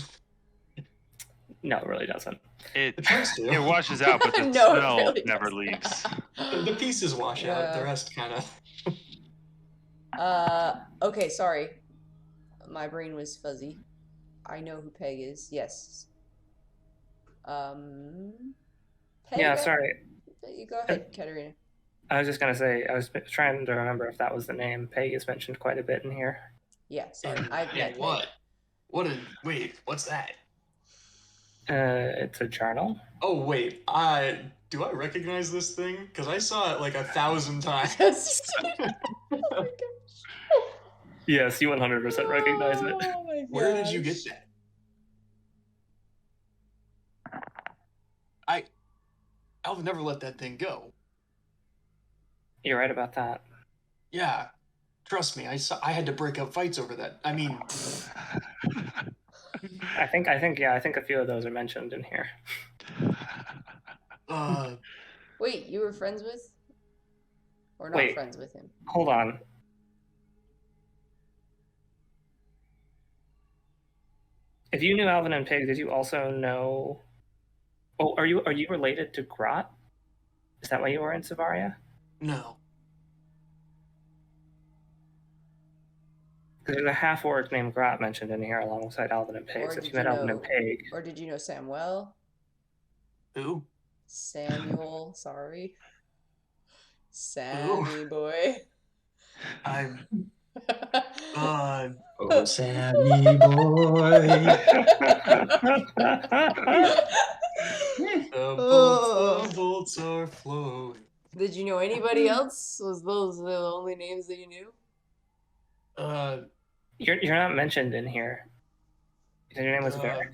No, it really doesn't. It The tries to. it washes out, but the No, it smell really never doesn't. leaves. The pieces wash out. Yeah. The rest kind of. Okay, sorry. My brain was fuzzy. I know who Peg is. Yes. Peg, Yeah, sorry. You go ahead, Katarina. I was just gonna say, I was trying to remember if that was the name. Peg is mentioned quite a bit in here. Yeah, sorry. And- I've and met Peg. what? Wait, what's that? It's a journal. Oh wait, do I recognize this thing? Because I saw it like 1,000 times. Oh my gosh. Yes, you 100% recognize it. Oh my Where did you gosh. get that? Alvyn never let that thing go. You're right about that. Yeah, trust me. I had to break up fights over that. I mean, I think a few of those are mentioned in here. Wait, you were friends with? Or not Wait. friends with him? Hold on. If you knew Alvyn and Pig, did you also know? Oh, are you related to Grot? Is that why you were in Savaria? no. Because there's a half-orc named Grot mentioned in here alongside Alvyn and Pig. Or So if did you met you Alvyn know- and Pig, Or did you know Samuel? Who? Samuel, sorry. Sammy boy. I'm. Oh, Sammy boy. The bolts are flowing. Did you know anybody else? Was those the only names that you knew? you're not mentioned in here. You said your name was Varric.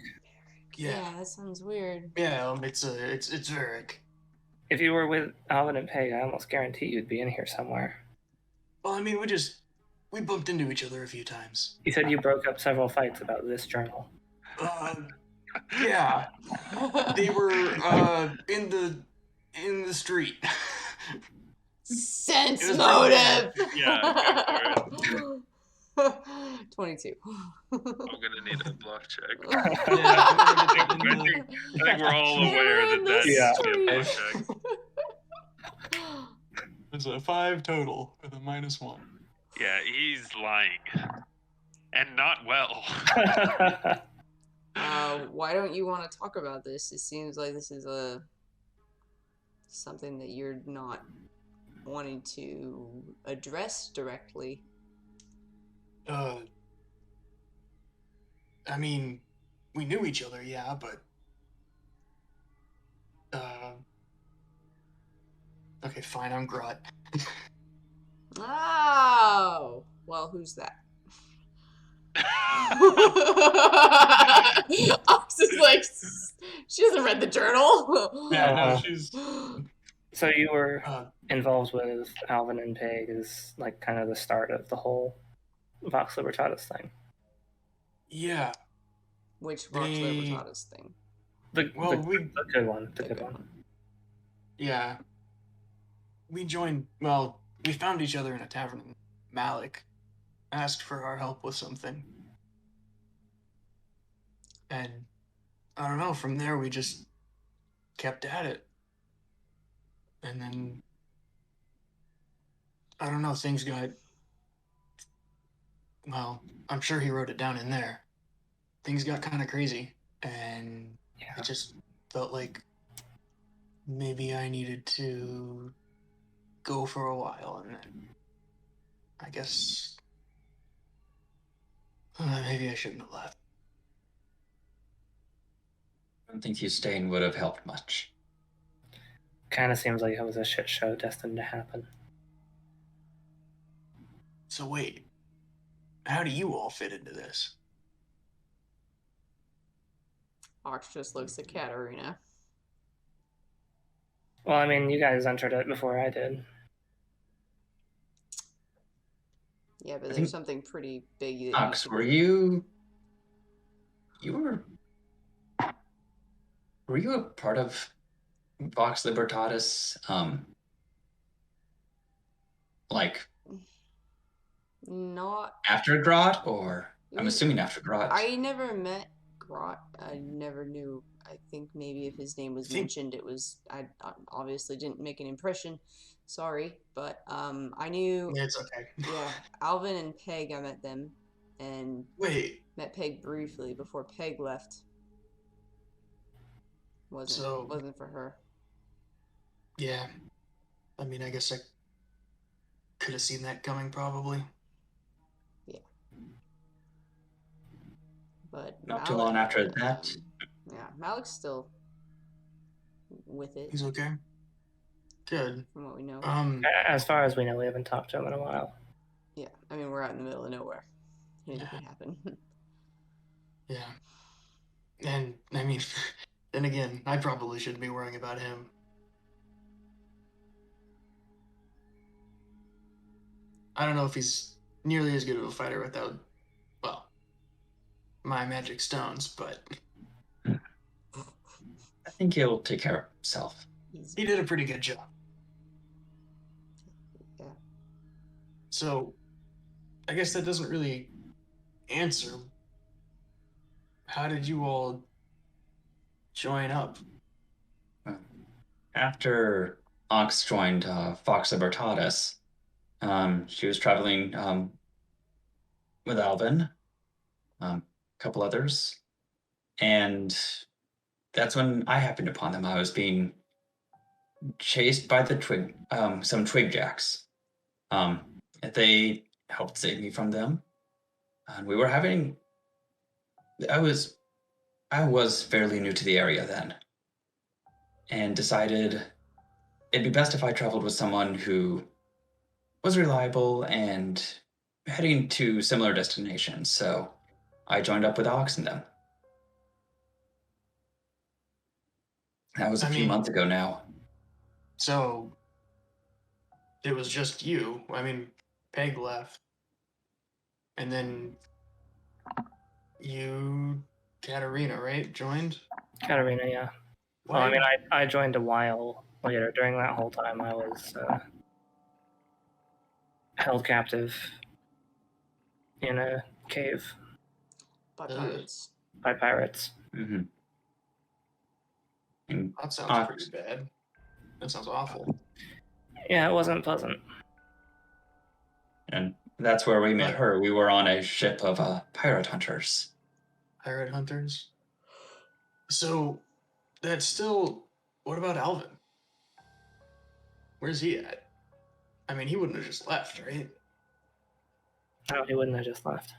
Yeah, that sounds weird. yeah. It's Varric. If you were with Alvyn and Peg, I almost guarantee you'd be in here somewhere. Well, I mean, we bumped into each other a few times. You said you broke up several fights about this journal. Yeah, they were in the street. Sense It was motive. Yeah, go 22. I'm gonna need a bluff check. Yeah, I think we're all aware that that's Yeah. a bluff check. It's a 5 total with a -1. Yeah, he's lying. And not well. Why don't you want to talk about this? It seems like this is something that you're not wanting to address directly. I mean, we knew each other, yeah, but okay, fine, I'm Grot. Oh, well, who's that? Ox is like, she hasn't read the journal. Yeah, no, Uh-huh. she's So you were uh, involved with Alvyn and Peg is like kind of the start of the whole Vox Libertatis thing. Yeah. Which Vox They- Libertatis thing? The good one. The The good good one. Yeah. We joined. Well, we found each other in a tavern. Malik asked for our help with something, and I don't know. From there, we just kept at it, and then I don't know. Things got. Well, I'm sure he wrote it down in there. Things got kind of crazy, and Yeah. it just felt like maybe I needed to go for a while, and then I guess maybe I shouldn't have left. I don't think you staying would have helped much. Kind of seems like it was a shit show destined to happen. So wait, how do you all fit into this? Ox just looks at Katarina. Well, I mean, you guys entered it before I did. Yeah, but I there's think- something pretty big that Ox, you were you a part of Vox Libertatis? Like not. after Grot, or It I'm was- assuming after Grot. I never met Grot. I never knew. I think maybe if his name was mentioned, it was. I obviously didn't make an impression. Sorry, but I knew. It's okay. Yeah, Alvyn and Peg. I met them, and Wait, met Peg briefly before Peg left. So- Wasn't for her. yeah. I mean, I guess I could have seen that coming, probably. But Not too long after that. Yeah, Malik's still with it, He's okay. Good. from what we know. As far as we know, we haven't talked to him in a while. Yeah, I mean we're out in the middle of nowhere. Anything can happen. Yeah. And I mean, then again, I probably shouldn't be worrying about him. I don't know if he's nearly as good of a fighter without, well, my magic stones, but I think he'll take care of himself. he did a pretty good job. Yeah. So, I guess that doesn't really answer. How did you all join up? After Ox joined Vox Libertatis, she was traveling with Alvyn, a couple others, and that's when I happened upon them. I was being chased by the some twig jacks. They helped save me from them, and we were having. I was fairly new to the area then, and decided it'd be best if I traveled with someone who was reliable and heading to similar destinations. So I joined up with Ox and them. That was a few months ago now. So, it was just you. I mean, Peg left. And then you, Katarina, right? Joined? Katarina, yeah. Well, I mean, I joined a while later. During that whole time, I was held captive in a cave By Ugh. pirates. by pirates. Mm-hmm. And That sounds Ox. pretty bad. That sounds awful. Yeah, it wasn't pleasant. And that's where we met her. We were on a ship of pirate hunters. Pirate hunters. So, that's still. What about Alvyn? Where's he at? I mean, he wouldn't have just left, right? No, he wouldn't have just left.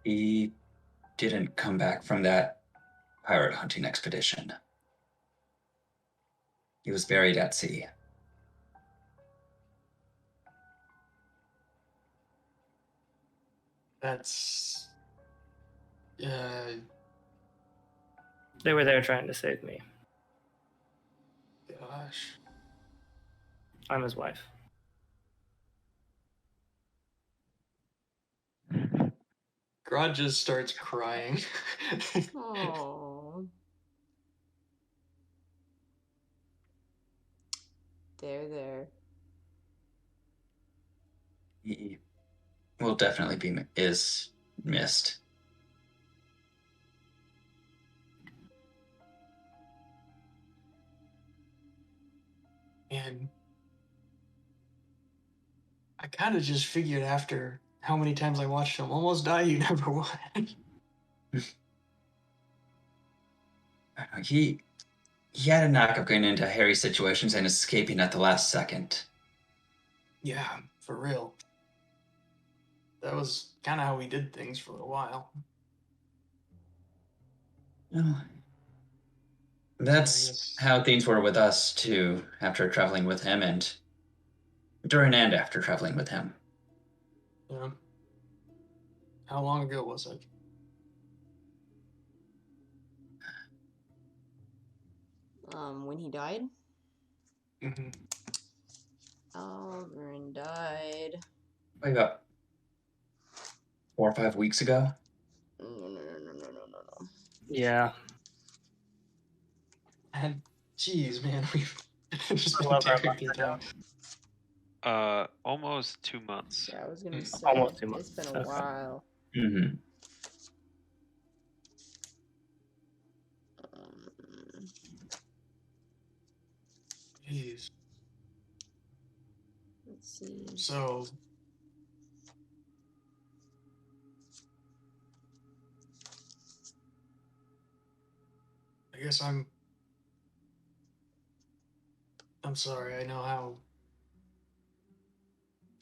He didn't come back from that pirate hunting expedition. He was buried at sea. That's. They were there trying to save me. Gosh. I'm his wife. Grod just starts crying. Oh. There. He will definitely be is missed. And I kind of just figured after how many times I watched him almost die, you never would. He had a knack of getting into hairy situations and escaping at the last second. Yeah, for real. That was kind of how we did things for a while. Well, that's how things were with us too, after traveling with him and during and after traveling with him. Yeah. How long ago was it? When he died? Mm-hmm. Alveryn died. Like about 4 or 5 weeks ago. No. Yeah. And jeez, man, we've just been Love that tearing month it down. Almost 2 months. Yeah, I was gonna say Almost 2 months. it's been a while. Mm-hmm. Jeez. Let's see. So I guess I'm sorry. I know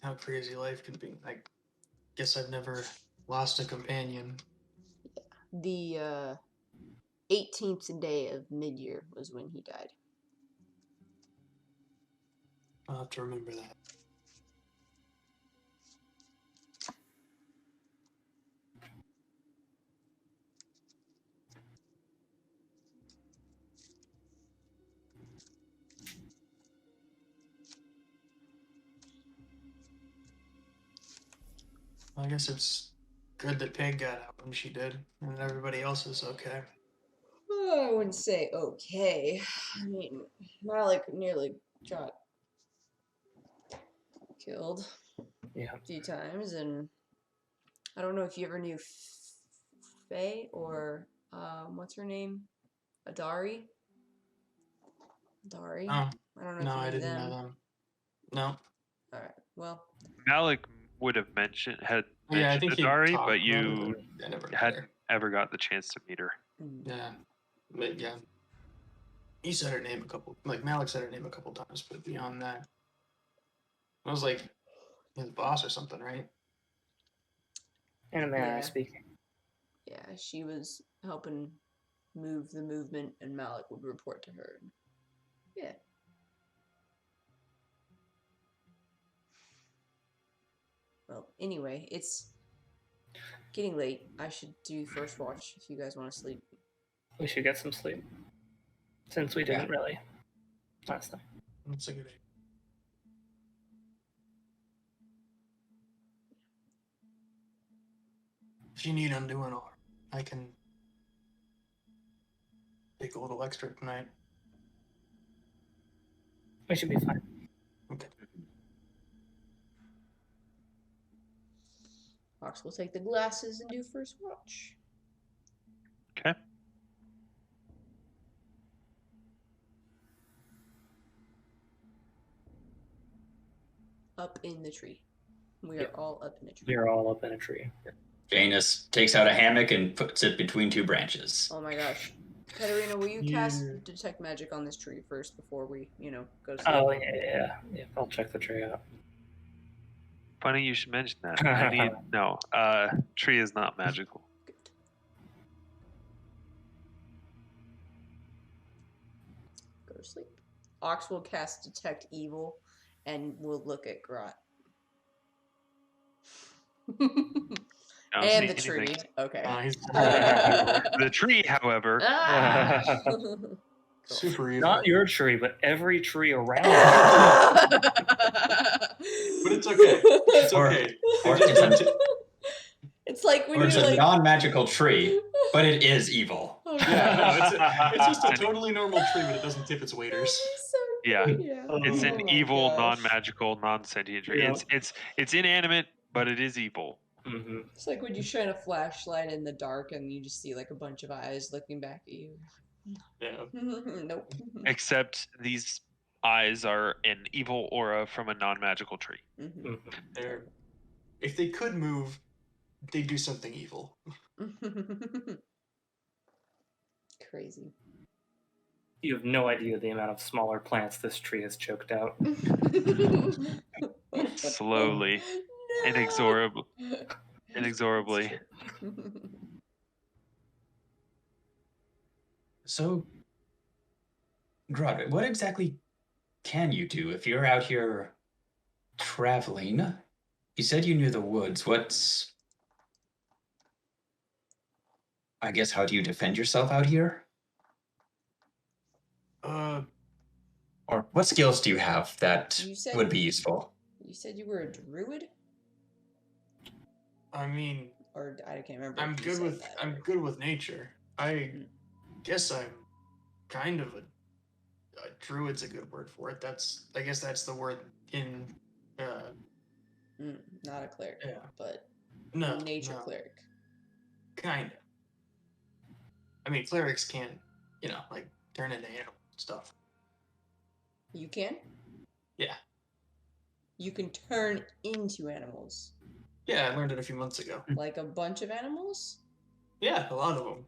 how crazy life can be. I guess I've never lost a companion. The 18th day of mid-year was when he died. I'll have to remember that. I guess it's good that Peg got out when she did, and everybody else is okay. Oh, I wouldn't say okay. I mean, Malik nearly got killed Yeah. a few times, and I don't know if you ever knew Faye or what's her name? Adari? Dari? Oh, I don't know no, if you I knew didn't them. know them. No. Alright, well. Malik would have mentioned Yeah, I think he Adari, talked but about you it, but I never hadn't ever got the chance to meet her. Yeah, but yeah, he said her name Malik said her name a couple times, but beyond that, I was like his boss or something, right? In a manner Yeah. of speaking. Yeah, she was helping move the movement, and Malik would report to her. Yeah. Well, anyway, it's getting late. I should do first watch if you guys want to sleep. We should get some sleep. Since we didn't really last time. That's a good idea. If you need undoing, I can take a little extra tonight. We should be fine. Okay. Fox will take the glasses and do first watch. Okay. Up in the tree. We are all up in a tree. We are all up in a tree. Janus takes out a hammock and puts it between 2 branches. Oh my gosh. Katarina, will you cast detect magic on this tree first before we, go to sleep? Oh, yeah. I'll check the tree out. Funny you should mention that. No, tree is not magical. Good. Go to sleep. Ox will cast detect evil and we'll look at Grot. And the tree. Anything. Okay. The tree, however. Ah! Super evil. Not your tree, but every tree around it. But it's okay. It's Or- okay. or They just it's don't It's like when Or it's you a like non-magical tree, but it is evil. Oh, Yeah, God. no, it's just a totally normal tree, but it doesn't tip its waiters. So Yeah. good, yeah. It's Oh an my evil, gosh. non-magical, non-sentient tree. Yeah. It's inanimate, but it is evil. Mm-hmm. It's like when you shine a flashlight in the dark and you just see like a bunch of eyes looking back at you. Yeah. Nope. Except these eyes are an evil aura from a non-magical tree. Mhm. They're, if they could move, they'd do something evil. Crazy. You have no idea the amount of smaller plants this tree has choked out. Slowly, inexorably. So, Grod, what exactly can you do if you're out here traveling? You said you knew the woods. I guess, how do you defend yourself out here? Or what skills do you have that You said- would be useful? You said you were a druid? I mean, Or I can't remember. I'm if you good said with that I'm or- good with nature. I guess I'm kind of a druid's a good word for it. I guess that's the word in not a cleric, yeah. but No, a nature no, cleric. kind of. I mean, clerics can, like turn into animal stuff. You can? Yeah. You can turn into animals. Yeah, I learned it a few months ago. Like a bunch of animals? Yeah, a lot of them.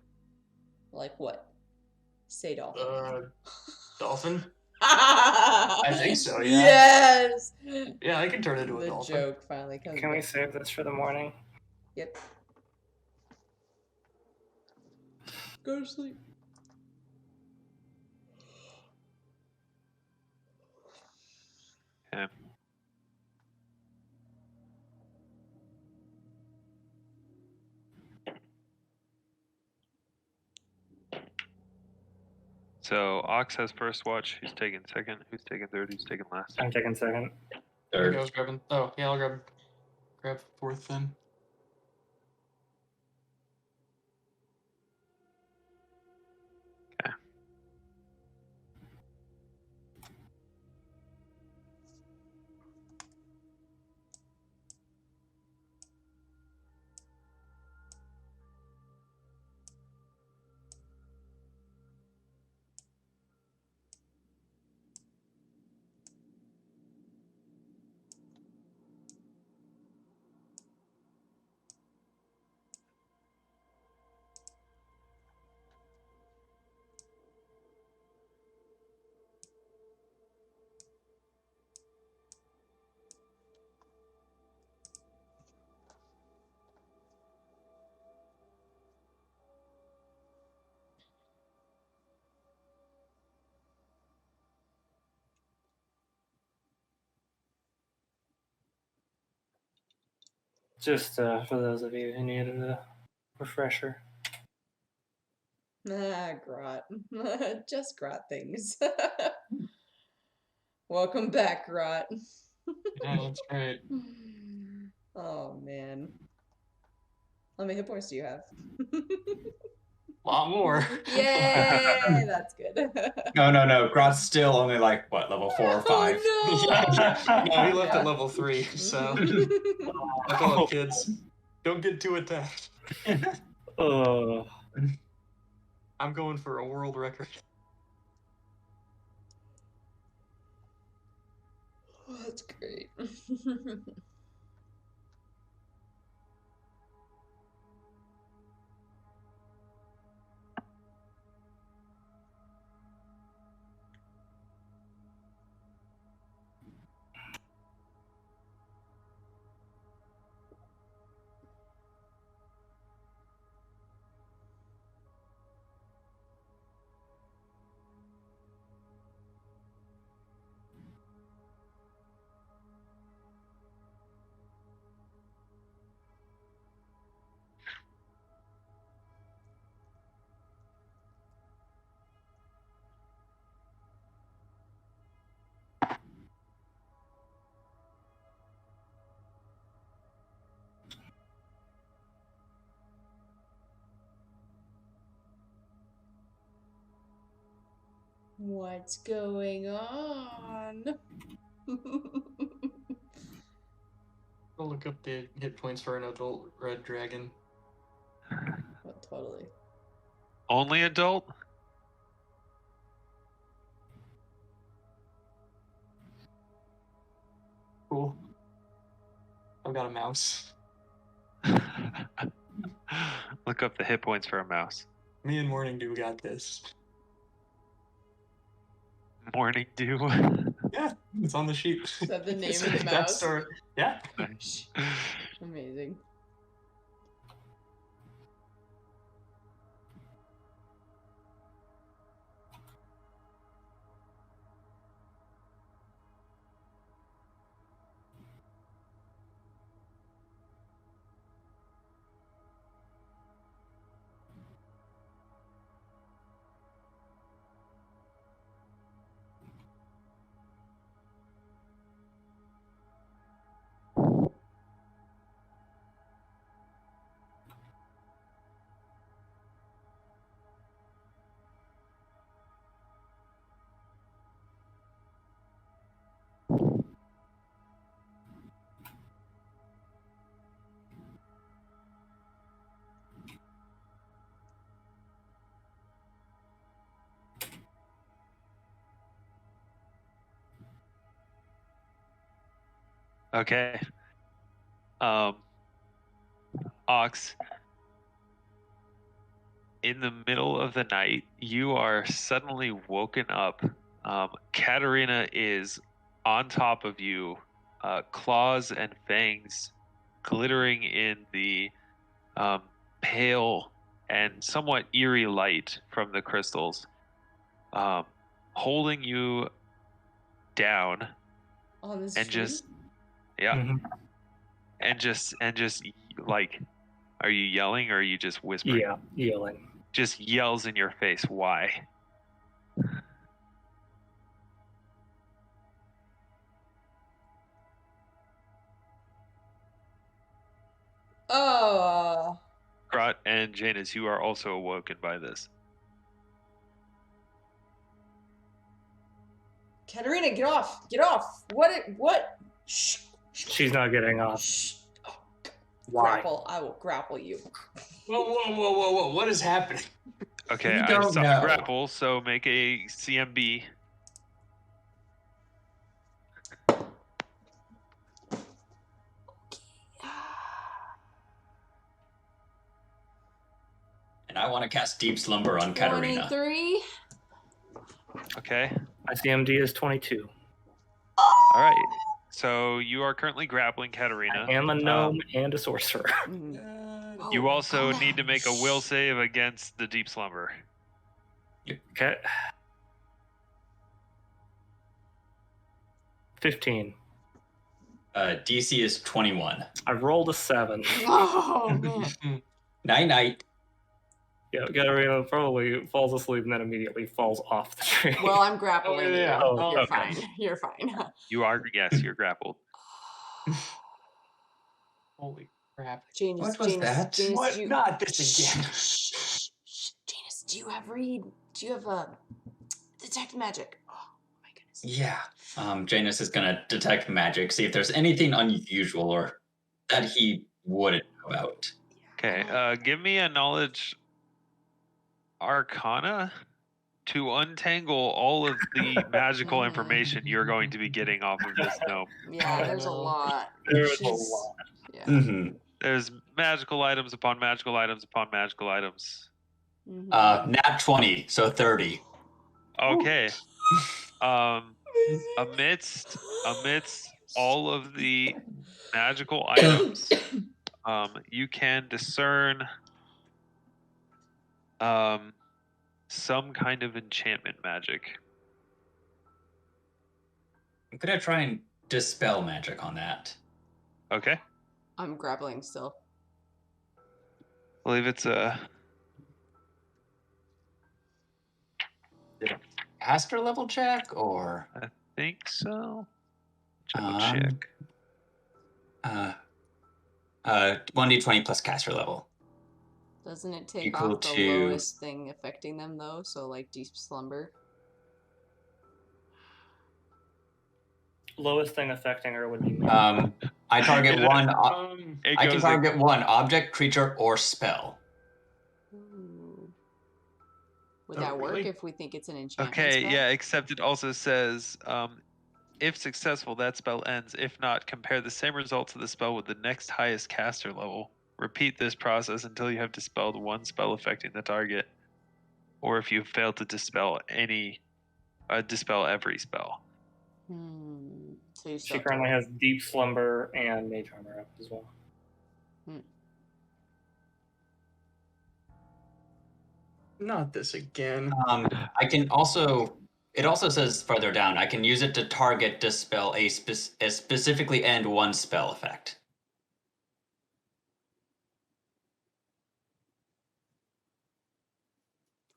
Like what? Say dolphin. Dolphin? I I think so, yeah. Yes! Yeah, I can turn into a The dolphin. joke finally comes Can we back. save this for the morning? Yep. Go to sleep. Okay. So Ox has first watch. Who's taking second? Who's taking third? Who's taking last? I'm taking second. I think I was grabbing. Oh, yeah, I'll grab fourth then. Just for those of you who needed a refresher. Grot. Just Grot things. Welcome back, Grot. Yeah, that's right. Oh, man. How many hit points do you have? A lot more. Yay! That's good. No. Grot's still only like, what, level 4 or 5? Oh, no! No, he left Yeah. at level 3, so buckle up, kids. Don't get too attached. Oh, I'm going for a world record. Oh, that's great. What's going on? I'll look up the hit points for an adult red dragon. Oh, totally. Only adult? Cool. I've got a mouse. Look up the hit points for a mouse. Me and Morning Dew got this. Morning Dew. Yeah, it's on the sheet. Is that the name It's of the a mouse? backstory. Yeah. Nice. Amazing. Okay. Ox, in the middle of the night, you are suddenly woken up. Katarina is on top of you, claws and fangs glittering in the pale and somewhat eerie light from the crystals, holding you down On the and street? just and just like, are you yelling or are you just whispering? Yeah, yelling. Just yells in your face. Why? Oh. Grot and Janus, you are also awoken by this. Katarina, get off! Get off! What? Shh. She's not getting off. Shh. Why? Grapple. I will grapple you. Whoa. What is happening? Okay, We I don't saw know. grapple, so make a CMB. And I want to cast Deep Slumber on Katarina. 23. Okay. My CMD is 22. All right. So you are currently grappling Katarina. I am a gnome and a sorcerer. You Oh, also come need on. to make a will save against the deep slumber. Okay. 15. DC is 21. I rolled a 7. Oh, man. Night. Yeah, Katarina probably falls asleep and then immediately falls off the tree. Well, I'm grappling yeah. you. Oh, You're okay. fine. You're fine. You are, yes, you're grappled. Holy crap. Janus, What was that? Janus, What? do you... Not this again. Shh. Janus, do you have detect magic? Oh my goodness. Yeah. Janus is gonna detect magic, see if there's anything unusual or that he wouldn't know about. Okay, give me a knowledge arcana to untangle all of the magical information you're going to be getting off of this gnome. Yeah, there's a lot. There's a She's- lot. Yeah. Mm-hmm. There's magical items upon magical items upon magical items. Mhm. Nat 20, so 30. Okay. Amidst all of the magical items, you can discern some kind of enchantment magic. I'm gonna try and dispel magic on that. Okay. I'm grappling still. I believe it's a Caster level check or think so. Double Um, check. 1d20 plus caster level. Doesn't it take Equal off the to- lowest thing affecting them though? So like deep slumber. lowest thing affecting her would be. I target one. It I can goes target one object, creature, or spell. Ooh. Would Oh, that work really? if we think it's an enchantment Okay, spell? yeah, except it also says, if successful, that spell ends. If not, compare the same results of the spell with the next highest caster level. Repeat this process until you have dispelled one spell affecting the target, or if you fail to dispel every spell. So you She still have currently to... has Deep Slumber and Mage Armor up as well. Not this again. I can also. It also says further down. I can use it to target, dispel a specifically end one spell effect.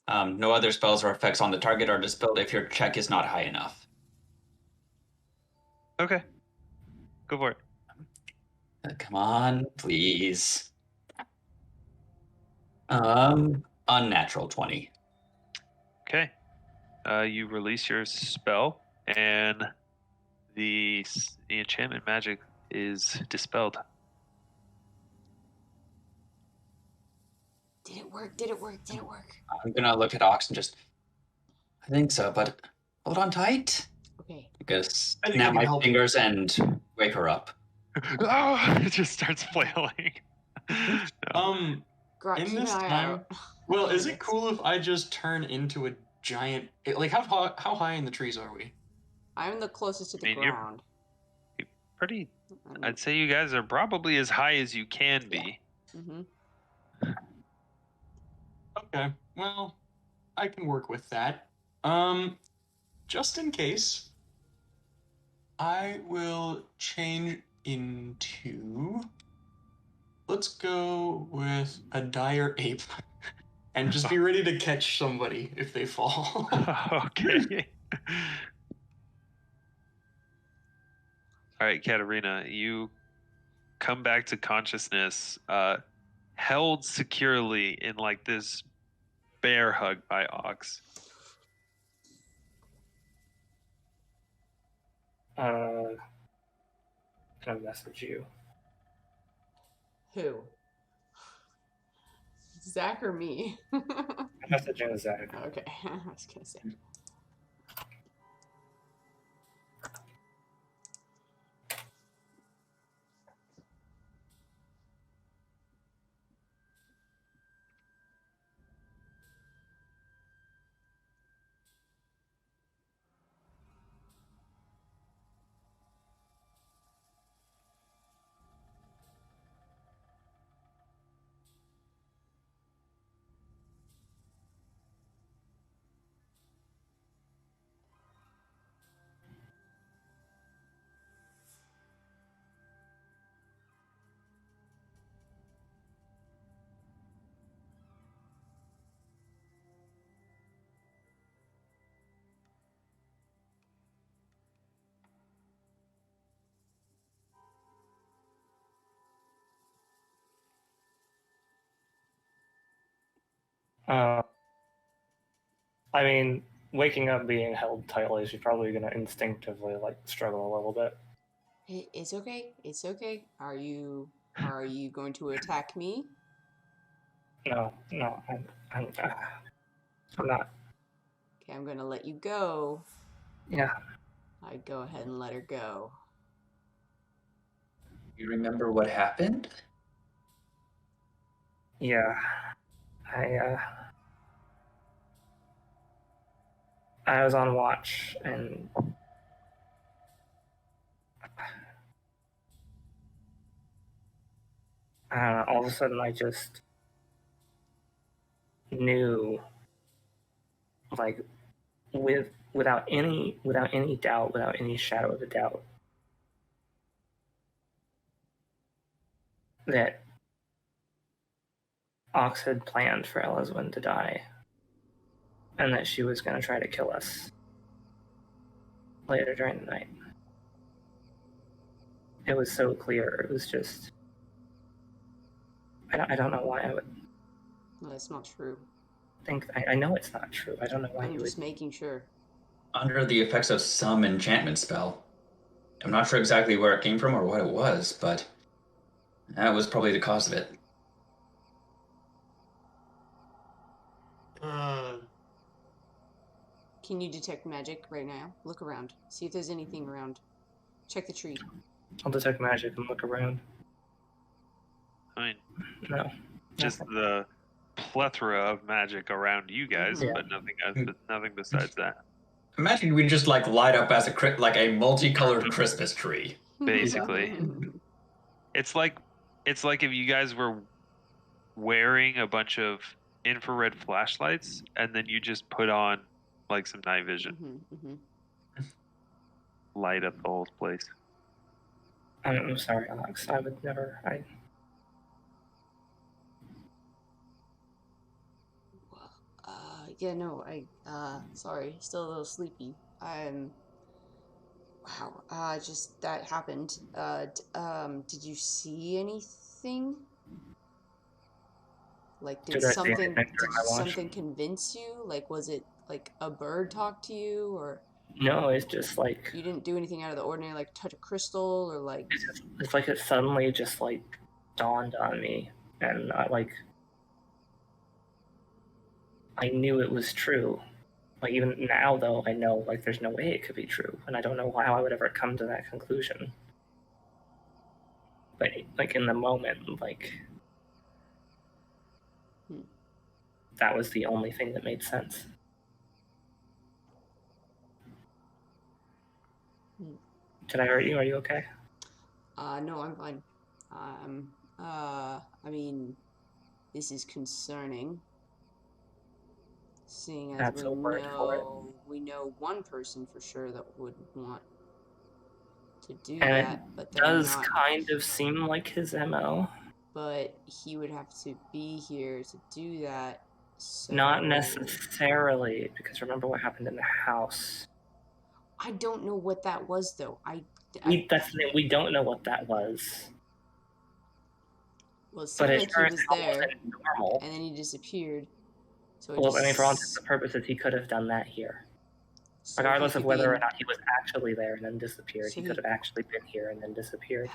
No other spells or effects on the target are dispelled if your check is not high enough. Okay. Go for it. Come on, please. Unnatural 20. Okay. You release your spell, and the enchantment magic is dispelled. Did it work? Did it work? Did it work? I'm gonna look at Ox and just. I think so, but hold on tight. Okay. Because I think snap I can my help. fingers and wake her up. Oh, it just starts flailing. No. Grok, In keep an this eye time, out. well, is it cool if I just turn into a giant? Like, how high in the trees are we? I'm the closest to the I mean, you're- ground. Pretty. I'd say you guys are probably as high as you can be. Mm-hmm. Okay, well, I can work with that. Just in case, I will change into. Let's go with a dire ape, and just be ready to catch somebody if they fall. Okay. All right, Katarina, you come back to consciousness, held securely in like this bear hug by Ox. Can I message you? Who? Zach or me? I'm messaging Zach. Okay, I was gonna say. I mean, waking up being held tightly, she's probably gonna instinctively like struggle a little bit. It's okay. It's okay. Are you going to attack me? No, I'm not. Okay, I'm gonna let you go. Yeah, I'd go ahead and let her go. You remember what happened? yeah. I was on watch and I don't know, all of a sudden I just knew, like, without any doubt, without any shadow of a doubt, that Ox had planned for Elyswen to die, and that she was going to try to kill us later during the night. It was so clear. It was just, I don't know why I would No, that's not true. think. I know it's not true. I don't know why I'm you just would. making sure. Under the effects of some enchantment spell. I'm not sure exactly where it came from or what it was, but that was probably the cause of it. Can you detect magic right now? Look around. See if there's anything around. Check the tree. I'll detect magic and look around. I mean, No. just nothing. the plethora of magic around you guys, Yeah. but nothing besides that. Imagine we just like light up as a multicolored Christmas tree. Basically. It's like if you guys were wearing a bunch of infrared flashlights and then you just put on like some night vision, light up the whole place. I'm sorry, Alex. I would never. Yeah, no, sorry, still a little sleepy. Wow, just that happened. Did you see anything? Like, Did I see anything during my watch? something convince you? Like, was it like a bird talk to you, or No, it's just like you didn't do anything out of the ordinary, like touch a crystal, or like? it's like it suddenly just like dawned on me, and I knew it was true. Like even now, though, I know like there's no way it could be true, and I don't know how I would ever come to that conclusion. But like in the moment, like that was the only thing that made sense. Did I hurt you? Are you okay? No, I'm fine. I mean, this is concerning. Seeing as That's a word for it. we know one person for sure that would want to do And that, but it they're does not. kind of seem like his MO. But he would have to be here to do that. So Not necessarily, because remember what happened in the house. I don't know what that was, though. That's the thing, we don't know what that was. Well, it But seemed as like far he as was how there, wasn't normal. and then he disappeared. So Well, I mean, for all intents and purposes, he could have done that here. so Regardless he of could whether be or not he was actually there and then disappeared, So he could have actually been here and then disappeared.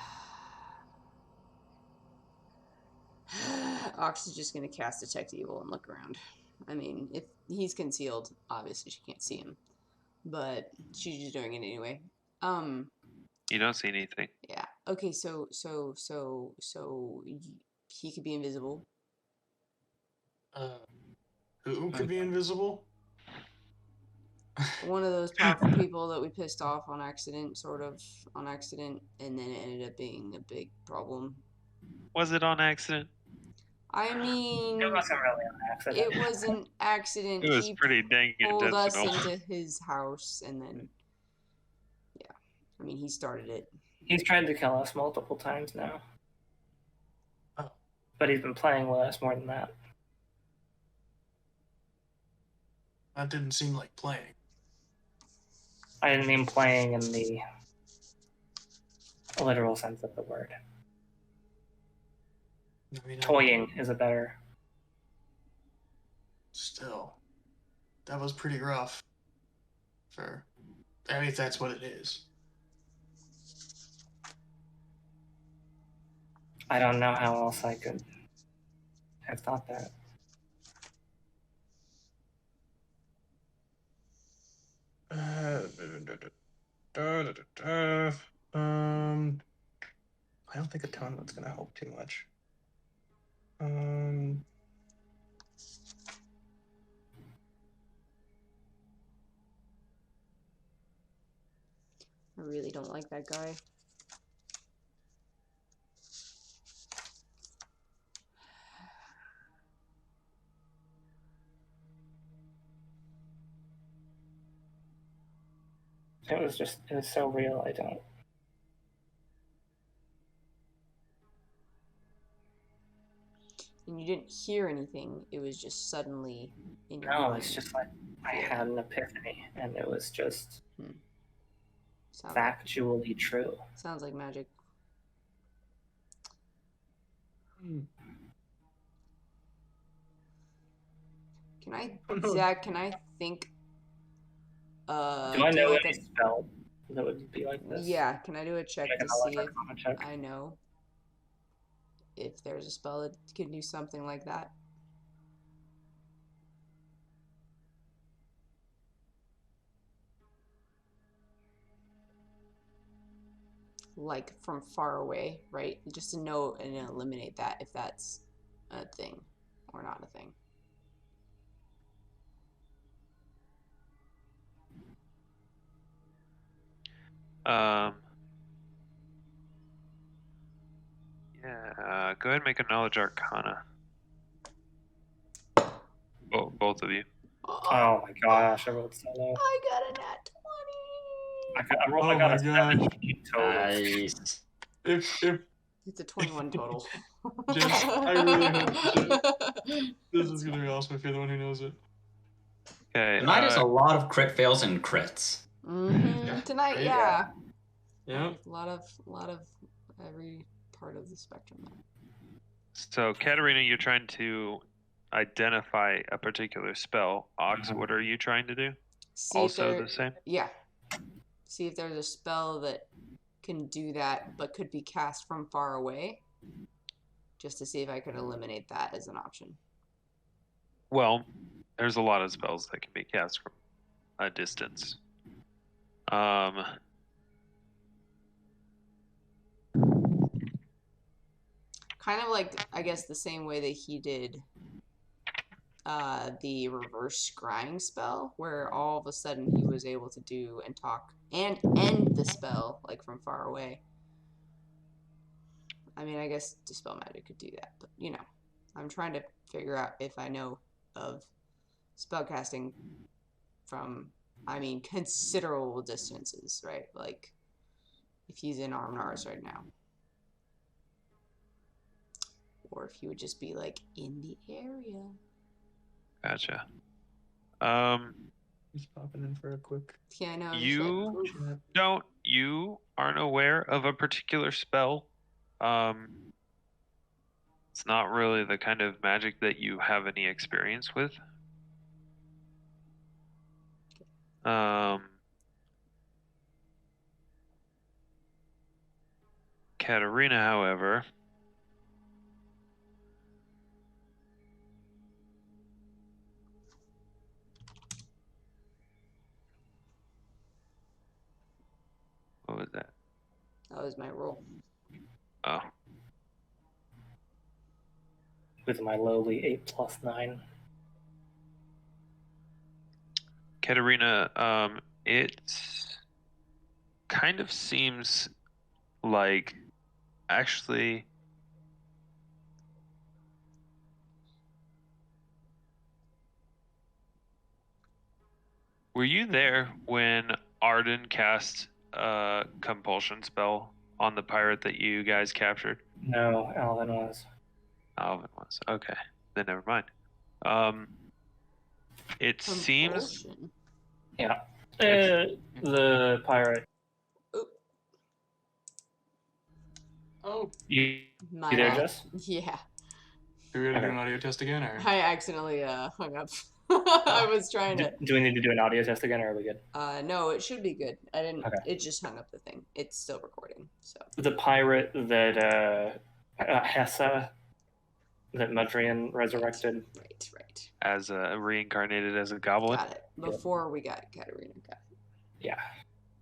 Ox is just going to cast Detect Evil and look around. I mean, if he's concealed, obviously she can't see him. But she's just doing it anyway. You don't see anything. Yeah. Okay, so he could be invisible. Who could be invisible? One of those powerful people that we pissed off on accident, and then it ended up being a big problem. Was it on accident? I mean, It wasn't really an accident. it was an accident. It was He pretty dang pulled us intentional. into his house, and then, yeah. I mean, he started it. He's tried to kill us multiple times now. Oh. But he's been playing with us more than that. That didn't seem like playing. I didn't mean playing in the literal sense of the word. I mean, Toying is a better. Still, that was pretty rough. I mean, if that's what it is. I don't know how else I could have thought that. I don't think atonement's gonna help too much. I really don't like that guy. It was so real, I don't. And you didn't hear anything. It was just suddenly in your No, mind. it's just like I had an epiphany, and it was just Sounds factually true. Sounds like magic. Zach, can I think? Do I know any spell that would be like this? Yeah, can I do a check Make to an see knowledge if arcana check. I know if there's a spell that can do something like that? Like from far away, right? Just to know and eliminate that if that's a thing or not a thing. Yeah, go ahead and make a knowledge arcana. Both of you. Oh my gosh, I rolled so low. I got a nat 20. I got a my 17 total. Nice. If It's a 21 total. Just, I really hope this is gonna be awesome if you're the one who knows it. Okay. Tonight is a lot of crit fails and crits. Tonight, Right? yeah. Yeah. A lot of every part of the spectrum there. So, Katarina, you're trying to identify a particular spell. Ox, what are you trying to do? See if Also there- the same? Yeah. See if there's a spell that can do that, but could be cast from far away. Just to see if I could eliminate that as an option. Well, there's a lot of spells that can be cast from a distance. Kind of like, I guess, the same way that he did the reverse scrying spell, where all of a sudden he was able to do and talk and end the spell, like, from far away. I mean, I guess Dispel Magic could do that, but, you know, I'm trying to figure out if I know of spellcasting from, I mean, considerable distances, right? Like, if he's in Armnars right now. Or if he would just be, like, in the area. Gotcha. He's popping in for a quick. Yeah, I know. You chat. you aren't aware of a particular spell. It's not really the kind of magic that you have any experience with. Katarina, however, what was that? That was my roll. Oh, With my lowly 8+9. Katarina, it kind of seems like actually were you there when Arden cast a compulsion spell on the pirate that you guys captured? No, Alvyn was. Alvyn was. Okay. Then never mind. It seems Compulsion. Yeah. The pirate. Oh, You My there, bad. Jess? Yeah. do we gotta do an audio test again, or? I accidentally hung up. I was trying to. Do we need to do an audio test again, or are we good? No, it should be good. I didn't. Okay. It just hung up the thing. It's still recording. So. The pirate that Hessa, that Mudrian resurrected. Right. as reincarnated as a goblin. Got it. Before we got Katarina. Got it. Yeah.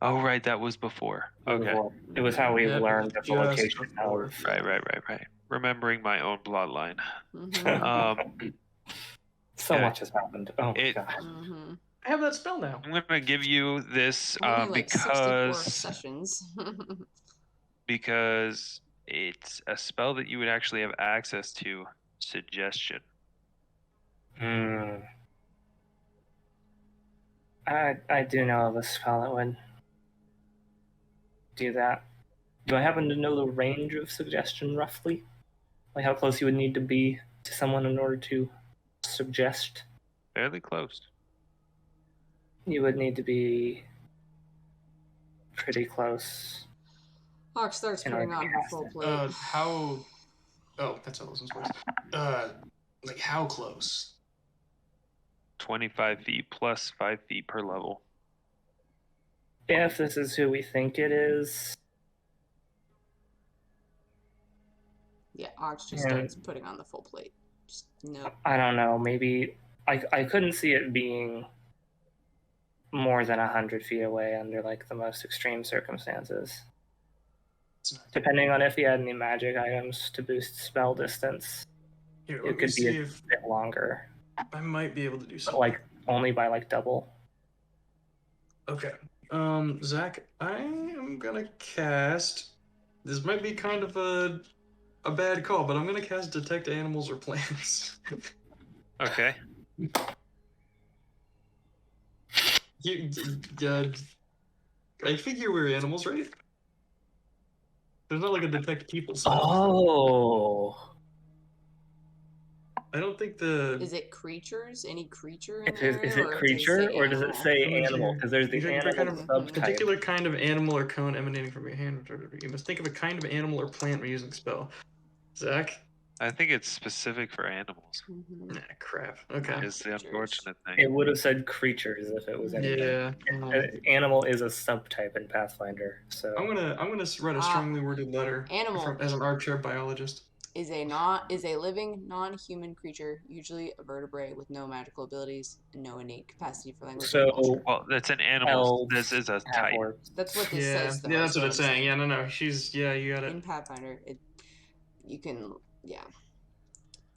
Oh, right. That was before. Okay. It was how we Yep, learned the just location before. of. Right. Remembering my own bloodline. Mhm. So Yeah. much has happened. Oh my It- god. Mhm. I have that spell now. I'm going to give you this Only like 64 because sessions. because it's a spell that you would actually have access to. Suggestion. I do know of a spell that would do that. Do I happen to know the range of suggestion roughly? Like how close you would need to be to someone in order to suggest? Fairly close. You would need to be pretty close. Hawk starts In putting order on to her cast full it. plate. How? Oh, that's Ellison's voice. Like how close? 25 feet plus 5 feet per level. if this is who we think it is, Yeah, Ox just Yeah. starts putting on the full plate. Just no. I don't know. Maybe I couldn't see it being more than 100 feet away under like the most extreme circumstances. It's not- Depending on if he had any magic items to boost spell distance, Here, it let me could be see a if bit longer, I might be able to do but something. like only by like double. Okay. Zach, I am gonna cast. This might be kind of a bad call, but I'm gonna cast Detect Animals or Plants. Okay. I figure we're animals, right? There's not like a Detect People spell. Oh, I don't think the. Is it creatures? Any creature in is the it, area? is it or creature say or does it animal? say Let me animal? see. Because there's the You think they're animal kind of- subtype. particular kind of animal or cone emanating from your hand. You must think of a kind of animal or plant when using the spell. Zach? I think it's specific for animals. Mhm. Nah, crap. Okay. Is the Creatures. unfortunate thing. It would have said creatures if it was anything. Yeah. Animal is a subtype in Pathfinder, so I'm gonna write a strongly worded letter Animal. as an armchair biologist. Is a living non-human creature, usually a vertebrate with no magical abilities and no innate capacity for language or culture. so Well, that's an animal. elves This is a have type. orcs. That's what this Yeah, says. Though, yeah, that's is what it's I'm saying. Yeah, no, you got it. In Pathfinder, you can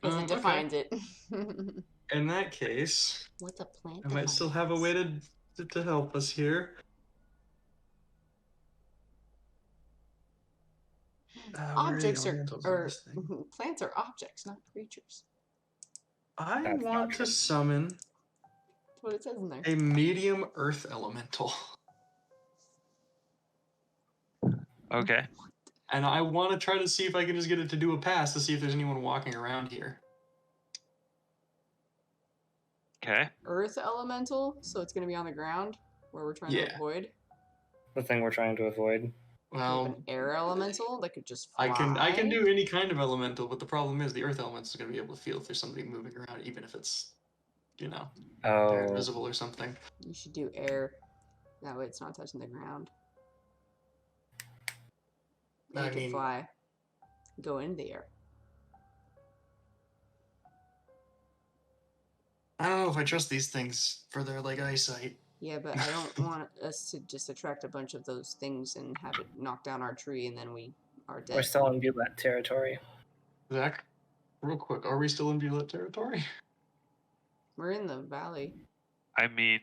because it Okay. defines it. In that case, What's a plant? I might still have a way to help us here. Objects plants are objects, not creatures. I That's not want true. to summon That's what it says in there. a medium earth elemental. Okay. And I want to try to see if I can just get it to do a pass to see if there's anyone walking around here. Okay. Earth elemental, so it's going to be on the ground where we're trying to avoid. The thing we're trying to avoid. We have Well, an air elemental that could just fly. I can do any kind of elemental, but the problem is the earth elemental is going to be able to feel if there's somebody moving around, even if it's, they're Oh, invisible or something. You should do air. That way it's not touching the ground. And I you can mean- fly. Go in the air. I don't know if I trust these things for their eyesight. Yeah, but I don't want us to just attract a bunch of those things and have it knock down our tree and then we are dead. we're still in Bulette territory. Zach, real quick, are we still in Bulette territory? We're in the valley. I mean,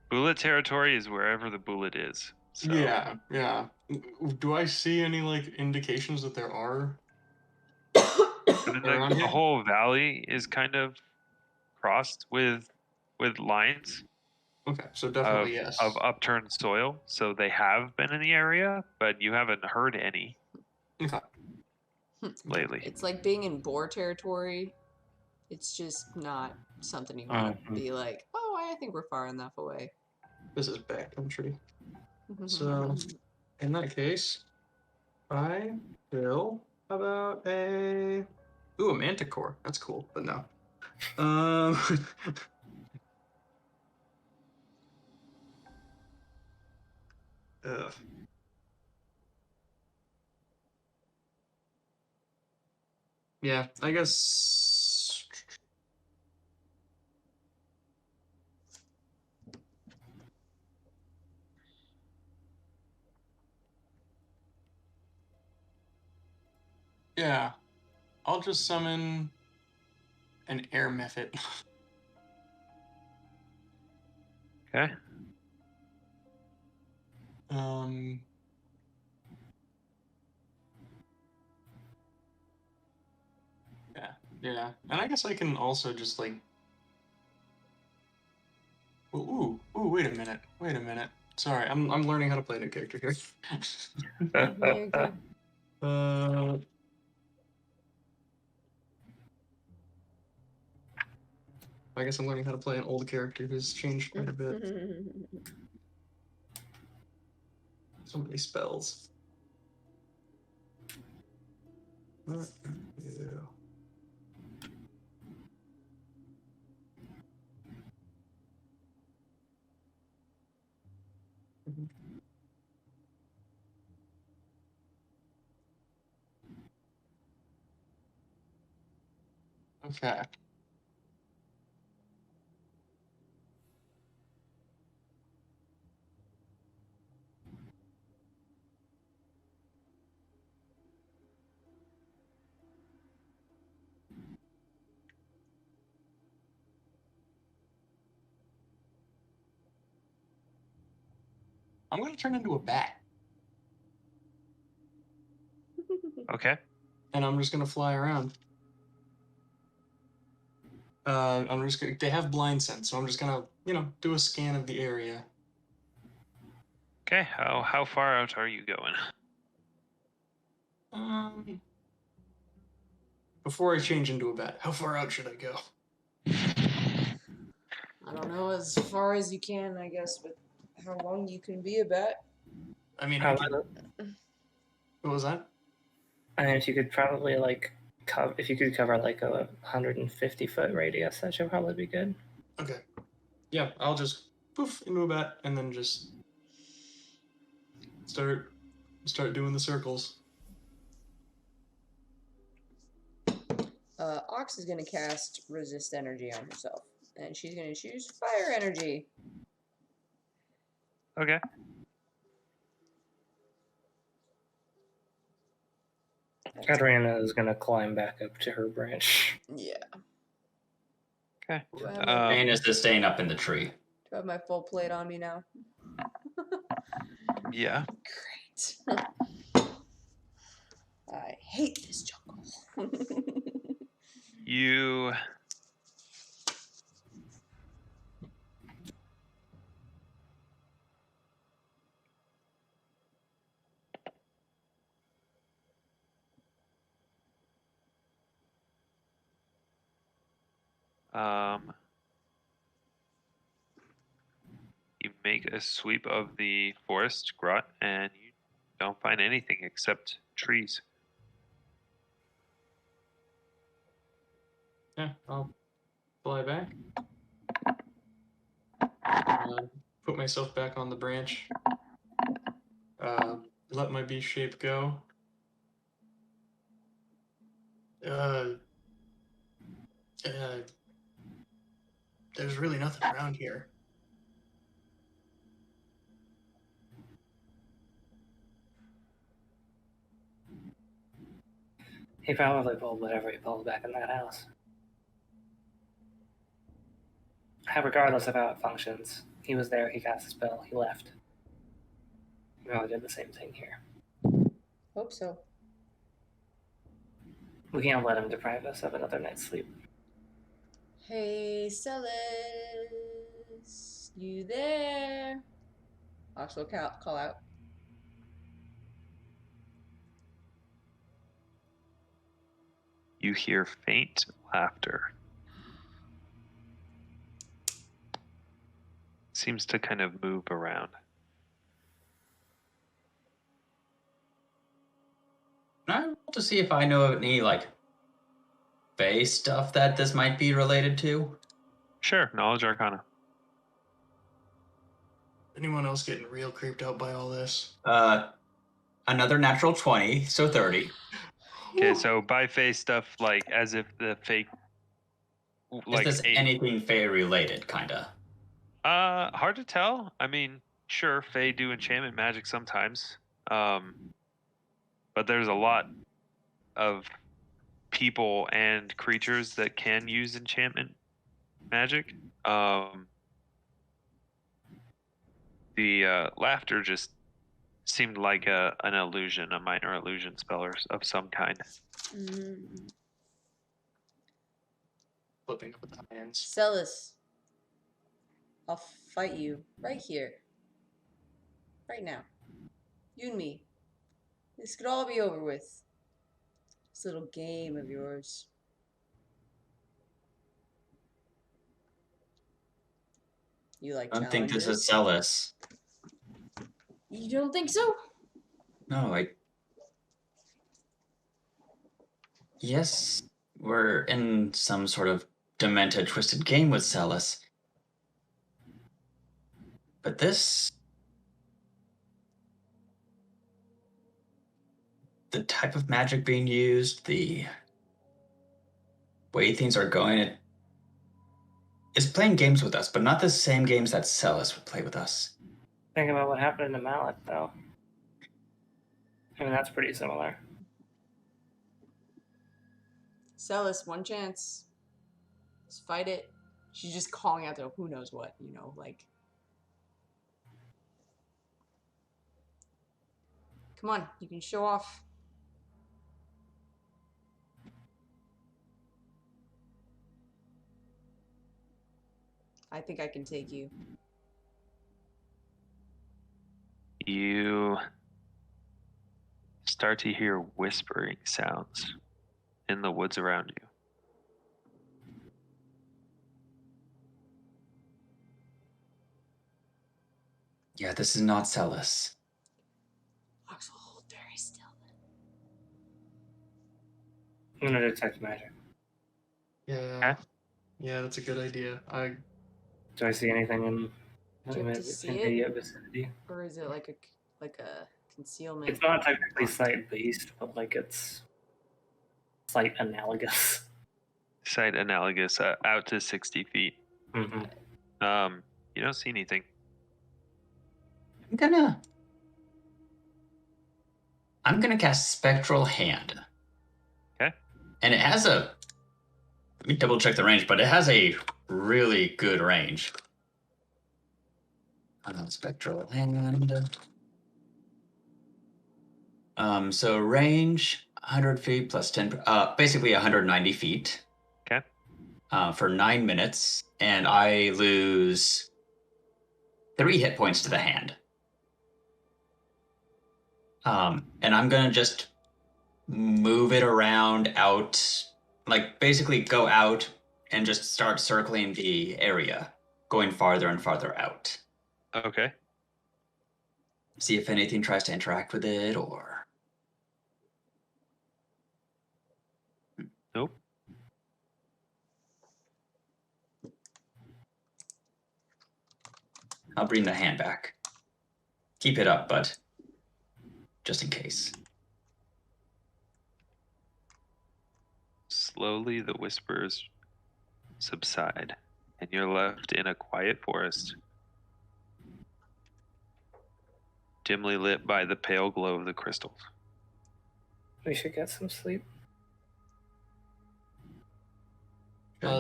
bullet territory is wherever the bullet is. So. Yeah. Do I see any indications that there are? But Around the here? whole valley is kind of crossed with lines Okay, so definitely yes. of upturned soil. So they have been in the area, but you haven't heard any Okay. lately. It's like being in boar territory. It's just not something you want to be like, oh, I think we're far enough away. This is backcountry. So, in that case, I will. How about a manticore? That's cool, but no. Ugh. Yeah, I guess. Yeah, I'll just summon an air method. Okay. Yeah, and I guess I can also just Ooh, wait a minute. Sorry, I'm learning how to play a new character here. Very good. I guess I'm learning how to play an old character who's changed quite a bit. So many spells. What do? Okay. I'm going to turn into a bat. Okay. And I'm just going to fly around. I'm just gonna, they have blind sense, so I'm just gonna, do a scan of the area. Okay. How far out are you going? Before I change into a bat, how far out should I go? I don't know, as far as you can, I guess, but how long you can be a bat? I mean, How I could... about What was that? And if you could probably if you could cover like a 150-foot radius, that should probably be good. Okay. Yeah, I'll just poof into a bat and then just start doing the circles. Ox is gonna cast resist energy on herself, and she's gonna choose fire energy. Okay. Katarina is going to climb back up to her branch. Yeah. Okay. Janus is staying up in the tree. Do I have my full plate on me now? Yeah. Great. I hate this jungle. You you make a sweep of the forest grot and you don't find anything except trees. Yeah, I'll fly back. Put myself back on the branch. Let my beast shape go. There's really nothing around here. He probably pulled whatever he pulled back in that house. Regardless of how it functions, he was there, he cast a spell, he left. He probably did the same thing here. Hope so. We can't let him deprive us of another night's sleep. Hey, Celis, you there? Ox will call out. You hear faint laughter. Seems to kind of move around. I want to see if I know of any, Fae stuff that this might be related to. Sure, knowledge arcana. Anyone else getting real creeped out by all this? Another natural 20, so 30. Okay, so by Fae stuff, as if the fake... Is this anything Fae related, kinda? Hard to tell. I mean, sure, Fae do enchantment magic sometimes. But there's a lot of people and creatures that can use enchantment magic. The laughter just seemed like an illusion, a minor illusion spell of some kind. Mm-hmm. Flipping up with the hands. Celis, I'll fight you right here. Right now. You and me. This could all be over with. This little game of yours. You like I don't think this is challenges? Celis. You don't think so? No, Yes, we're in some sort of demented, twisted game with Celis. But this the type of magic being used, the way things are going, it is playing games with us, but not the same games that Celis would play with us. Think about what happened to Mallet, though. I mean, that's pretty similar. Celis, one chance. Just fight it. She's just calling out to who knows what, like. Come on, you can show off. I think I can take you. You start to hear whispering sounds in the woods around you. Yeah, this is not Celis. Ox will hold very still. I'm gonna detect magic. Yeah. Yeah, that's a good idea. Do I see anything in Do you have to see it? immediate vicinity? Or is it like a concealment? It's not technically sight based, but like it's sight analogous. Sight analogous, out to 60 feet. Mm-hmm. You don't see anything. I'm gonna cast Spectral Hand. Okay. And it has let me double check the range, but it has a really good range. Spectral Hand. So range 100 feet plus 10, basically 190 feet. Okay. For 9 minutes, and I lose 3 hit points to the hand. And I'm gonna just move it around out, like basically go out and just start circling the area, going farther and farther out. Okay. See if anything tries to interact with it or... Nope. I'll bring the hand back. Keep it up, but just in case. Slowly, the whispers subside, and you're left in a quiet forest, dimly lit by the pale glow of the crystals. We should get some sleep.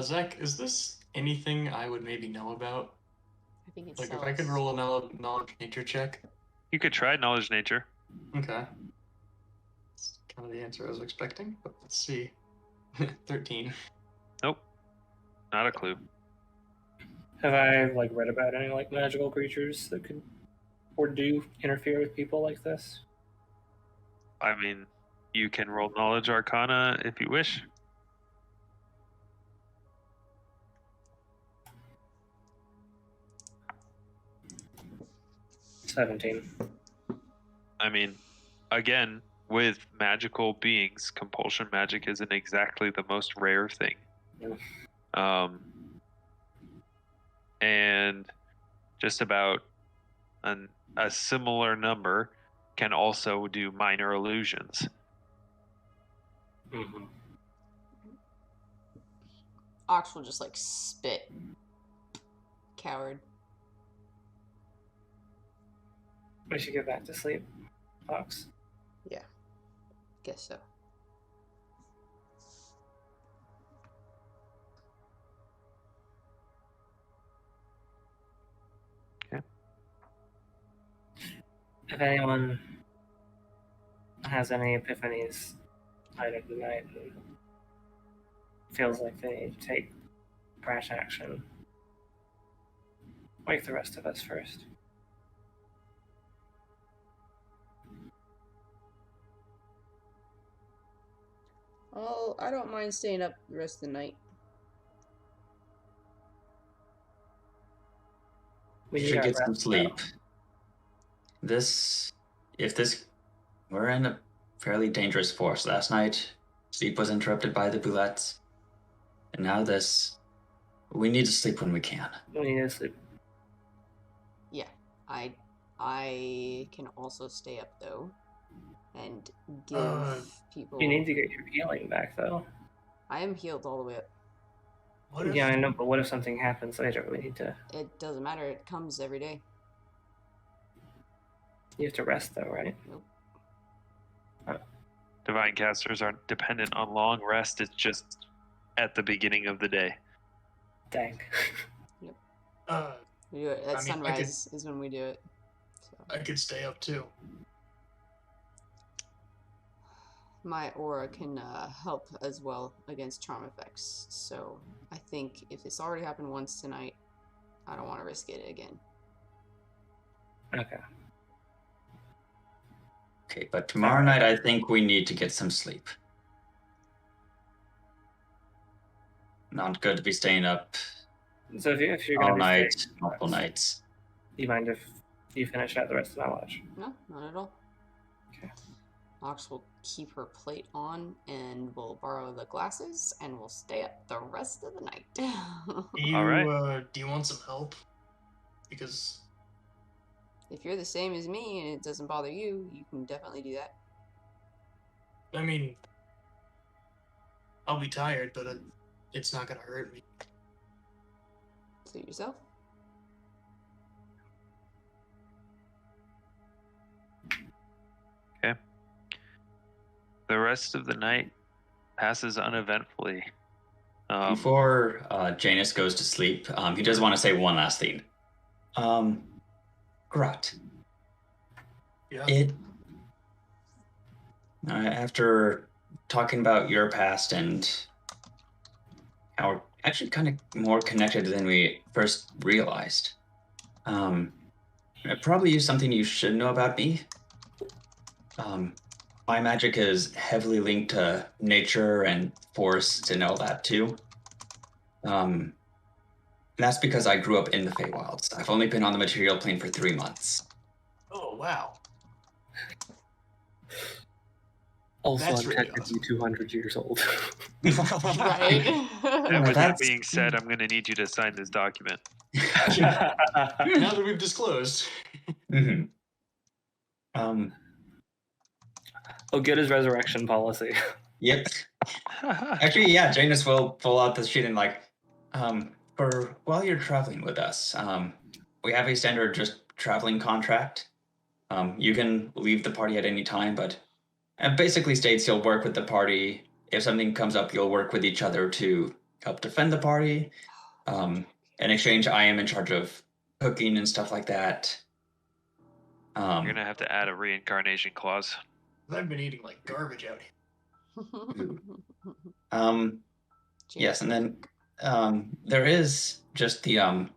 Zach, is this anything I would maybe know about? I think it's Like, if I could roll a knowledge nature check. You could try knowledge nature. Okay. That's kind of the answer I was expecting, but let's see. 13. Nope. Not a clue. Have I read about any magical creatures that could or do interfere with people like this? I mean, you can roll knowledge arcana if you wish. 17. I mean, again, with magical beings, compulsion magic isn't exactly the most rare thing. Yeah. And just about a similar number can also do minor illusions. Mm-hmm. Ox will just spit. Coward. We should get back to sleep, Ox. Yeah. Guess so. Okay. If anyone has any epiphanies later tonight and feels like they need to take brash action, wake the rest of us first. Oh, I don't mind staying up the rest of the night. We should get some sleep. We're in a fairly dangerous forest. Last night, sleep was interrupted by the Bulettes. And now this, we need to sleep when we can. We need to sleep. Yeah, I can also stay up though. and give people. You need to get your healing back, though. I am healed all the way up. What if, Yeah, I know, but what if something happens later? We need to. It doesn't matter. It comes every day. You have to rest, though, right? Nope. Divine casters aren't dependent on long rest. It's just at the beginning of the day. Dang. We do it at I mean, sunrise is when we do it. So. I could stay up too. My aura can help as well against charm effects. So I think if it's already happened once tonight, I don't want to risk it again. Okay. Okay, but tomorrow night I think we need to get some sleep. Not good to be staying up So if you're all gonna be night, staying, multiple nights. do you mind if you finish out the rest of my watch? No, not at all. Okay. Ox will keep her plate on and we'll borrow the glasses and we'll stay up the rest of the night. All right. Do you want some help? Because If you're the same as me and it doesn't bother you, you can definitely do that. I mean, I'll be tired, but it's not gonna hurt me. Suit yourself. Okay. The rest of the night passes uneventfully. Before Janus goes to sleep, he does want to say one last thing. Grot. Yeah. After talking about your past and how we're actually kind of more connected than we first realized, probably something you should know about me. My magic is heavily linked to nature and forests and all that too. And that's because I grew up in the Feywilds. I've only been on the material plane for 3 months. Oh wow. Also, That's I'm really technically 200 years old. Right? And with that That's- being said, I'm going to need you to sign this document. Now that we've disclosed. Mhm. Oh, good as resurrection policy. Yep. Actually, yeah, Janus will pull out the sheet and for while you're traveling with us, we have a standard just traveling contract. You can leave the party at any time, but it basically states you'll work with the party. If something comes up, you'll work with each other to help defend the party. In exchange, I am in charge of cooking and stuff like that. You're going to have to add a reincarnation clause. I've been eating like garbage out here. Yes, and then there is just the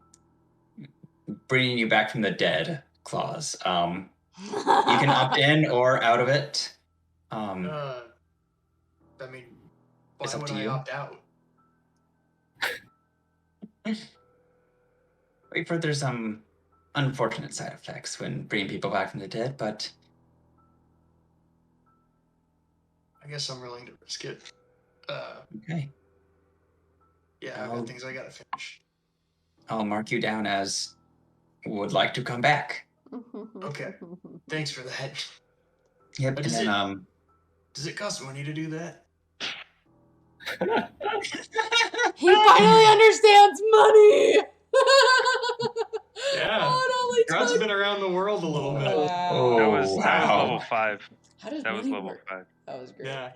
bringing you back from the dead clause. You can opt in or out of it. I mean, why It's up would to I you. opt out? Wait for there's some unfortunate side effects when bringing people back from the dead, but I guess I'm willing to risk it. okay. Yeah, I've Oh. got things I gotta finish. I'll mark you down as would like to come back. Okay. Thanks for that. Yep, But and is then Does it cost money to do that? He finally understands money. Yeah. Oh, it Grot's only been around the world a little bit. Wow. That was wow. level 5. How does That was money level work? 5. That was great. Yeah.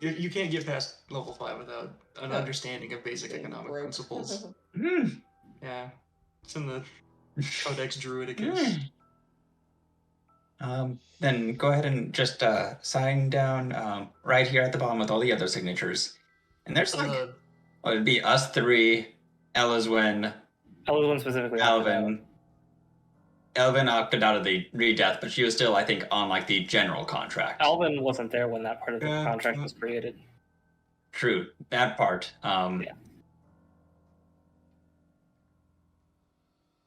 You can't get past level 5 without an No. understanding of basic Being economic broke. principles. Mm, Yeah. It's in the Codex Druidicus. then go ahead and just sign down right here at the bottom with all the other signatures. And there's it'd be us three, Elyswen, Elyswen specifically. opted out. Alvyn. Alvyn opted out of the re-death, but she was still, I think, on the general contract. Alvyn wasn't there when that part of the Yeah. contract was created. True, that part. Yeah.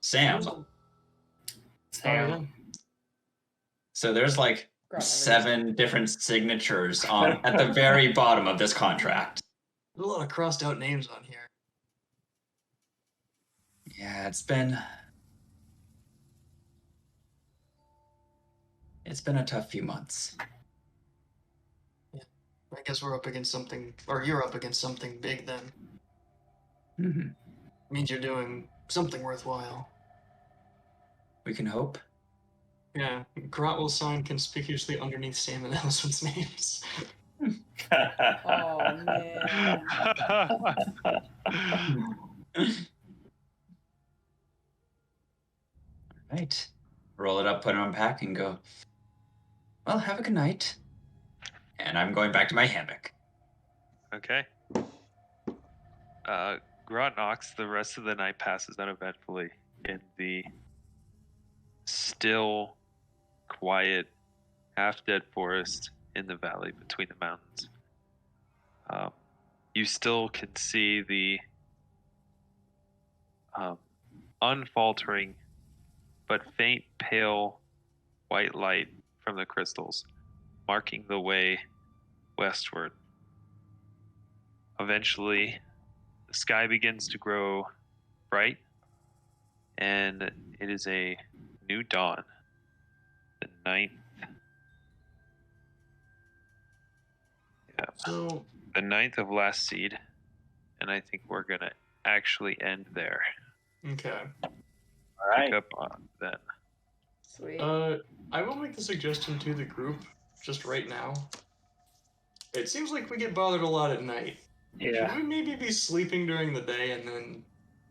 Sam. Sam. So there's Grot never 7 different signatures on at the very bottom of this contract. There's a lot of crossed out names on here. Yeah, it's been a tough few months. I guess we're up against something, or you're up against something big then. Hmm. Means you're doing something worthwhile. We can hope. Yeah, Grot will sign conspicuously underneath Sam and Elyswen's names. Oh man. Right. Roll it up, put it on pack, and go. Well, have a good night. And I'm going back to my hammock. Okay. Grot Knox, the rest of the night passes uneventfully in the still, quiet, half-dead forest in the valley between the mountains. You still can see the unfaltering but faint, pale white light from the crystals, marking the way westward. Eventually, the sky begins to grow bright, and it is a new dawn. The ninth. Yeah. So, The ninth of last seed, and I think we're gonna actually end there. okay. All right. Pick up on that. Sweet. I will make the suggestion to the group just right now. It seems like we get bothered a lot at night. Yeah. Should we maybe be sleeping during the day and then...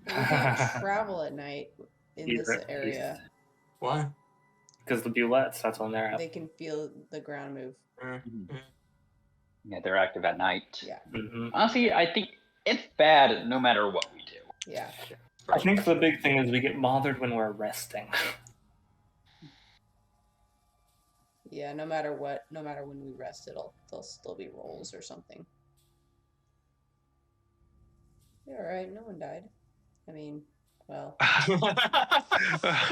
We can't travel at night in Either this at area. least. Why? Because the Bulettes, that's when they're out. They can feel the ground move. Yeah, they're active at night. Yeah. Mhm. Honestly, I think it's bad no matter what we do. Yeah. I think the big thing is we get bothered when we're resting. Yeah, no matter what, no matter when we rest, there'll still be rolls or something. Yeah, alright, no one died. I mean, well. that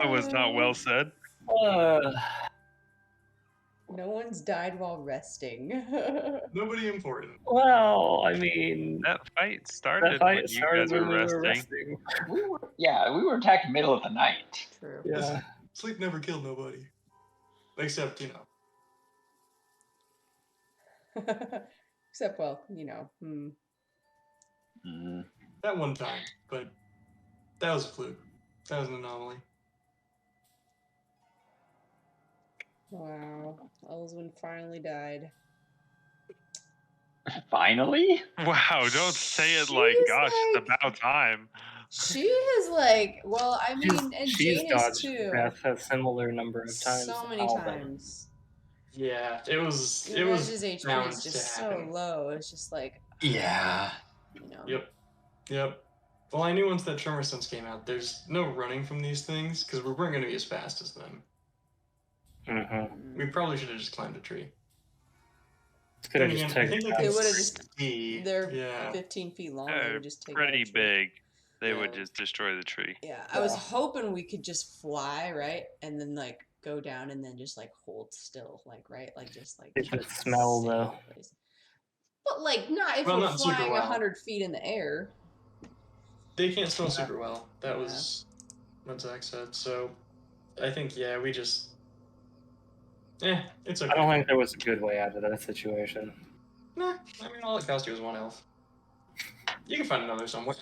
was not well said. No one's died while resting. Nobody important. Well, I mean, That fight started that fight when you started guys were when we were resting. resting. We were attacked middle of the night. True. Yeah. Listen, sleep never killed nobody. Except, you know. Except, well, you know. That one time. But that was a fluke. That was an anomaly. Wow. Elyswen finally died. Finally? Wow, don't say it like, She's gosh, it's like- about time. She is like, well, I mean, and She's Janus dodged too. death a similar number of times. So many Alvyn. times. Yeah, it was Your bound guys' HP to is just so happen. low. It's just like, Yeah. you know. Yep. Well, I knew once that Tremor Sense came out, there's no running from these things, because we weren't going to be as fast as them. Mm-hmm. We probably should have just climbed a tree. Could have Then just again, I taken. think They could would've just- see. They're Yeah. 15 feet long. They would just take out a Pretty tree. big. They would Yeah. just destroy the tree. Yeah, I was hoping we could just fly, right? And then, like, go down and then just, like, hold still, like, right? Like, just, like... It would smell, sit in though. place. But, like, not if Well, we're not super flying well. 100 feet in the air. They can't smell super well. That was what Zach said. So, I think, yeah, we just... it's okay. I don't think there was a good way out of that situation. Nah, I mean, all it cost you was one elf. You can find another somewhere.